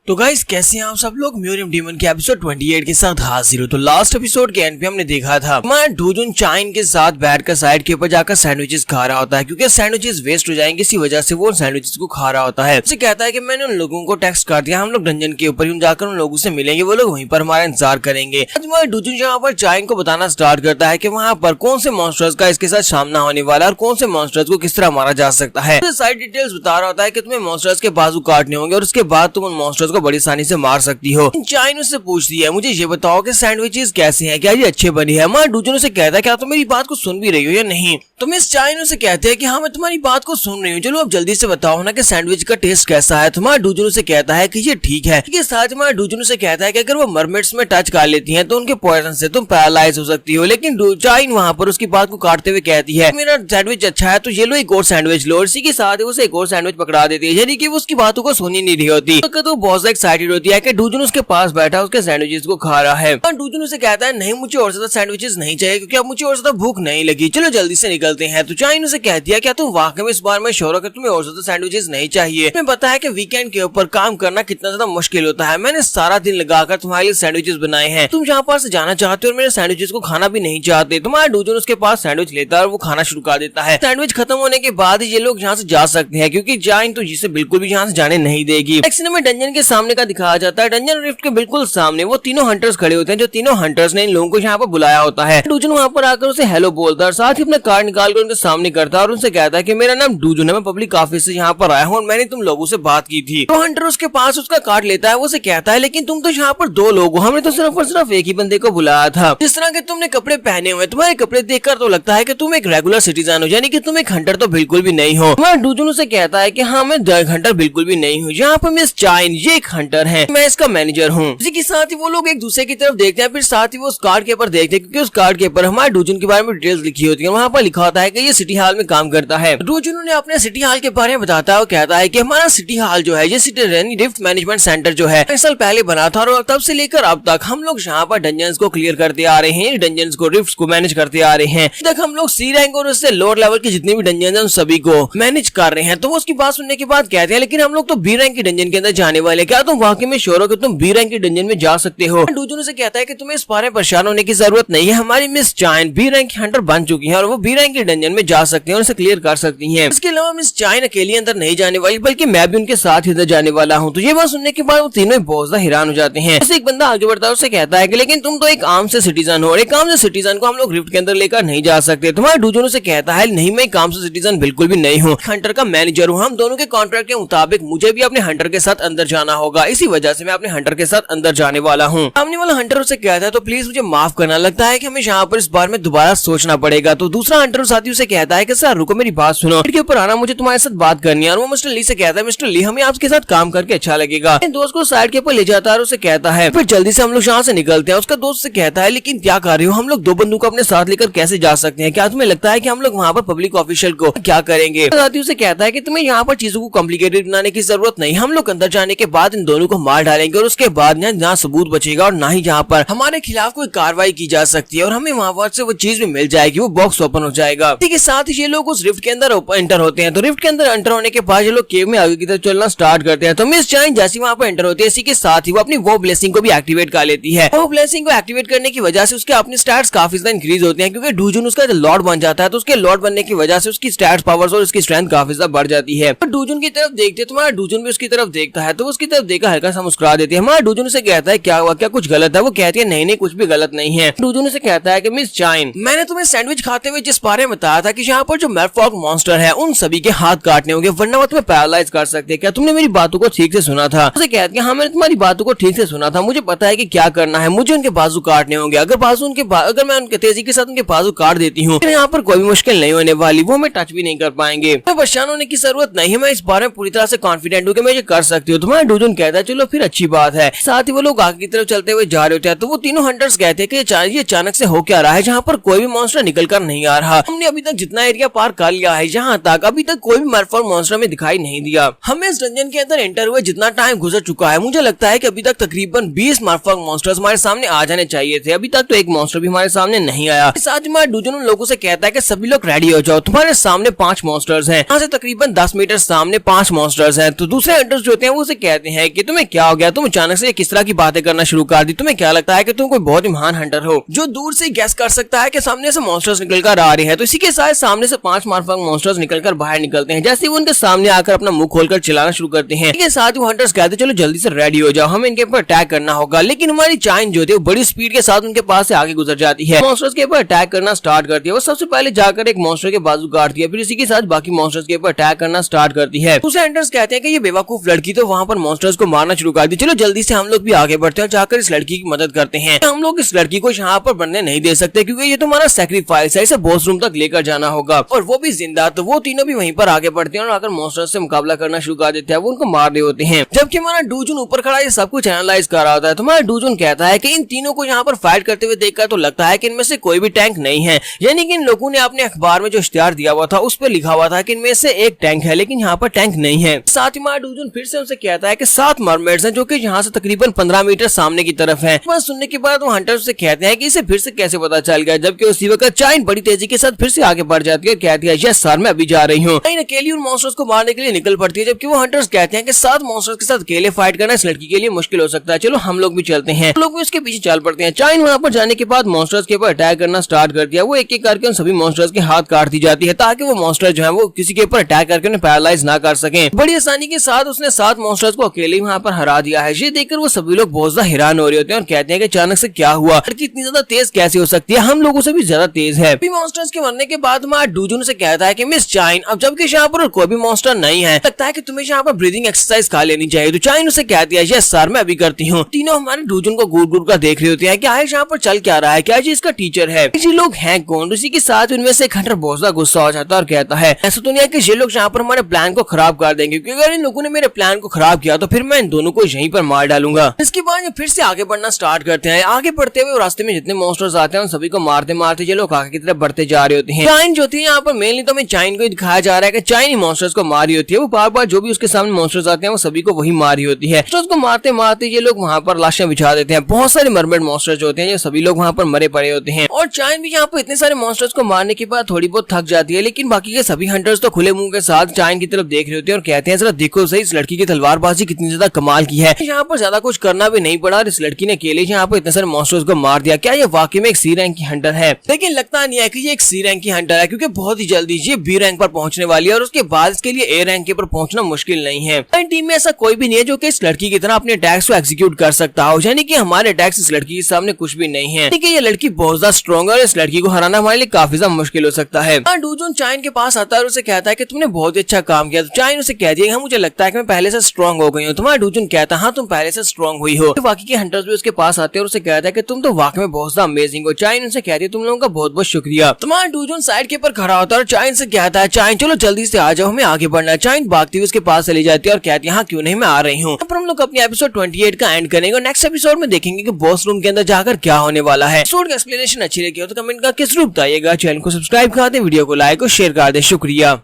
तो गाइस कैसे हैं आप सब लोग, म्यूरियम डीमन के एपिसोड 28 के साथ हाजिर हो। तो लास्ट एपिसोड के एंड पे हमने देखा था हमारा डूजुन चाइन के साथ बैठकर साइड के ऊपर जाकर सैंडविचेस खा रहा होता है, क्योंकि सैंडविचेस वेस्ट हो जाएंगे, इसी वजह से वो सैंडविचेस को खा रहा होता है। उसे कहता है कि मैंने उन लोगों को टेक्स्ट कर दिया, हम लोग डंजन के ऊपर जाकर उन लोगों से मिलेंगे, वो लोग वहीं पर हमारा इंतजार करेंगे। हमारा डूजुन यहाँ पर चाइन को बताना स्टार्ट करता है कि वहाँ पर कौन से मॉन्स्टर्स का इसके साथ सामना होने वाला है और कौन से मॉन्स्टर्स को किस तरह मारा जा सकता है। साइड डिटेल्स बता रहा होता है कि तुम्हें मॉन्स्टर्स के बाजू काटने होंगे और उसके बाद तुम उन मॉन्स्टर्स को बड़ी आसानी से मार सकती हो। चाइन उससे पूछती है मुझे ये बताओ कि सैंडविचेस कैसे हैं, क्या ये अच्छे बने हैं। हमारा डूजुन उसे कहता है क्या तुम मेरी बात को सुन भी रही हो या नहीं। तो मिस चाइन उसे कहते हैं कि हाँ मैं तुम्हारी बात को सुन रही हूँ, चलो अब जल्दी से बताओ ना कि सैंडविच का टेस्ट कैसा है। तुम्हारा डूजुन उसे कहता है कि ये ठीक है। इसके साथ हमारा डूजुन उसे कहता है कि अगर वो मरमेड्स में टच कर लेती हैं तो उनके पॉइजन से तुम पैरालाइज हो सकती हो। लेकिन चाइन वहाँ पर उसकी बात को काटते हुए कहती है मेरा सैंडविच अच्छा है तो ये लो एक और सैंडविच लो। इसी के साथ उसे एक और सैंडविच पकड़ा देती है, यानी कि वो उसकी बातों को सुन ही नहीं रही होती। तो बहुत एक्साइटेड होती है कि डूजुन उसके पास बैठा उसके सैंडविचेस को खा रहा है। डूजुन उसे कहता है नहीं मुझे और ज्यादा सैंडविचेस नहीं चाहिए क्योंकि अब मुझे और ज्यादा भूख नहीं लगी, चलो जल्दी से निकलते हैं। तो चाइन उसे कहती है क्या तुम वाकई में इस बार में श्योर हो कि तुम्हें और ज्यादा सैंडविचेस नहीं चाहिए। तुम्हें पता है कि वीकेंड के ऊपर काम करना कितना ज्यादा मुश्किल होता है, मैंने सारा दिन लगाकर तुम्हारे लिए सैंडविचेस बनाए हैं, तुम यहाँ पर से जाना चाहते हो और मेरे सैंडविचेस को खाना भी नहीं चाहते। तुम्हारा डूजुन उसके पास सैंडविच लेता है और वो खाना शुरू कर देता है। सैंडविच खत्म होने के बाद ये लोग यहाँ से जा सकते हैं क्योंकि चाइन तो जिसे बिल्कुल भी यहाँ से जाने नहीं देगी। नेक्स्ट में डंजन के सामने का दिखाया जाता है, डंजन रिफ्ट के बिल्कुल सामने वो तीनों हंटर्स खड़े होते हैं, जो तीनों हंटर्स ने इन लोगों को यहाँ पर बुलाया होता है। डूजुन वहाँ पर आकर उसे हेलो बोलता है और साथ ही अपना कार्ड निकाल कर उनके सामने करता है और उनसे कहता है कि मेरा नाम डूजुन है, मैं पब्लिक ऑफिस से यहाँ पर आया हूँ और मैंने तुम लोगों से बात की थी। तो हंटर उसके पास उसका कार्ड लेता है, वो उसे कहता है लेकिन तुम तो यहाँ पर दो लोग हो, हमने तो सिर्फ और सिर्फ एक ही बंदे को बुलाया था। जिस तरह के तुमने कपड़े पहने हुए, तुम्हारे कपड़े देखकर तो लगता है कि तुम एक रेगुलर सिटीजन हो, यानी कि तुम एक हंटर तो बिल्कुल भी नहीं हो। डूजुन उसे कहता है कि हाँ मैं हंटर बिल्कुल भी नहीं हूँ, यहाँ पर मिस चाइन ये एक हंटर है, मैं इसका मैनेजर हूँ। इसी के साथ ही वो लोग एक दूसरे की तरफ देखते हैं, फिर साथ ही वो उस कार्ड के ऊपर देखते हैं क्योंकि उस कार्ड के ऊपर हमारे डूजुन के बारे में डिटेल्स लिखी होती है। वहाँ पर लिखा होता है कि ये सिटी हॉल में काम करता है। डूजुन ने अपने सिटी हॉल के बारे में बताता है और कहता है कि हमारा सिटी हॉल जो है ये सिटी रिफ्ट मैनेजमेंट सेंटर जो है 5 साल पहले बना था और तब से लेकर अब तक हम लोग यहाँ पर डंजन्स को क्लियर करते आ रहे हैं, डंजन्स को रिफ्ट्स को मैनेज करते आ रहे हैं। तक हम लोग सी रैंक और उससे लोअर लेवल की जितनी भी डंजन है उन सभी को मैनेज कर रहे हैं। तो वो उसकी बात सुनने के बाद कहते हैं लेकिन हम लोग तो बी रैंक की डंजन के अंदर जाने वाले, क्या तुम वाकई में श्योर हो कि तुम बी रैंक की डंजन में जा सकते हो। डूजुन से कहता है कि तुम्हें इस बारे में परेशान होने की जरूरत नहीं है, हमारी मिस चाइन बी रैंक हंटर बन चुकी है और वो बी रैंक की डंजन में जा सकते हैं और उसे क्लियर कर सकती हैं। इसके अलावा मिस चाइन अकेली अंदर नहीं जाने वाली बल्कि मैं भी उनके साथ ही अंदर जाने वाला हूँ। तो ये बात सुनने के बाद वो तीनों बहुत ज्यादा हैरान हो जाते हैं। एक बंदा आगे बढ़ता है, उससे कहता है कि लेकिन तुम तो एक आम से सिटीजन हो और एक आम से सिटीजन को हम लोग रिफ्ट के अंदर लेकर नहीं जा सकते। तुम्हारे डूजुन से कहता है नहीं मैं एक आम से सिटीजन बिल्कुल भी नहीं हूँ, हंटर का मैनेजर हूँ, हम दोनों के कॉन्ट्रैक्ट के मुताबिक मुझे भी अपने हंटर के साथ अंदर जाना होगा, इसी वजह से मैं अपने हंटर के साथ अंदर जाने वाला हूँ। सामने वाला हंटर उसे कहता है तो प्लीज मुझे माफ करना, लगता है कि हमें यहाँ पर इस बार में दोबारा सोचना पड़ेगा। तो दूसरा हंटर साथी उसे कहता है कि सर रुको मेरी बात सुनो, के ऊपर आना मुझे तुम्हारे साथ बात करनी है। और वो मिस्टर ली से कहता है मिस्टर ली हमें आपके साथ काम करके अच्छा लगेगा। दोस्त को साइड के ऊपर ले जाता है और उसे कहता है फिर जल्दी से हम लोग यहाँ से निकलते हैं। उसका दोस्त से कहता है लेकिन क्या कर रहे हो, हम लोग दो बंदूक अपने साथ लेकर कैसे जा सकते हैं, क्या तुम्हें लगता है कि हम लोग वहाँ पर पब्लिक ऑफिशियल को क्या करेंगे। साथी उसे कहता है कि तुम्हें यहाँ पर चीजों को कॉम्प्लिकेटेड बनाने की जरूरत नहीं, हम लोग अंदर जाने के बाद इन दोनों को मार डालेंगे और उसके बाद ना सबूत बचेगा और ना ही यहाँ पर हमारे खिलाफ कोई कार्रवाई की जा सकती है और हमें वहाँ से वो चीज भी मिल जाएगी, वो बॉक्स ओपन हो जाएगा। ठीक है, साथ ही ये लोग उस रिफ्ट के अंदर एंटर होते हैं। तो रिफ्ट के अंदर एंटर होने के बाद ये लोग केव में आगे की तरफ चलना स्टार्ट करते हैं। तो मिस चाइन जैसी वहाँ पर एंटर होती है इसी के साथ ही वो अपनी वो ब्लेसिंग को भी एक्टिवेट कर लेती है। वो ब्लेसिंग को एक्टिवेट करने की वजह से उसके अपने स्टैट्स काफी ज्यादा इंक्रीज होते हैं क्योंकि डूजुन उसका लॉर्ड बन जाता है। तो उसके लॉर्ड बनने की वजह से उसकी स्टैट्स पावर्स और उसकी स्ट्रेंथ काफी ज्यादा बढ़ जाती है। तो डूजुन की तरफ देखते तुम्हारा डूजुन भी उसकी तरफ देखता है तो उसकी तरफ देखा हल्का सा मुस्कुरा देती है। हमारा डूजुन से कहता है क्या हुआ, क्या कुछ गलत है। वो कहती है नहीं कुछ भी गलत नहीं है। डूजुन से कहता है कि मिस चाइन मैंने तुम्हें सैंडविच खाते हुए जिस बारे में बताया था कि यहाँ पर जो मैरफॉग मॉन्स्टर है उन सभी के हाथ काटने होंगे वरना वो तुम्हें पैरालाइज कर सकते हैं, क्या तुमने मेरी बातों को ठीक से सुना था। उसे कहती है हाँ मैंने तुम्हारी बातों को ठीक से सुना था, मुझे पता है कि क्या करना है, मुझे उनके बाजू काटने होंगे। अगर मैं उनके तेजी के साथ उनके बाजू काट देती हूँ यहाँ पर कोई भी मुश्किल नहीं होने वाली, वो हमें टच भी नहीं कर पाएंगे। तो परेशान होने की जरूरत नहीं है, मैं इस बारे में पूरी तरह से कॉन्फिडेंट हूँ कि मैं ये कर सकती हूँ। तुम्हारा डूजुन डूजन कहता है चलो फिर अच्छी बात है। साथ ही वो लोग आगे की तरफ चलते हुए जा रहे होते हैं तो वो तीनों हंटर्स कहते हैं कि ये अचानक से हो क्या रहा है जहाँ पर कोई भी मॉन्स्टर निकल कर नहीं आ रहा। हमने अभी तक जितना एरिया पार कर लिया है यहाँ तक अभी तक कोई भी मरफॉर्म मॉन्स्टर में दिखाई नहीं दिया। हमें इस डंजन के अंदर एंटर हुए जितना टाइम गुजर चुका है मुझे लगता है कि अभी तक तकरीबन 20 मरफॉर्म मॉन्स्टर्स हमारे सामने आ जाने चाहिए थे। अभी तक तो एक मॉन्स्टर भी हमारे सामने नहीं आया। साथ ही डूजन उन लोगों से कहता है कि सभी लोग रेडी हो जाओ, तुम्हारे सामने 5 मॉन्स्टर्स हैं। यहाँ से तकरीबन 10 मीटर सामने 5 मॉन्स्टर्स हैं। तो दूसरे हंटर्स जो होते हैं वो उसे कहते हैं कि तुम्हें क्या हो गया, तुम अचानक से किस तरह की बातें करना शुरू कर दी, तुम्हें क्या लगता है कि तुम कोई बहुत ही महान हंटर हो जो दूर से गैस कर सकता है कि सामने से मॉन्स्टर्स निकल कर आ रहे हैं। तो इसी के साथ सामने से 5 मरफॉर्म मॉन्स्टर्स निकलकर बाहर निकलते हैं। जैसे वो उनके सामने आकर अपना मुंह खोलकर चिल्लाना शुरू करते हैं। इसके साथ वो हंटर्स कहते हैं चलो जल्दी से रेडी हो जाओ, हमें इनके ऊपर अटैक करना होगा। लेकिन हमारी चाइन जो थी वो बड़ी स्पीड के साथ उनके पास से आगे गुजर जाती है। मॉन्स्टर्स के ऊपर अटैक करना स्टार्ट करती है। वो सबसे पहले जाकर एक मॉन्स्टर के बाजू काटती है, फिर इसी के साथ बाकी मॉन्स्टर्स के ऊपर अटैक करना स्टार्ट करती है। दूसरे हंटर्स कहते हैं कि ये बेवकूफ लड़की तो वहाँ पर मॉन्स्टर्स को मारना शुरू कर दी, चलो जल्दी से हम लोग भी आगे बढ़ते हैं और जाकर इस लड़की की मदद करते हैं। हम लोग इस लड़की को यहाँ पर बनने नहीं दे सकते क्योंकि ये तो हमारा सैक्रिफाइस है, इसे बॉस रूम तक लेकर जाना होगा और वो भी जिंदा। तो वो तीनों भी वहीं पर आगे बढ़ते हैं और आकर मॉन्स्टर्स से मुकाबला करना शुरू कर देते हैं। वो उनको मार रहे होते हैं जबकि हमारा डूजन ऊपर खड़ा ये सब कुछ एनालाइज कर रहा होता है। तो हमारा डूजन कहता है कि इन तीनों को यहाँ पर फाइट करते हुए देखकर तो लगता है कि इनमें से कोई भी टैंक नहीं है, यानी कि इन लोगों ने अपने अखबार में जो इश्तिहार दिया हुआ था उस पर लिखा हुआ था कि इनमें से एक टैंक है, लेकिन यहाँ पर टैंक नहीं है। साथ ही हमारा डूजन फिर से उनसे कहता है कि 7 मरमेड्स हैं जो कि यहाँ से तकरीबन 15 मीटर सामने की तरफ है। बस सुनने के बाद वो हंटर्स से कहते हैं कि इसे फिर से कैसे पता चल गया, जबकि उसी वक्त चाइन बड़ी तेजी के साथ फिर से आगे बढ़ जाती है और कहती है यस सर मैं अभी जा रही हूँ। चाइन अकेली उन मॉन्स्टर्स को मारने के लिए निकल पड़ती है, जबकि वो हंटर्स कहते हैं कि 7 मॉन्स्टर्स के साथ अकेले फाइट करना इस लड़की के लिए मुश्किल हो सकता है, चलो हम लोग भी चलते हैं। लोग भी उसके पीछे चल पड़ते हैं। चाइन वहाँ पर जाने के बाद मॉन्स्टर्स के ऊपर अटैक करना स्टार्ट कर दिया। वो एक एक करके उन सभी मॉन्स्टर्स के हाथ काट दी जाती है ताकि वो मॉन्स्टर जो है वो किसी के ऊपर अटैक करके उन्हें पैरालाइज ना कर सके। बड़ी आसानी के साथ उसने 7 मॉन्स्टर्स को अकेले वहाँ पर हरा दिया है। ये देखकर वो सभी लोग बहुत ज्यादा हैरान हो रहे होते हैं और कहते हैं कि अचानक से क्या हुआ, लड़की इतनी ज्यादा तेज कैसे हो सकती है, हम लोगों से भी ज्यादा तेज है। मॉन्स्टर्स के मरने के बाद हमारा डूजन से कहता है कि मिस चाइन अब जबकि यहाँ पर कोई भी मॉन्स्टर नहीं है, लगता है कि तुम्हें यहाँ पर ब्रीदिंग एक्सरसाइज खा लेनी चाहिए। तो चाइन उसे कहती है यस सर मैं अभी करती हूँ। तीनों हमारे डूजन को घूर घूर कर देख रहे होते हैं कि आयुष यहाँ पर चल क्या रहा है, क्या ये इसका टीचर है, ये लोग हैं कौन। उसी के साथ उनमें से एक हंटर बहुत ज्यादा गुस्सा हो जाता है और कहता है ऐसा तो नहीं है कि ये लोग यहाँ पर हमारे प्लान को खराब कर देंगे, क्योंकि अगर इन लोगों ने मेरे प्लान को खराब किया तो फिर मैं इन दोनों को यहीं पर मार डालूंगा। इसके बाद ये फिर से आगे बढ़ना स्टार्ट करते हैं। आगे बढ़ते हुए रास्ते में जितने मॉन्स्टर्स आते हैं उन सभी को मारते मारते ये लोग आगे की तरफ बढ़ते जा रहे होते हैं। चाइन जो थी यहाँ पर मेनली तो हमें चाइन को दिखाया जा रहा है कि चाइन ही मॉन्स्टर्स को मारी होती है। वो बार बार जो भी उसके सामने मॉन्स्टर्स आते हैं वो सभी को वही मारी होती है। उसको मारते मारते ये लोग वहाँ पर लाशें बिछा देते हैं। बहुत सारे मरमेड मॉन्स्टर्स जो होते हैं ये सभी लोग वहाँ पर मरे पड़े होते हैं और चाइन भी यहाँ पर इतने सारे मॉन्स्टर्स को मारने के बाद थोड़ी बहुत थक जाती है, लेकिन बाकी के सभी हंटर्स तो खुले मुंह के साथ चाइन की तरफ देख रहे होते हैं और कहते हैं जरा देखो सही इस लड़की की तलवारबाजी कितनी ज्यादा कमाल की है, यहाँ पर ज्यादा कुछ करना भी नहीं पड़ा और इस लड़की ने अकेले यहाँ पर इतने सारे मॉन्स्टर्स को मार दिया। क्या ये वाकई में एक सी रैंक की हंटर है? लेकिन लगता नहीं है कि ये एक सी रैंक की हंटर है, क्योंकि बहुत ही जल्दी ये बी रैंक पर पहुंचने वाली है और उसके बाद इसके लिए ए रैंक के पर पहुंचना मुश्किल नहीं है। टीम में ऐसा कोई भी नहीं है जो कि इस लड़की की तरह अपने अटैक्स को एग्जीक्यूट कर सकता हो, यानी कि हमारे अटैक्स इस लड़की के सामने कुछ भी नहीं है। ये लड़की बहुत ज्यादा स्ट्रॉन्ग है और इस लड़की को हराना हमारे लिए काफी ज्यादा मुश्किल हो सकता है। डूजन चाइन के पास आता है और उसे कहता है कि तुमने बहुत ही अच्छा काम किया। तो चाइन उसे कह दिया मुझे लगता है कि मैं पहले से स्ट्रॉन्ग हो गई हूँ। तुम्हारा डूजन कहता है हाँ तुम पहले से स्ट्रॉन्ग हुई हो। बाकी के हंटर्स भी उसके पास आते हैं और उसे कहता है कि तुम तो वाकई में बहुत ज्यादा अमेजिंग हो। चाइन उनसे कहती है तुम लोगों का बहुत बहुत शुक्रिया। तुम्हारा डूजन साइड के ऊपर खड़ा होता है और चाइन से कहता है चाइन चलो जल्दी से आ जाओ, हमें आगे बढ़ना है। चाइन भागती हुई उसके पास चली जाती है और कहती है हाँ क्यों नहीं मैं आ रही हूँ। पर हम लोग अपने एपिसोड 28 का एंड करेंगे और नेक्स्ट एपिसोड में देखेंगे कि बॉस रूम के अंदर जाकर क्या होने वाला है। एपिसोड का एक्सप्लेनेशन अच्छी लगी हो तो कमेंट करके जरूर बताइएगा। चैनल को सब्सक्राइब कर दे, वीडियो को लाइक और शेयर कर दे। शुक्रिया।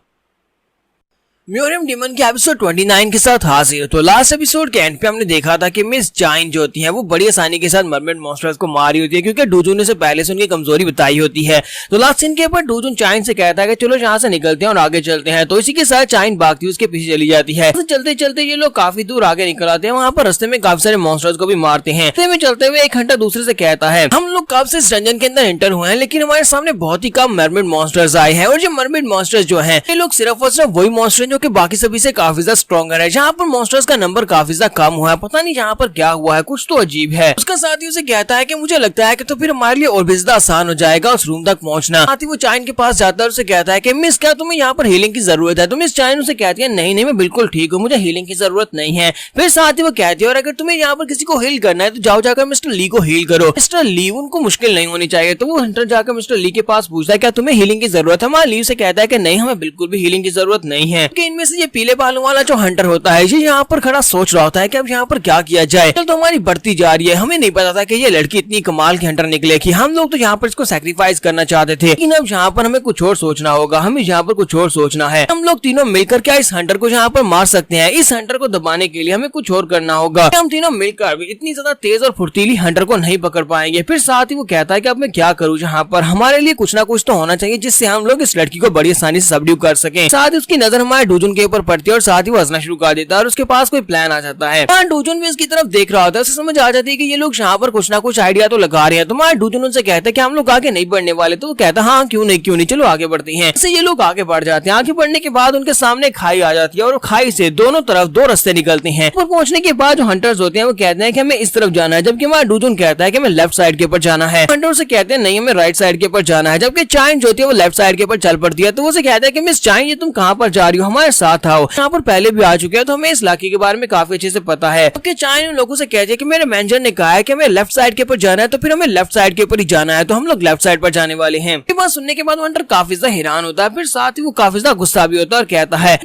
म्यूरियम डीमन के एपिसोड 29 के साथ हाजिर। तो लास्ट एपिसोड के एंड पे हमने देखा था कि मिस चाइन जो होती है वो बड़ी आसानी के साथ मरमेड मॉन्स्टर्स को मारी होती है, क्योंकि डूजन ने से पहले से उनकी कमजोरी बताई होती है। तो लास्ट सीन के ऊपर डूजन चाइन से कहता है कि चलो यहाँ से निकलते हैं और आगे चलते हैं। तो इसी के साथ चाइन भागती उसके पीछे चली जाती है। तो चलते चलते ये लोग काफी दूर आगे निकल आते हैं। वहाँ पर रास्ते में काफी सारे मॉन्स्टर्स को भी मारते हैं। में चलते हुए एक हंटर दूसरे से कहता है हम लोग कब से इस डंजन के अंदर एंटर हुए हैं, लेकिन हमारे सामने बहुत ही कम मरमेड मॉन्स्टर्स आए हैं और जो मरमेड मॉन्स्टर्स जो है ये लोग सिर्फ और सिर्फ वही मॉन्स्टर जो की बाकी सभी से काफी ज्यादा स्ट्रॉन्गर है। जहाँ पर मॉन्स्टर्स का नंबर काफी ज्यादा कम हुआ है, पता नहीं यहाँ पर क्या हुआ है, कुछ तो अजीब है। उसका साथी उसे कहता है कि मुझे लगता है कि तो फिर हमारे लिए और भी ज्यादा आसान हो जाएगा उस रूम तक पहुंचना। साथी वो चाइन के पास जाता है और उसे कहता है कि मिस क्या तुम्हें यहाँ पर हीलिंग की जरूरत है? तो मिस चाइन उसे कहती है नहीं नहीं मैं बिल्कुल ठीक हूँ, मुझे हीलिंग की जरूरत नहीं है। फिर साथी वो कहती है और अगर तुम्हें यहाँ पर किसी को हील करना है तो जाओ जाकर मिस्टर ली को हील करो। मिस्टर ली उनको मुश्किल नहीं होनी चाहिए। तो वो हंटर जाकर मिस्टर ली के पास पूछता है क्या तुम्हें हीलिंग की जरूरत है? हमारा ली से कहता है कि नहीं हमें बिल्कुल भी हीलिंग की जरूरत नहीं है, इनमें से ये पीले बालों वाला जो हंटर होता है ये यहाँ पर खड़ा सोच रहा होता है कि अब यहाँ पर क्या किया जाए। चल तो हमारी बढ़ती जा रही है, हमें नहीं पता था कि ये लड़की इतनी कमाल की हंटर निकलेगी। हम लोग तो यहाँ पर इसको सैक्रिफाइस करना चाहते थे, लेकिन अब यहाँ पर हमें कुछ और सोचना होगा, हमें यहाँ पर कुछ और सोचना है। हम लोग तीनों मिलकर क्या इस हंटर को यहाँ पर मार सकते हैं? इस हंटर को दबाने के लिए हमें कुछ और करना होगा। हम तीनों मिलकर भी इतनी ज्यादा तेज और फुर्तीली हंटर को नहीं पकड़ पाएंगे। फिर साथ ही वो कहता है कि अब मैं क्या करूँ, यहाँ पर हमारे लिए कुछ ना कुछ तो होना चाहिए जिससे हम लोग इस लड़की को बड़ी आसानी से सबड्यू कर सके। साथ ही उसकी नजर हमारे डूजुन के ऊपर पड़ती है और साथ ही वो हंसना शुरू कर देता है और उसके पास कोई प्लान आ जाता है। डूजुन भी उसकी तरफ देख रहा होता है, उसे समझ आ जाती है कि ये लोग यहाँ पर कुछ ना कुछ आइडिया तो लगा रहे हैं। तो हमारे डूजुन उनसे कहता है कि हम लोग आगे नहीं बढ़ने वाले। तो वो कहता है हाँ क्यों नहीं चलो आगे बढ़ते हैं। इससे ये लोग आगे बढ़ जाते हैं। आगे बढ़ने के बाद उनके सामने खाई आ जाती है और खाई से दोनों तरफ दो रास्ते निकलते हैं। ऊपर पहुंचने के बाद जो हंटर्स होते हैं वो कहते हैं कि हमें इस तरफ जाना है, जबकि हमारा डूजुन कहता है कि हमें लेफ्ट साइड के ऊपर जाना है। हंटर से कहते हैं नहीं हमें राइट साइड के ऊपर जाना है, जबकि चाइन जो होती है वो लेफ्ट साइड के ऊपर चल पड़ती है। तो वो कहता है कि मिस चाइन ये तुम कहाँ पर जा रही हो, हमारे साथ आओ, यहाँ पर पहले भी आ चुके हैं तो हमें इस इलाके के बारे में काफी अच्छे से पता है। जबकि चाइन उन लोगों से कहती है कि मेरे मैनेजर ने कहा है कि हमें लेफ्ट साइड के ऊपर जाना है, तो फिर हमें लेफ्ट साइड के ऊपर ही जाना है, तो हम लोग लेफ्ट साइड पर जाने वाले हैं। ये बात सुनने के बाद हंटर काफी ज्यादा हैरान होता है, फिर साथ ही वो काफी ज्यादा गुस्सा भी होता है और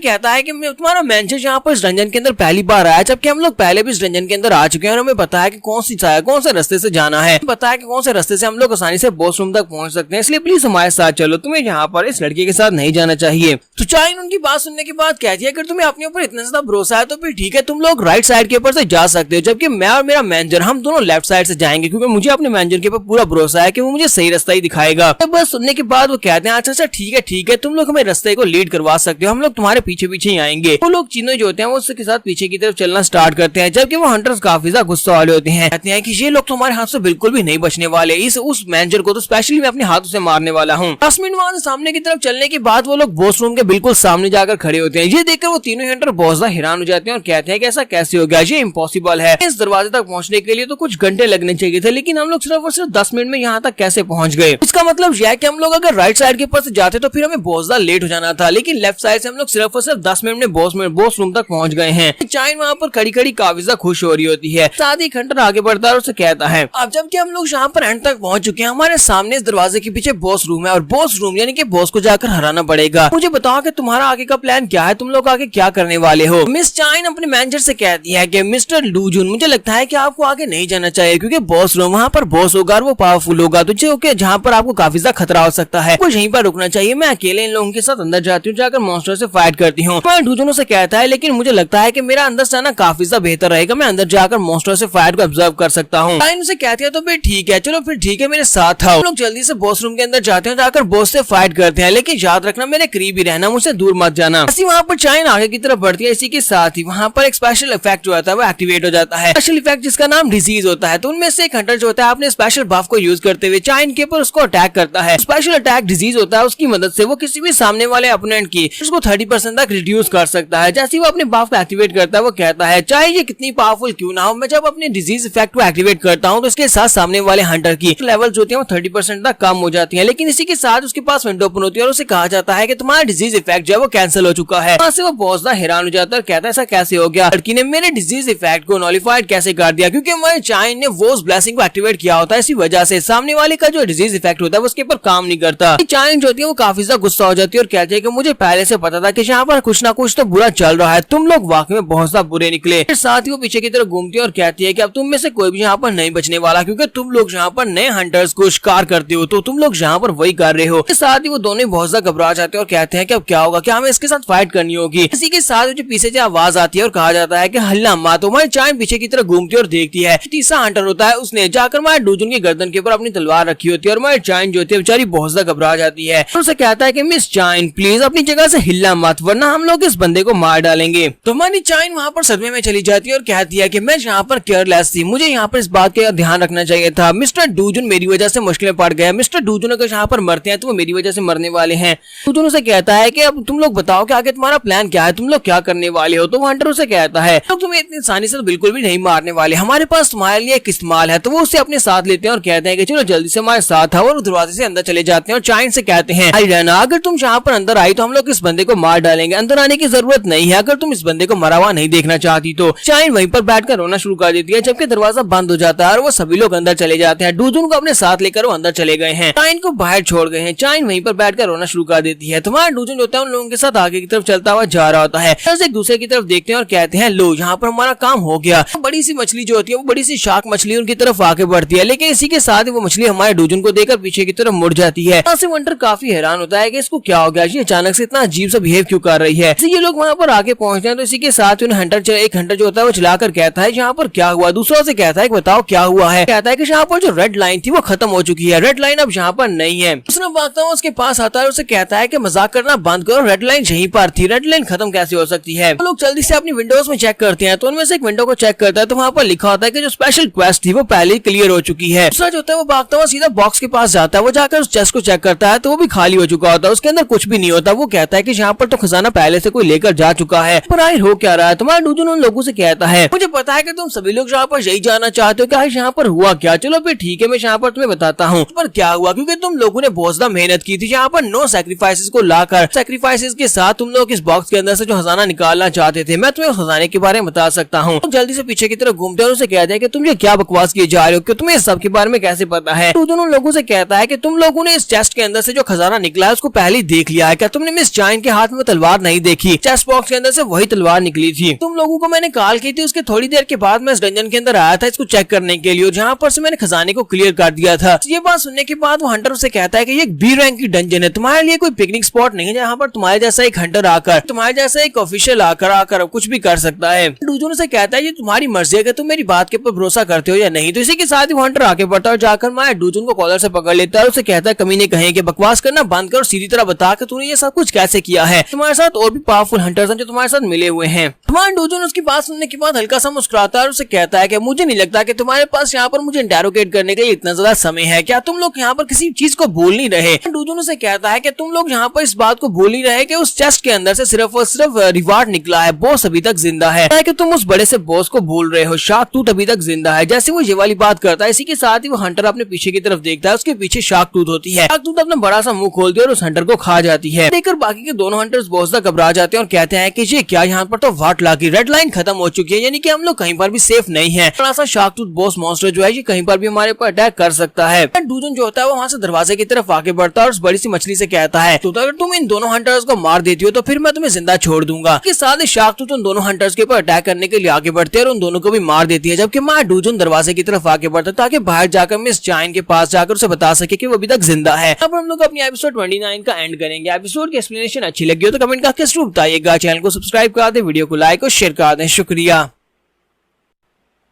कहता है कि तुम्हारा मैनेजर यहाँ पर इस रंजन के अंदर पहली बार आया, जबकि हम लोग पहले भी इस रंजन के अंदर आ चुके हैं और हमें पता है कि कौन से रास्ते से जाना है, पता है कि कौन से रास्ते से हम लोग आसानी से बॉस रूम तक पहुंच सकते हैं, इसलिए प्लीज हमारे साथ चलो, तुम्हें यहाँ पर इस लड़के के साथ नहीं जाना चाहिए। तो चाइन उनकी बात सुनने के बाद कहती है अगर तुम्हें अपने ऊपर इतना ज्यादा भरोसा है तो फिर ठीक है, तुम लोग राइट साइड के ऊपर से जा सकते हो, जबकि मैं और मेरा मैनेजर हम दोनों लेफ्ट साइड से जाएंगे, क्योंकि मुझे अपने मैनेजर के ऊपर पूरा भरोसा है कि वो मुझे सही रास्ता ही दिखाएगा। तो बस सुनने के बाद वो कहते हैं अच्छा ठीक है तुम लोग हमें रास्ते को लीड करवा सकते हो, हम लोग तुम्हारे पीछे पीछे ही आएंगे। वो लोग चीनों जो होते हैं वो उसके साथ पीछे की तरफ चलना स्टार्ट करते हैं, जबकि वो हंटर्स काफी ज्यादा गुस्सा वाले होते हैं, कहते हैं कि ये लोग तो हमारे हाथ से बिल्कुल भी नहीं बचने वाले, उस मैनेजर को तो स्पेशली मैं अपने हाथों से मारने वाला हूँ। 10 मिनट वहां से सामने की तरफ चलने के बाद वो लोग बॉस रूम के बिल्कुल सामने जाकर खड़े होते हैं। ये देखकर वो तीनों हंटर बहुत ज्यादा हैरान हो जाते हैं और कहते हैं कि ऐसा कैसे हो गया, ये इम्पॉसिबल है, इस दरवाजे तक पहुंचने के लिए तो कुछ घंटे लगने चाहिए थे, लेकिन हम लोग सिर्फ और सिर्फ 10 मिनट में यहाँ तक कैसे पहुंच गए। इसका मतलब यह है कि हम लोग अगर राइट साइड के ऊपर से जाते तो फिर हमें बहुत ज्यादा लेट हो जाना था, लेकिन लेफ्ट साइड से हम लोग सिर्फ और सिर्फ 10 मिनट में बॉस रूम तक पहुंच गए हैं। चाइन वहाँ पर खड़ी खड़ी काफी ज्यादा खुश हो रही होती है। साथ ही हंटर आगे बढ़ता है और उसे कहता है अब जबकि हम लोग यहाँ पर एंड तक पहुंच चुके हैं, हमारे सामने इस दरवाजे के पीछे बॉस रूम है और बॉस रूम यानी कि बॉस को जाकर हराना पड़ेगा। मुझे बताओ कि तुम्हारा आगे का प्लान क्या है, तुम लोग आगे क्या करने वाले हो। मिस चाइन अपने मैनेजर से कहती है कि मिस्टर डूजुन मुझे लगता है कि आपको आगे नहीं जाना चाहिए, क्योंकि बॉस रूम वहाँ पर बॉस होगा और वो पावरफुल होगा, तो जो जहाँ पर आपको काफी ज्यादा खतरा हो सकता है, कुछ यहीं पर रुकना चाहिए। मैं अकेले इन लोगों के साथ अंदर जाती हूँ, जाकर मॉन्स्टर से फाइट करती हूँ। डूजुन से कहता है लेकिन मुझे लगता है कि मेरा अंदर जाना काफी ज्यादा बेहतर रहेगा, मैं अंदर जाकर मॉन्स्टर से फाइट को ऑब्जर्व कर सकता हूँ। चाइन उसे कहती है तो फिर ठीक है, चलो फिर ठीक है मेरे साथ आओ। लोग जल्दी से बॉस रूम के अंदर जाते हैं, जाकर बॉस से फाइट करते हैं, लेकिन याद रखना मेरे करीब ही रहना, मुझसे दूर मत जाना। वहाँ पर चाइन आगे की तरफ बढ़ती है, इसी के साथ ही वहाँ पर एक स्पेशल इफेक्ट जो होता है वो एक्टिवेट हो जाता है, स्पेशल इफेक्ट जिसका नाम डिजीज होता है। तो उनमें से एक हंटर जो होता है अपने स्पेशल बफ को यूज करते हुए चाइन के ऊपर उसको अटैक करता है। स्पेशल अटैक डिजीज होता है, उसकी मदद से वो किसी भी सामने वाले अपोनेंट की उसको 30% तक रिड्यूस कर सकता है। जैसे वो अपने बफ को एक्टिवेट करता है वो कहता है चाहे ये कितनी पावरफुल क्यों ना हो, मैं जब अपने डिजीज इफेक्ट को एक्टिवेट करता हूँ तो इसके साथ सामने वाले हंटर की लेवल जो होती है वो 30% तक कम हो जाती है, लेकिन इसी के साथ उसके पास विंडो ओपन होती है और उसे कहा जाता है कि तुम्हारा डिजीज इफेक्ट जो है वो कैंसिल हो चुका है। वहाँ से वो बहुत ज्यादा हैरान हो जाता है, कहता है ऐसा कैसे हो गया, लड़की ने मेरे डिजीज इफेक्ट को नॉलिफाइड कैसे कर दिया, क्योंकि हमारे चाइन ने वोस ब्लेसिंग को एक्टिवेट किया होता है, इसी वजह से सामने वाले का जो डिजीज इफेक्ट होता है उसके ऊपर काम नहीं करता। चाइन जो होती है वो काफी ज्यादा गुस्सा हो जाती है और कहती है कि मुझे पहले से पता था कि यहाँ पर कुछ ना कुछ तो बुरा चल रहा है, तुम लोग वाकई में बहुत ज्यादा बुरे निकले। साथ ही वो पीछे की तरफ घूमती है और कहती है कि अब तुम में से कोई भी यहाँ पर नहीं बचने वाला, क्योंकि तुम लोग यहाँ पर नए हंटर्स को शिकार करते हो, तो तुम लोग यहाँ पर वही कर रहे हो। साथ ही वो दोनों बहुत ज्यादा घबरा जाते हैं और कहते हैं कि अब क्या होगा, क्या हमें इसके साथ फाइट करनी होगी। इसी के साथ जो पीछे से आवाज आती है और कहा जाता है कि हल्ला मत। हमारी चाइन पीछे की तरफ घूमती है और देखती है तीसरा हंटर होता है, उसने जाकर हमारे डूजुन की गर्दन के ऊपर अपनी तलवार रखी होती है और हमारी चाइन जो होती है बेचारी बहुत ज्यादा घबरा जाती है। उसे कहता है कि मिस चाइन प्लीज अपनी जगह से हिलना मत, वरना हम लोग इस बंदे को मार डालेंगे। तो हमारी चाइन वहाँ पर सदमे में चली जाती है और कहती है कि मैं यहाँ पर केयरलेस थी, मुझे यहाँ पर इस बात का ध्यान रखना चाहिए था। मिस्टर डूजुन मेरी वजह से मुश्किलें पड़ गए, मिस्टर डूजुन अगर यहाँ पर मरते हैं तो वो मेरी वजह से मरने वाले हैं। डूजुन उसे कहता है कि अब तुम लोग बताओ कि आगे तुम्हारा प्लान क्या है, तुम लोग क्या करने वाले हो। तो वो हंटर उसे कहता है तो तुम्हें इतनी आसानी से तो बिल्कुल भी नहीं मारने वाले, हमारे पास तुम्हारे लिए एक इस्तेमाल है। तो वो उसे अपने साथ लेते हैं और कहते हैं कि चलो जल्दी से हमारे साथ आओ, और दरवाजे से अंदर चले जाते हैं और चाइन से कहते हैं अगर तुम यहाँ पर अंदर आई तो हम लोग इस बंदे को मार डालेंगे, अंदर आने की जरूरत नहीं है अगर तुम इस बंदे को मरा हुआ नहीं देखना चाहती। तो चाइन वहीं पर बैठकर रोना शुरू कर देती है, जबकि दरवाजा बंद हो जाता है और वो सभी लोग अंदर चले जाते हैं। डूजुन को अपने साथ लेकर वो अंदर चले गए हैं, चाइन को बाहर छोड़ गए हैं। चाइन वहीं पर बैठकर रोना शुरू कर देती है। तुम्हारा डूजुन होता है उन लोगों के साथ आगे की तरफ चलता हुआ जा रहा होता है। एक दूसरे की तरफ देखते हैं और कहते हैं लो यहाँ पर हमारा काम हो गया। बड़ी सी मछली जो होती है वो बड़ी सी शार्क मछली उनकी तरफ आके बढ़ती है, लेकिन इसी के साथ वो मछली हमारे डूजुन को देखकर पीछे की तरफ मुड़ जाती है। वंटर काफी हैरान होता है कि इसको क्या हो गया, ये अचानक से इतना अजीब सा बिहेव क्यों कर रही है। ये लोग वहाँ पर आगे पहुंचते हैं तो इसी के साथ एक हंटर जो होता है वो चलाकर कहता है यहाँ पर क्या हुआ। दूसरों से कहता है कि बताओ क्या हुआ है। कहता है कि यहाँ पर जो रेड लाइन थी वो खत्म हो चुकी है, रेड लाइन अब यहाँ पर नहीं है। दूसरा भागता हुआ उसके पास आता है, उसे कहता है कि मजाक करना बंद करो, रेड लाइन यहीं पर थी, रेड लाइन खत्म कैसे हो सकती है। लोग जल्दी से अपनी विंडोज में चेक करते हैं तो उनमें से एक विंडो को चेक करता है तो वहाँ पर लिखा होता है कि जो स्पेशल क्वेस्ट थी वो पहले ही क्लियर हो चुकी है। दूसरा जो होता है वो भागता हुआ सीधा बॉक्स के पास जाता है, वो जाकर उस चेस्ट को चेक करता है तो वो भी खाली हो चुका होता है, उसके अंदर कुछ भी नहीं होता। वो कहता है कि यहाँ पर तो खजाना पहले से कोई लेकर जा चुका है, पर आखिर हो क्या रहा है। तुम्हारा डूजुन उन लोगों से कहता है मुझे पता है कि तुम सभी लोग यहाँ पर यही जानना चाहते हो कि आखिर यहाँ पर हुआ क्या। चलो फिर ठीक है, मैं यहाँ पर तुम्हें बताता हूँ पर क्या हुआ, क्योंकि तुम लोगों ने बहुत ज्यादा मेहनत की थी यहाँ पर 9 सैक्रिफाइसेस को लाकर। सैक्रिफाइसेस के साथ तुम लोग इस बॉक्स के अंदर से जो खजाना निकालना चाहते थे, मैं तुम्हें खजाने के बारे में बता सकता हूँ। जल्दी से पीछे की तरफ घूमते हैं और उसे कहते हैं कि तुम ये क्या बकवास किए जा रहे हो, कि तुम्हें इस सब के बारे में कैसे पता है। डूजुन उन लोगों से कहता है कि तुम लोगों ने इस चेस्ट के अंदर से जो खजाना निकला है उसको पहले ही देख लिया है। क्या तुमने मिस चाइन के हाथ में तलवार नहीं देखी? चेस्ट बॉक्स के अंदर से वही तलवार निकली थी। तुम लोगों को मैंने कॉल की थी, उसके थोड़ी देर के बाद मैं इस डंजन के अंदर आया था इसको चेक करने के लिए, जहाँ पर से मैंने खजाने को क्लियर कर दिया था। ये बात सुनने के बाद वो हंटर उसे कहता है कि ये एक बी रैंक की डंजन है, तुम्हारे लिए कोई पिकनिक स्पॉट नहीं है जहाँ पर तुम्हारे जैसा एक हंटर आकर, तुम्हारे जैसा एक ऑफिशियल आकर कुछ भी कर सकता है। डूजुन से कहता है ये तुम्हारी मर्जी है कि तुम मेरी बात के ऊपर भरोसा करते हो या नहीं। तो इसी के साथ ही वो हंटर आगे बढ़ता है और जाकर माया डूजुन को कॉलर से पकड़ लेता है और उसे कहता है कमीने कहें कि बकवास करना बंद कर और सीधी तरह बता कि तूने ये सब कुछ कैसे किया है। तुम्हारे साथ और भी पावरफुल हंटर्स हैं जो तुम्हारे साथ मिले हुए हैं। तुम्हारा डूजुन उसकी बात सुनने के बाद हल्का सा मुस्कुराता है और उसे कहता है कि मुझे नहीं लगता कि तुम्हारे पास यहाँ पर मुझे इंटेरोगेट करने के लिए इतना ज्यादा समय है। क्या तुम लोग यहाँ पर किसी चीज को भूल नहीं रहे? डूजुन उसे कहता है कि तुम लोग यहाँ पर इस बात को भूल नहीं रहे कि उस चेस्ट के अंदर से सिर्फ और सिर्फ रिवार्ड निकला है, बॉस अभी तक जिंदा है। कि तुम उस बड़े से बॉस को भूल रहे हो, शार्क टूथ अभी तक जिंदा है। जैसे वो ये वाली बात करता है इसी के साथ ही वो हंटर अपने पीछे की तरफ देखता है, उसके पीछे शार्क टूथ होती है। शार्क टूथ अपना बड़ा सा मुंह खोलती है और उस हंटर को खा जाती है। देखकर बाकी के दोनों हंटर्स बहुत ज्यादा घबरा जाते हैं और कहते हैं कि ये क्या, यहाँ पर तो वाट लागी, रेड लाइन खत्म हो चुकी है, यानी कि हम लोग कहीं पर भी सेफ नहीं है। बड़ा सा शार्क टूथ बॉस मॉन्स्टर जो है ये कहीं पर भी हमारे ऊपर अटैक कर सकता है। डूजुन जो होता है वो वहाँ से दरवाजे की तरफ आगे बढ़ता है और उस बड़ी सी मछली से कहता है तो अगर तुम इन दोनों हंटर्स को मार देती हो तो फिर मैं तुम्हें जिंदा छोड़ दूंगा। इसके साथ ही शार्क टूथ उन दोनों हंटर्स के ऊपर अटैक करने के लिए आगे बढ़ते हैं और उन दोनों को भी मार देती है, जबकि माँ डूजुन दरवाजे की तरफ आगे बढ़ता है ताकि बाहर जाकर मिस चाइन के पास जाकर उसे बता सके कि वो अभी तक जिंदा है। अब हम लोग अपनी एपिसोड 29 का एंड करेंगे। एपिसोड की एक्सप्लेनेशन अच्छी लगी हो तो कमेंट करके जरूर बताइएगा। चैनल को सब्सक्राइब कर दे, वीडियो को लाइक और शेयर कर दें। शुक्रिया।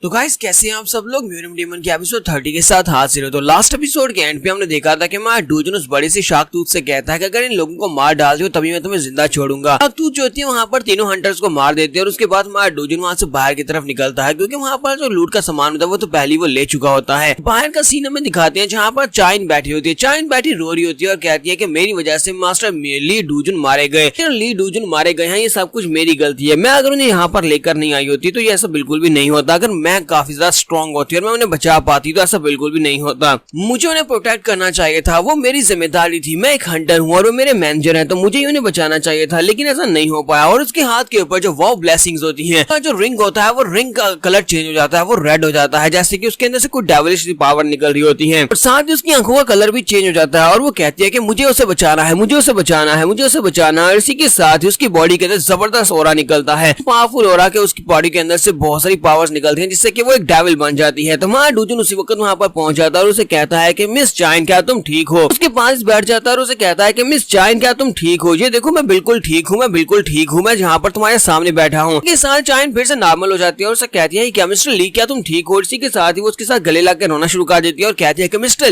तो गाइस कैसे हैं आप सब लोग? म्यूरियम डीमन के एपिसोड 30 के साथ हाजिर हो। तो लास्ट एपिसोड के एंड पे हमने देखा था कि माँ डूजुन उस बड़े से शार्क टूथ से कहता है कि अगर इन लोगों को मार डाल दो तभी मैं तुम्हें जिंदा छोड़ूंगा। शार्क टूथ जो होती है वहाँ पर तीनों हंटर्स को मार देते हैं और उसके बाद माँ डूजुन वहाँ से बाहर की तरफ निकलता है, क्योंकि वहाँ पर जो लूट का सामान होता है वो तो पहले वो ले चुका होता है। बाहर का सीन हमें दिखाते हैं जहाँ पर चाइन बैठी होती है। चाइन बैठी रो रही होती है और कहती है कि मेरी वजह से मास्टर ली डूजुन मारे गए, ली डूजुन मारे गए हैं, ये सब कुछ मेरी गलती है। मैं अगर उन्हें यहाँ पर लेकर नहीं आई होती तो ये ऐसा बिल्कुल भी नहीं होता। अगर मैं काफी ज्यादा स्ट्रॉन्ग होती और मैं उन्हें बचा पाती तो ऐसा बिल्कुल भी नहीं होता। मुझे उन्हें प्रोटेक्ट करना चाहिए था, वो मेरी जिम्मेदारी थी। मैं एक हंटर हूँ और वो मेरे मैनेजर हैं तो मुझे उन्हें बचाना चाहिए था, लेकिन ऐसा नहीं हो पाया। और उसके हाथ के ऊपर जो वाव ब्लेसिंग्स होती हैं, जो रिंग होता है वो रिंग का कलर चेंज हो जाता है, वो रेड हो जाता है, जैसे कि उसके अंदर से कोई डेविलिश पावर निकल रही होती है। और साथ ही उसकी आंखों का कलर भी चेंज हो जाता है और वो कहती है कि मुझे उसे बचाना है, मुझे उसे बचाना है, मुझे उसे बचाना है। इसी के साथ ही उसकी बॉडी के अंदर जबरदस्त ऑरा निकलता है, पावरफुल ऑरा के उसकी बॉडी के अंदर से बहुत सारी पावर्स निकलती हैं जिससे कि वो एक डेविल बन जाती है। तो माँ डूजुन उसी वक्त वहाँ पर पहुंच जाता है और उसे कहता है कि मिस चाइन क्या तुम ठीक हो? उसके पास बैठ जाता है और उसे कहता है कि मिस चाइन क्या तुम ठीक हो? ये देखो मैं बिल्कुल ठीक हूँ, मैं बिल्कुल ठीक हूँ, मैं जहाँ पर तुम्हारे सामने बैठा हूँ। इसके साथ चाइन फिर से नॉर्मल हो जाती है और उसे कहती है कि मिस्टर ली क्या तुम ठीक हो? इसी के साथ ही वो उसके साथ गले लग के रोना शुरू कर देती है और कहती है कि मिस्टर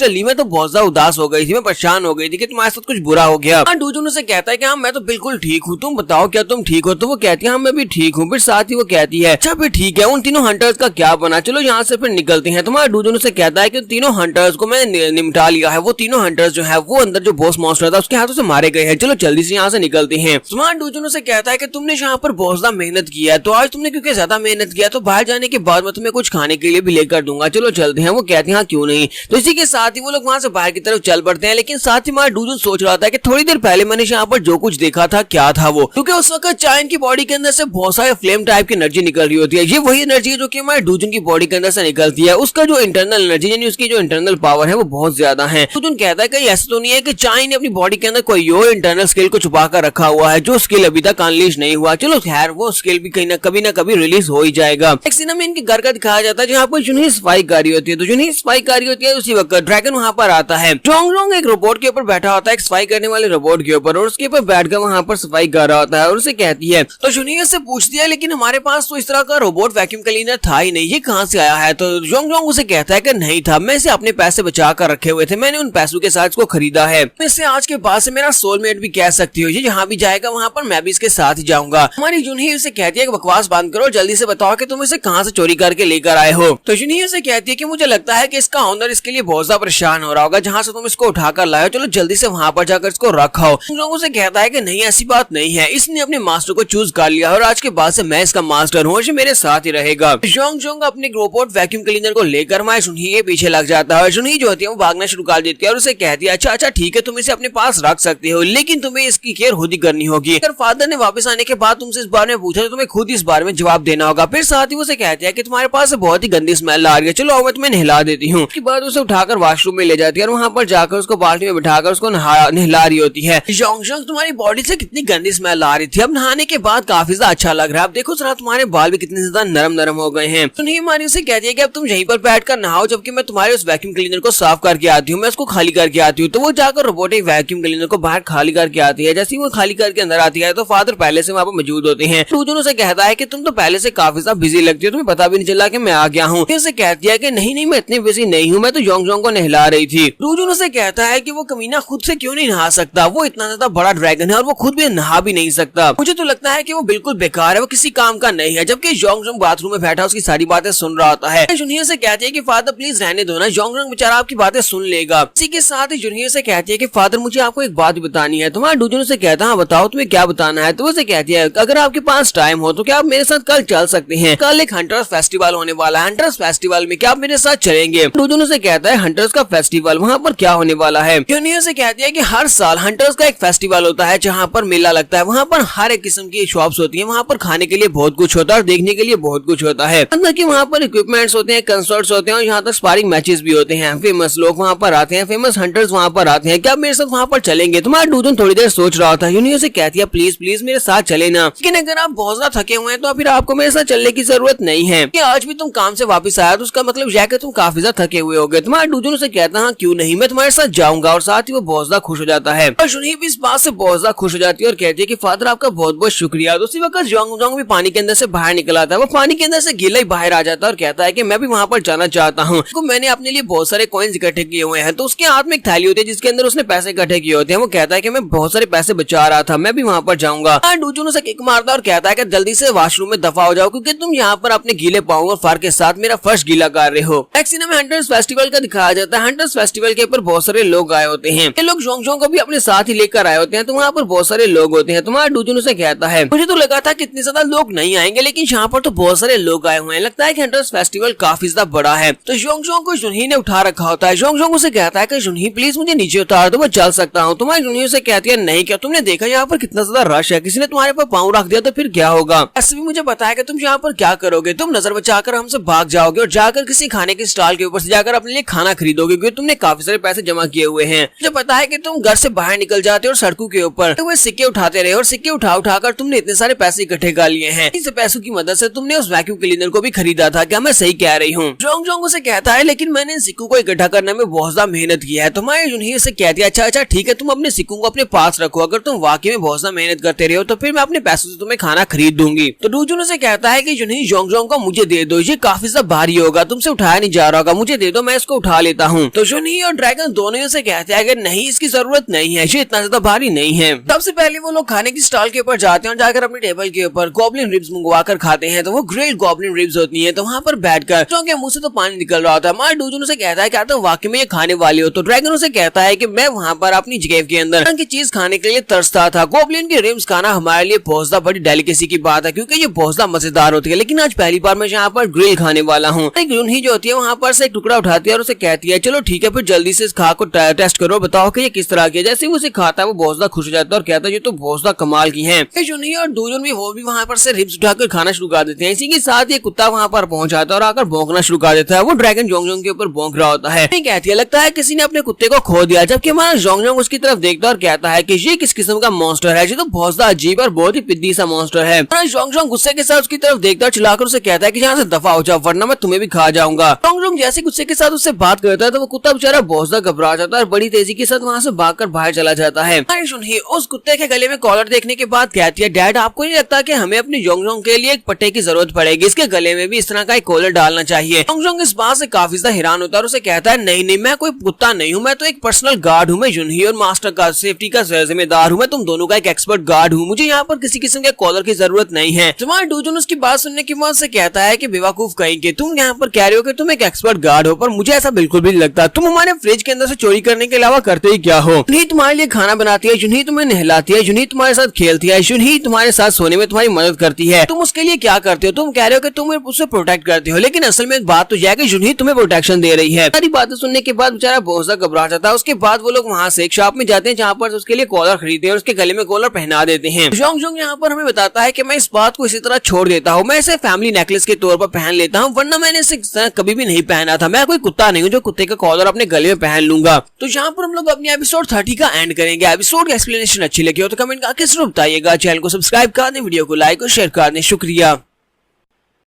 ली मैं तो बहुत ज्यादा उदास हो गई थी, मैं परेशान हो गई थी कि तुम्हारे साथ कुछ बुरा हो गया। डूजुन उसे कहता है कि हाँ मैं तो बिल्कुल ठीक हूँ, तुम बताओ क्या तुम ठीक हो? तो वो कहती है हाँ मैं भी ठीक हूँ। फिर साथ ही वो कहती है अच्छा फिर ठीक है, उन तीनों हंटर्स का क्या बना? चलो यहाँ से फिर निकलते हैं। तुम्हारा डूजुन उसे कहता है कि तीनों हंटर्स को मैंने निपटा लिया है, वो तीनों हंटर्स जो है वो अंदर जो बॉस मॉन्स्टर था उसके हाथों से मारे गए हैं, चलो जल्दी से यहाँ से निकलते हैं। तुम्हारा डूजुन उसे कहता है कि तुमने यहाँ पर बहुत ज्यादा मेहनत किया है, तो आज तुमने क्योंकि ज्यादा मेहनत किया तो बाहर जाने के बाद मैं तुम्हें कुछ खाने के लिए भी लेकर दूंगा, चलो चलते हैं। वो कहते हैं हाँ क्यों नहीं। तो इसी के साथ ही वो लोग वहाँ से बाहर की तरफ चल पड़ते हैं, लेकिन साथ ही हमारा डूजुन सोच रहा था कि थोड़ी देर पहले मैंने यहाँ पर जो कुछ देखा था क्या था वो, क्योंकि उस वक्त चाइन की बॉडी के अंदर से बहुत सारे फ्लेम टाइप की एनर्जी निकल रही होती है। ये वही एनर्जी है जो कि हमारे डूजुन की बॉडी के अंदर से निकलती है, उसका जो इंटरनल एनर्जी यानी उसकी जो इंटरनल पावर है वो बहुत ज्यादा है। डूजुन कहता है कि ऐसा तो नहीं है कि चाय ने अपनी बॉडी के अंदर कोई और इंटरनल स्किल को छुपा कर रखा हुआ है जो स्किल अभी तक अनलीश नहीं हुआ। चलो खैर वो स्किल भी कहीं ना कभी रिलीज हो ही जाएगा। एक सीन में इनके घर का दिखाया जाता है जहाँ पर जुनही स्पाई कर रही होती है। तो जुनही स्पाई कर रही होती है, उसी वक्त ड्रैगन वहाँ पर आता है। जोंग एक रोबोट के ऊपर बैठा होता है, एक स्पाई करने वाले रोबोट के ऊपर, और उसके ऊपर बैठकर वहाँ पर सफाई कर रहा होता है और उसे कहती है, तो जुनही से पूछती है लेकिन हमारे पास तो इस तरह का रोबोट वैक्यूम क्लीनर था ही नहीं, ये कहाँ से आया है? तो जोंग उसे कहता है कि नहीं था, मैं इसे अपने पैसे बचा कर रखे हुए थे, मैंने उन पैसों के साथ इसको खरीदा है। इसे आज के बाद से मेरा सोलमेट भी कह सकती हो, ये जहाँ भी जाएगा वहाँ पर मैं भी इसके साथ ही जाऊंगा। हमारी जुनही उसे कहती है कि बकवास बंद करो, जल्दी से बताओ कि तुम इसे कहाँ से चोरी करके लेकर आए हो। तो जुनही उसे कहती है कि मुझे लगता है कि इसका ओनर इसके लिए बहुत ज्यादा परेशान हो रहा होगा, जहाँ से तुम इसको उठाकर लाए हो, चलो जल्दी से वहाँ पर जाकर इसको रखो। जोंग उसे कहता है कि नहीं ऐसी बात नहीं है, इसने अपने मास्टर को चूज कर लिया और आज के बाद से मैं इसका मास्टर हूँ और ये मेरे साथ ही रहेगा। जोंग अपने रोबोट वैक्यूम क्लीनर को लेकर हमारे जुनही के पीछे लग जाता है और जुनही जो होती है वो भागना शुरू कर देती है और उसे कहती है अच्छा ठीक है, तुम इसे अपने पास रख सकते हो लेकिन तुम्हें इसकी केयर खुद ही करनी होगी। अगर फादर ने वापस आने के बाद तुमसे इस बारे में पूछा तो तुम्हें खुद इस बारे में जवाब देना होगा। फिर साथ ही उसे कहती है कि तुम्हारे पास बहुत ही गंदी स्मेल आ रही है, चलो मैं तुम्हें नहला देती हूँ। उसके बाद उसे उठाकर वॉशरूम में ले जाती है और वहाँ पर जाकर उसको बाल्टी में बिठाकर उसको नहला रही होती है। जोंग तुम्हारी बॉडी से कितनी गंदी स्मेल आ रही थी, अब नहाने के बाद काफी ज्यादा अच्छा लग रहा है, अब देखो जरा तुम्हारे बाल भी कितने ज्यादा नरम हो गए हैं। तो नहीं हमारी उसे कहती है कि अब तुम यहीं पर बैठकर नहाओ जबकि मैं तुम्हारे उस वैक्यूम क्लीनर को साफ करके आती हूँ, मैं उसको खाली करके आती हूँ। तो वो जाकर रोबोटिक वैक्यूम क्लीनर को बाहर खाली करके आती है। जैसे ही वो खाली करके अंदर आती है तो फादर पहले से वहाँ पर मौजूद होते हैं। डूजुन उसे कहता है कि तुम तो पहले से काफी ज्यादा बिजी लगती हो, तुम्हें पता भी नहीं चला कि मैं आ गया हूँ। उसे कहती है कि नहीं मैं इतनी बिजी नहीं हूँ, मैं तो जोंग को नहला रही थी। डूजुन उसे कहता है कि वो कमीना खुद से क्यों नहीं नहा सकता, वो इतना ज्यादा बड़ा ड्रैगन है और वो खुद भी नहा भी नहीं सकता। मुझे तो लगता है कि वो बिल्कुल बेकार है, वो किसी काम का नहीं है। जबकि जोंग बाथरूम में बैठा उसकी सारी बातें सुन रहा होता है। जुनही से कहती है कि फादर प्लीज रहने दो ना, जोंग बेचारा आपकी बातें सुन लेगा। इसी के साथ ही जुनही से कहती है कि फादर मुझे आपको एक बात बतानी है। तुम्हारा डूजुन से कहता है बताओ तुम्हें क्या बताना है। तो उसे कहती है अगर आपके पास टाइम हो तो क्या आप मेरे साथ कल चल सकते हैं, कल एक हंटर्स फेस्टिवल होने वाला है, हंटर्स फेस्टिवल में क्या आप मेरे साथ चलेंगे? डूजुन से कहता है हंटर्स का फेस्टिवल, वहाँ पर क्या होने वाला है? जुनही से कहती है कि हर साल हंटर्स का एक फेस्टिवल होता है जहाँ पर मेला लगता है, वहाँ पर हर एक किस्म की शॉप्स होती है, वहाँ पर खाने के लिए बहुत कुछ होता है और देखने के लिए बहुत कुछ होता है। अंदर की वहाँ पर इक्विपमेंट्स होते हैं, कंसर्ट्स होते हैं और यहाँ तक स्पारिंग मैचेस भी होते हैं। फेमस लोग वहाँ पर आते हैं, फेमस हंटर्स वहाँ पर आते हैं, क्या आप मेरे साथ वहाँ पर चलेंगे? तुम्हारा डूजुन थोड़ी देर सोच रहा था। जुनही से कहती है प्लीज मेरे साथ चले ना, लेकिन अगर आप बहुत ज्यादा थके हुए हैं तो फिर आपको मेरे साथ चलने की जरूरत नहीं है कि आज भी तुम काम से वापस आया तो उसका मतलब यह कि तुम काफी ज्यादा थके हुए होगे। तुम्हारा डूजुन से कहता है क्यों नहीं, मैं तुम्हारे साथ जाऊंगा, और साथ ही वो बहुत ज्यादा खुश हो जाता है। और जुनही भी इस बात से बहुत ज्यादा खुश हो जाती है और कहती है कि फादर आपका बहुत बहुत शुक्रिया। तो उसी वक्त जोंग भी पानी के अंदर से बाहर निकल आता है, वो पानी के अंदर से गीला ही बाहर आ जाता है और कहता है कि मैं भी वहाँ पर जाना चाहता हूँ, मैंने अपने लिए बहुत सारे कॉइन्स इकट्ठे किए हुए हैं। तो उसके हाथ में एक थैली होती है जिसके अंदर उसने पैसे इकट्ठे किए होते हैं। वो कहता है कि मैं बहुत सारे पैसे बचा रहा था, मैं भी वहाँ पर जाऊंगा। डूजुन उसे किक मारता है और कहता है कि जल्दी से वॉशरूम में दफा हो जाओ क्योंकि तुम यहाँ पर अपने गीले पाँव और फर के साथ मेरा फर्श गीला कर रहे हो। नेक्स्ट सीन में हंटर्स फेस्टिवल का दिखाया जाता है। हंटर्स फेस्टिवल के ऊपर बहुत सारे लोग आए होते हैं, ये लोग जोंग को भी अपने साथ ही लेकर आए होते हैं। तो वहाँ पर बहुत सारे लोग होते हैं। तुम्हारा डूजुन उसे कहता है मुझे तो लगा था कितने ज्यादा लोग नहीं आएंगे, लेकिन यहाँ पर तो बहुत सारे लोग आए हुए हैं, लगता है कि हंटर्स फेस्टिवल काफी ज्यादा बड़ा है। तो जोंग को जुनही ने उठा रखा होता है। जोंग उसे कहता है कि जुनही प्लीज मुझे नीचे उतार दो, मैं चल सकता हूँ। तुम्हारी जुनही उसे कहती है नहीं, क्या तुमने देखा यहाँ पर कितना ज्यादा रश है, किसी ने तुम्हारे पर पाँव रख दिया तो फिर क्या होगा? ऐसे भी मुझे पता है कि तुम यहाँ पर क्या करोगे, तुम नजर बचाकर हमसे भाग जाओगे और जाकर किसी खाने के स्टॉल के ऊपर से जाकर अपने लिए खाना खरीदोगे क्योंकि तुमने काफी सारे पैसे जमा किए हुए हैं। मुझे पता है कि तुम घर से बाहर निकल जाते हो और सड़कों के ऊपर तो वे सिक्के उठाते रहे और सिक्के उठाकर तुमने इतने सारे पैसे इकट्ठे कर लिए हैं। इस पैसों की मदद से तुमने उस वैक्यूम क्लीनर को भी खरीदा था, क्या मैं सही कह रही हूँ? जोंग उसे कहता है लेकिन मैंने इन सिक्कों को इकट्ठा करने में बहुत ज्यादा मेहनत की है। तुम्हारी जुनही से कहती है अच्छा ठीक है, तुम अपने सिक्कों को अपने पास रखो, अगर तुम वाकई में बहुत ज्यादा मेहनत करते रहे हो तो फिर मैं अपने पैसों से तुम्हें खाना खरीद दूंगी। तो डूजुन उसे कहता है कि जुनही जोंग को मुझे दे दो, ये काफी ज्यादा भारी होगा, तुमसे उठाया नहीं जा रहा होगा, मुझे दे दो, मैं इसको उठा लेता हूँ। तो जुनही और ड्रैगन दोनों से कहते हैं कि नहीं इसकी जरूरत नहीं है, ये इतना ज्यादा भारी नहीं है। सबसे पहले वो लोग खाने की स्टॉल के ऊपर जाते हैं और जाकर अपनी टेबल के ऊपर गॉब्लिन रिब्स मंगवा कर खाते हैं। तो वो ग्रिल्ड गॉब्लिन रिब्स होती है। तो वहाँ पर बैठकर जो के मुंह से तो पानी निकल रहा होता है। हमारा डूजुन उसे कहता है क्या तुम वाकई में ये खाने वाले हो? तो ड्रैगन उसे कहता है कि मैं वहाँ पर अपनी जगह के अंदर की चीज खाने के लिए तरसता था। गॉब्लिन के रिब्स खाना हमारे लिए बहुत ज्यादा बड़ी डेलिकेसी की बात है क्योंकि ये बहुत ज्यादा मजेदार होती है, लेकिन आज पहली बार मैं यहाँ पर ग्रिल खाने वाला हूँ। जुनही जो होती है वहाँ पर से एक टुकड़ा उठाती है और उसे कहती है चलो ठीक है, फिर जल्दी से इस खा को टेस्ट करो, बताओ कि ये किस तरह की है। जैसे वो उसे खाता है वो बहुत ज्यादा खुश हो जाता है और कहता है ये तो बहुत ज्यादा कमाल की है। जुनही और डूजुन भी वो भी वहाँ पर से रिब्स उठाकर खाना शुरू कर देते हैं। इसी के साथ ये एक कुत्ता वहाँ पर पहुंच जाता है और आकर भौंकना शुरू कर देता है। वो ड्रैगन जोंगजोंग के ऊपर भौंक रहा होता है। कहती है लगता है किसी ने अपने कुत्ते को खो दिया, जबकि हमारा जोंगजोंग उसकी तरफ देखता है और कहता है कि ये किस किस्म का मॉन्स्टर है, जो तो बहुत ज्यादा अजीब और बहुत ही पिद्दी सा मॉन्स्टर है। जोंगजोंग गुस्से के साथ उसकी तरफ देखता है, चिल्लाकर उसे कहता है कि यहाँ से दफा हो जाओ वरना मैं तुम्हें भी खा जाऊंगा। जोंगजोंग जैसे गुस्से के साथ उससे बात करता है तो वो कुत्ता बेचारा बहुत ज्यादा घबरा जाता है और बड़ी तेजी के साथ वहाँ से भागकर बाहर चला जाता है। जुनही उस कुत्ते के गले में कॉलर देखने के बाद कहती है, डैड आपको नहीं लगता कि हमें अपनी जोंगजोंग के लिए एक पट्टे की जरूरत पड़ेगी, इसके गले में भी इस तरह का एक कॉलर डालना चाहिए। जोंगजोंग इस बात से काफी ज्यादा हैरान होता है और उसे कहता है, नहीं मैं कोई कुत्ता नहीं हूँ, मैं तो एक पर्सनल गार्ड हूँ। मैं जुनही और मास्टर का सेफ्टी का जिम्मेदार हूँ। मैं तुम दोनों का एक एक्सपर्ट गार्ड हूँ। मुझे यहाँ पर किसी किस्म के कॉलर की जरूरत नहीं है। तुम्हारा डूजुन उसकी बात सुनने के बाद से कहता है कि बेवकूफ कहेंगे, तुम यहाँ पर कह रहे हो कि तुम एक एक्सपर्ट गार्ड हो, पर मुझे ऐसा बिल्कुल भी नहीं लगता। तुम हमारे फ्रिज के अंदर से चोरी करने के अलावा करते ही क्या हो? जुनही तुम्हारे लिए खाना बनाती है, जुनही तुम्हें नहलाती है, जुनही तुम्हारे साथ खेलती है, जुनही तुम्हारे साथ सोने में तुम्हारी मदद करती है। तुम उसके लिए क्या करते हो? तुम कह रहे हो कि तुम उसे प्रोटेक्ट करते हो, लेकिन असल में बात तो यह है कि जुनही तुम्हें प्रोटेक्शन दे रही है। सारी बातें सुनने के बाद बेचारा बहुत ज्यादा घबरा जाता है। उसके बाद वो लोग वहाँ से एक शॉप में जाते हैं जहाँ पर उसके लिए कॉलर खरीदते हैं और उसके गले में कॉलर पहना देते हैं। जोंगजोंग यहाँ पर हमें बताता है कि मैं इस बात को इसी तरह छोड़ देता हूँ, मैं इसे फैमिली नेकलेस के तौर पर पहन लेता हूँ, वरना मैंने इसे कभी भी नहीं पहना था। मैं कोई कुत्ता नहीं हूँ जो कुत्ते का कॉलर अपने गले में पहन लूंगा। तो यहाँ पर हम लोग अपनी एपिसोड 30 का एंड करेंगे। एपिसोड की एक्सप्लेनेशन अच्छी लगी हो तो कमेंट करके जरूर बताइएगा। चैनल को सब्सक्राइब कर दें, वीडियो को लाइक और शेयर कर दें। शुक्रिया।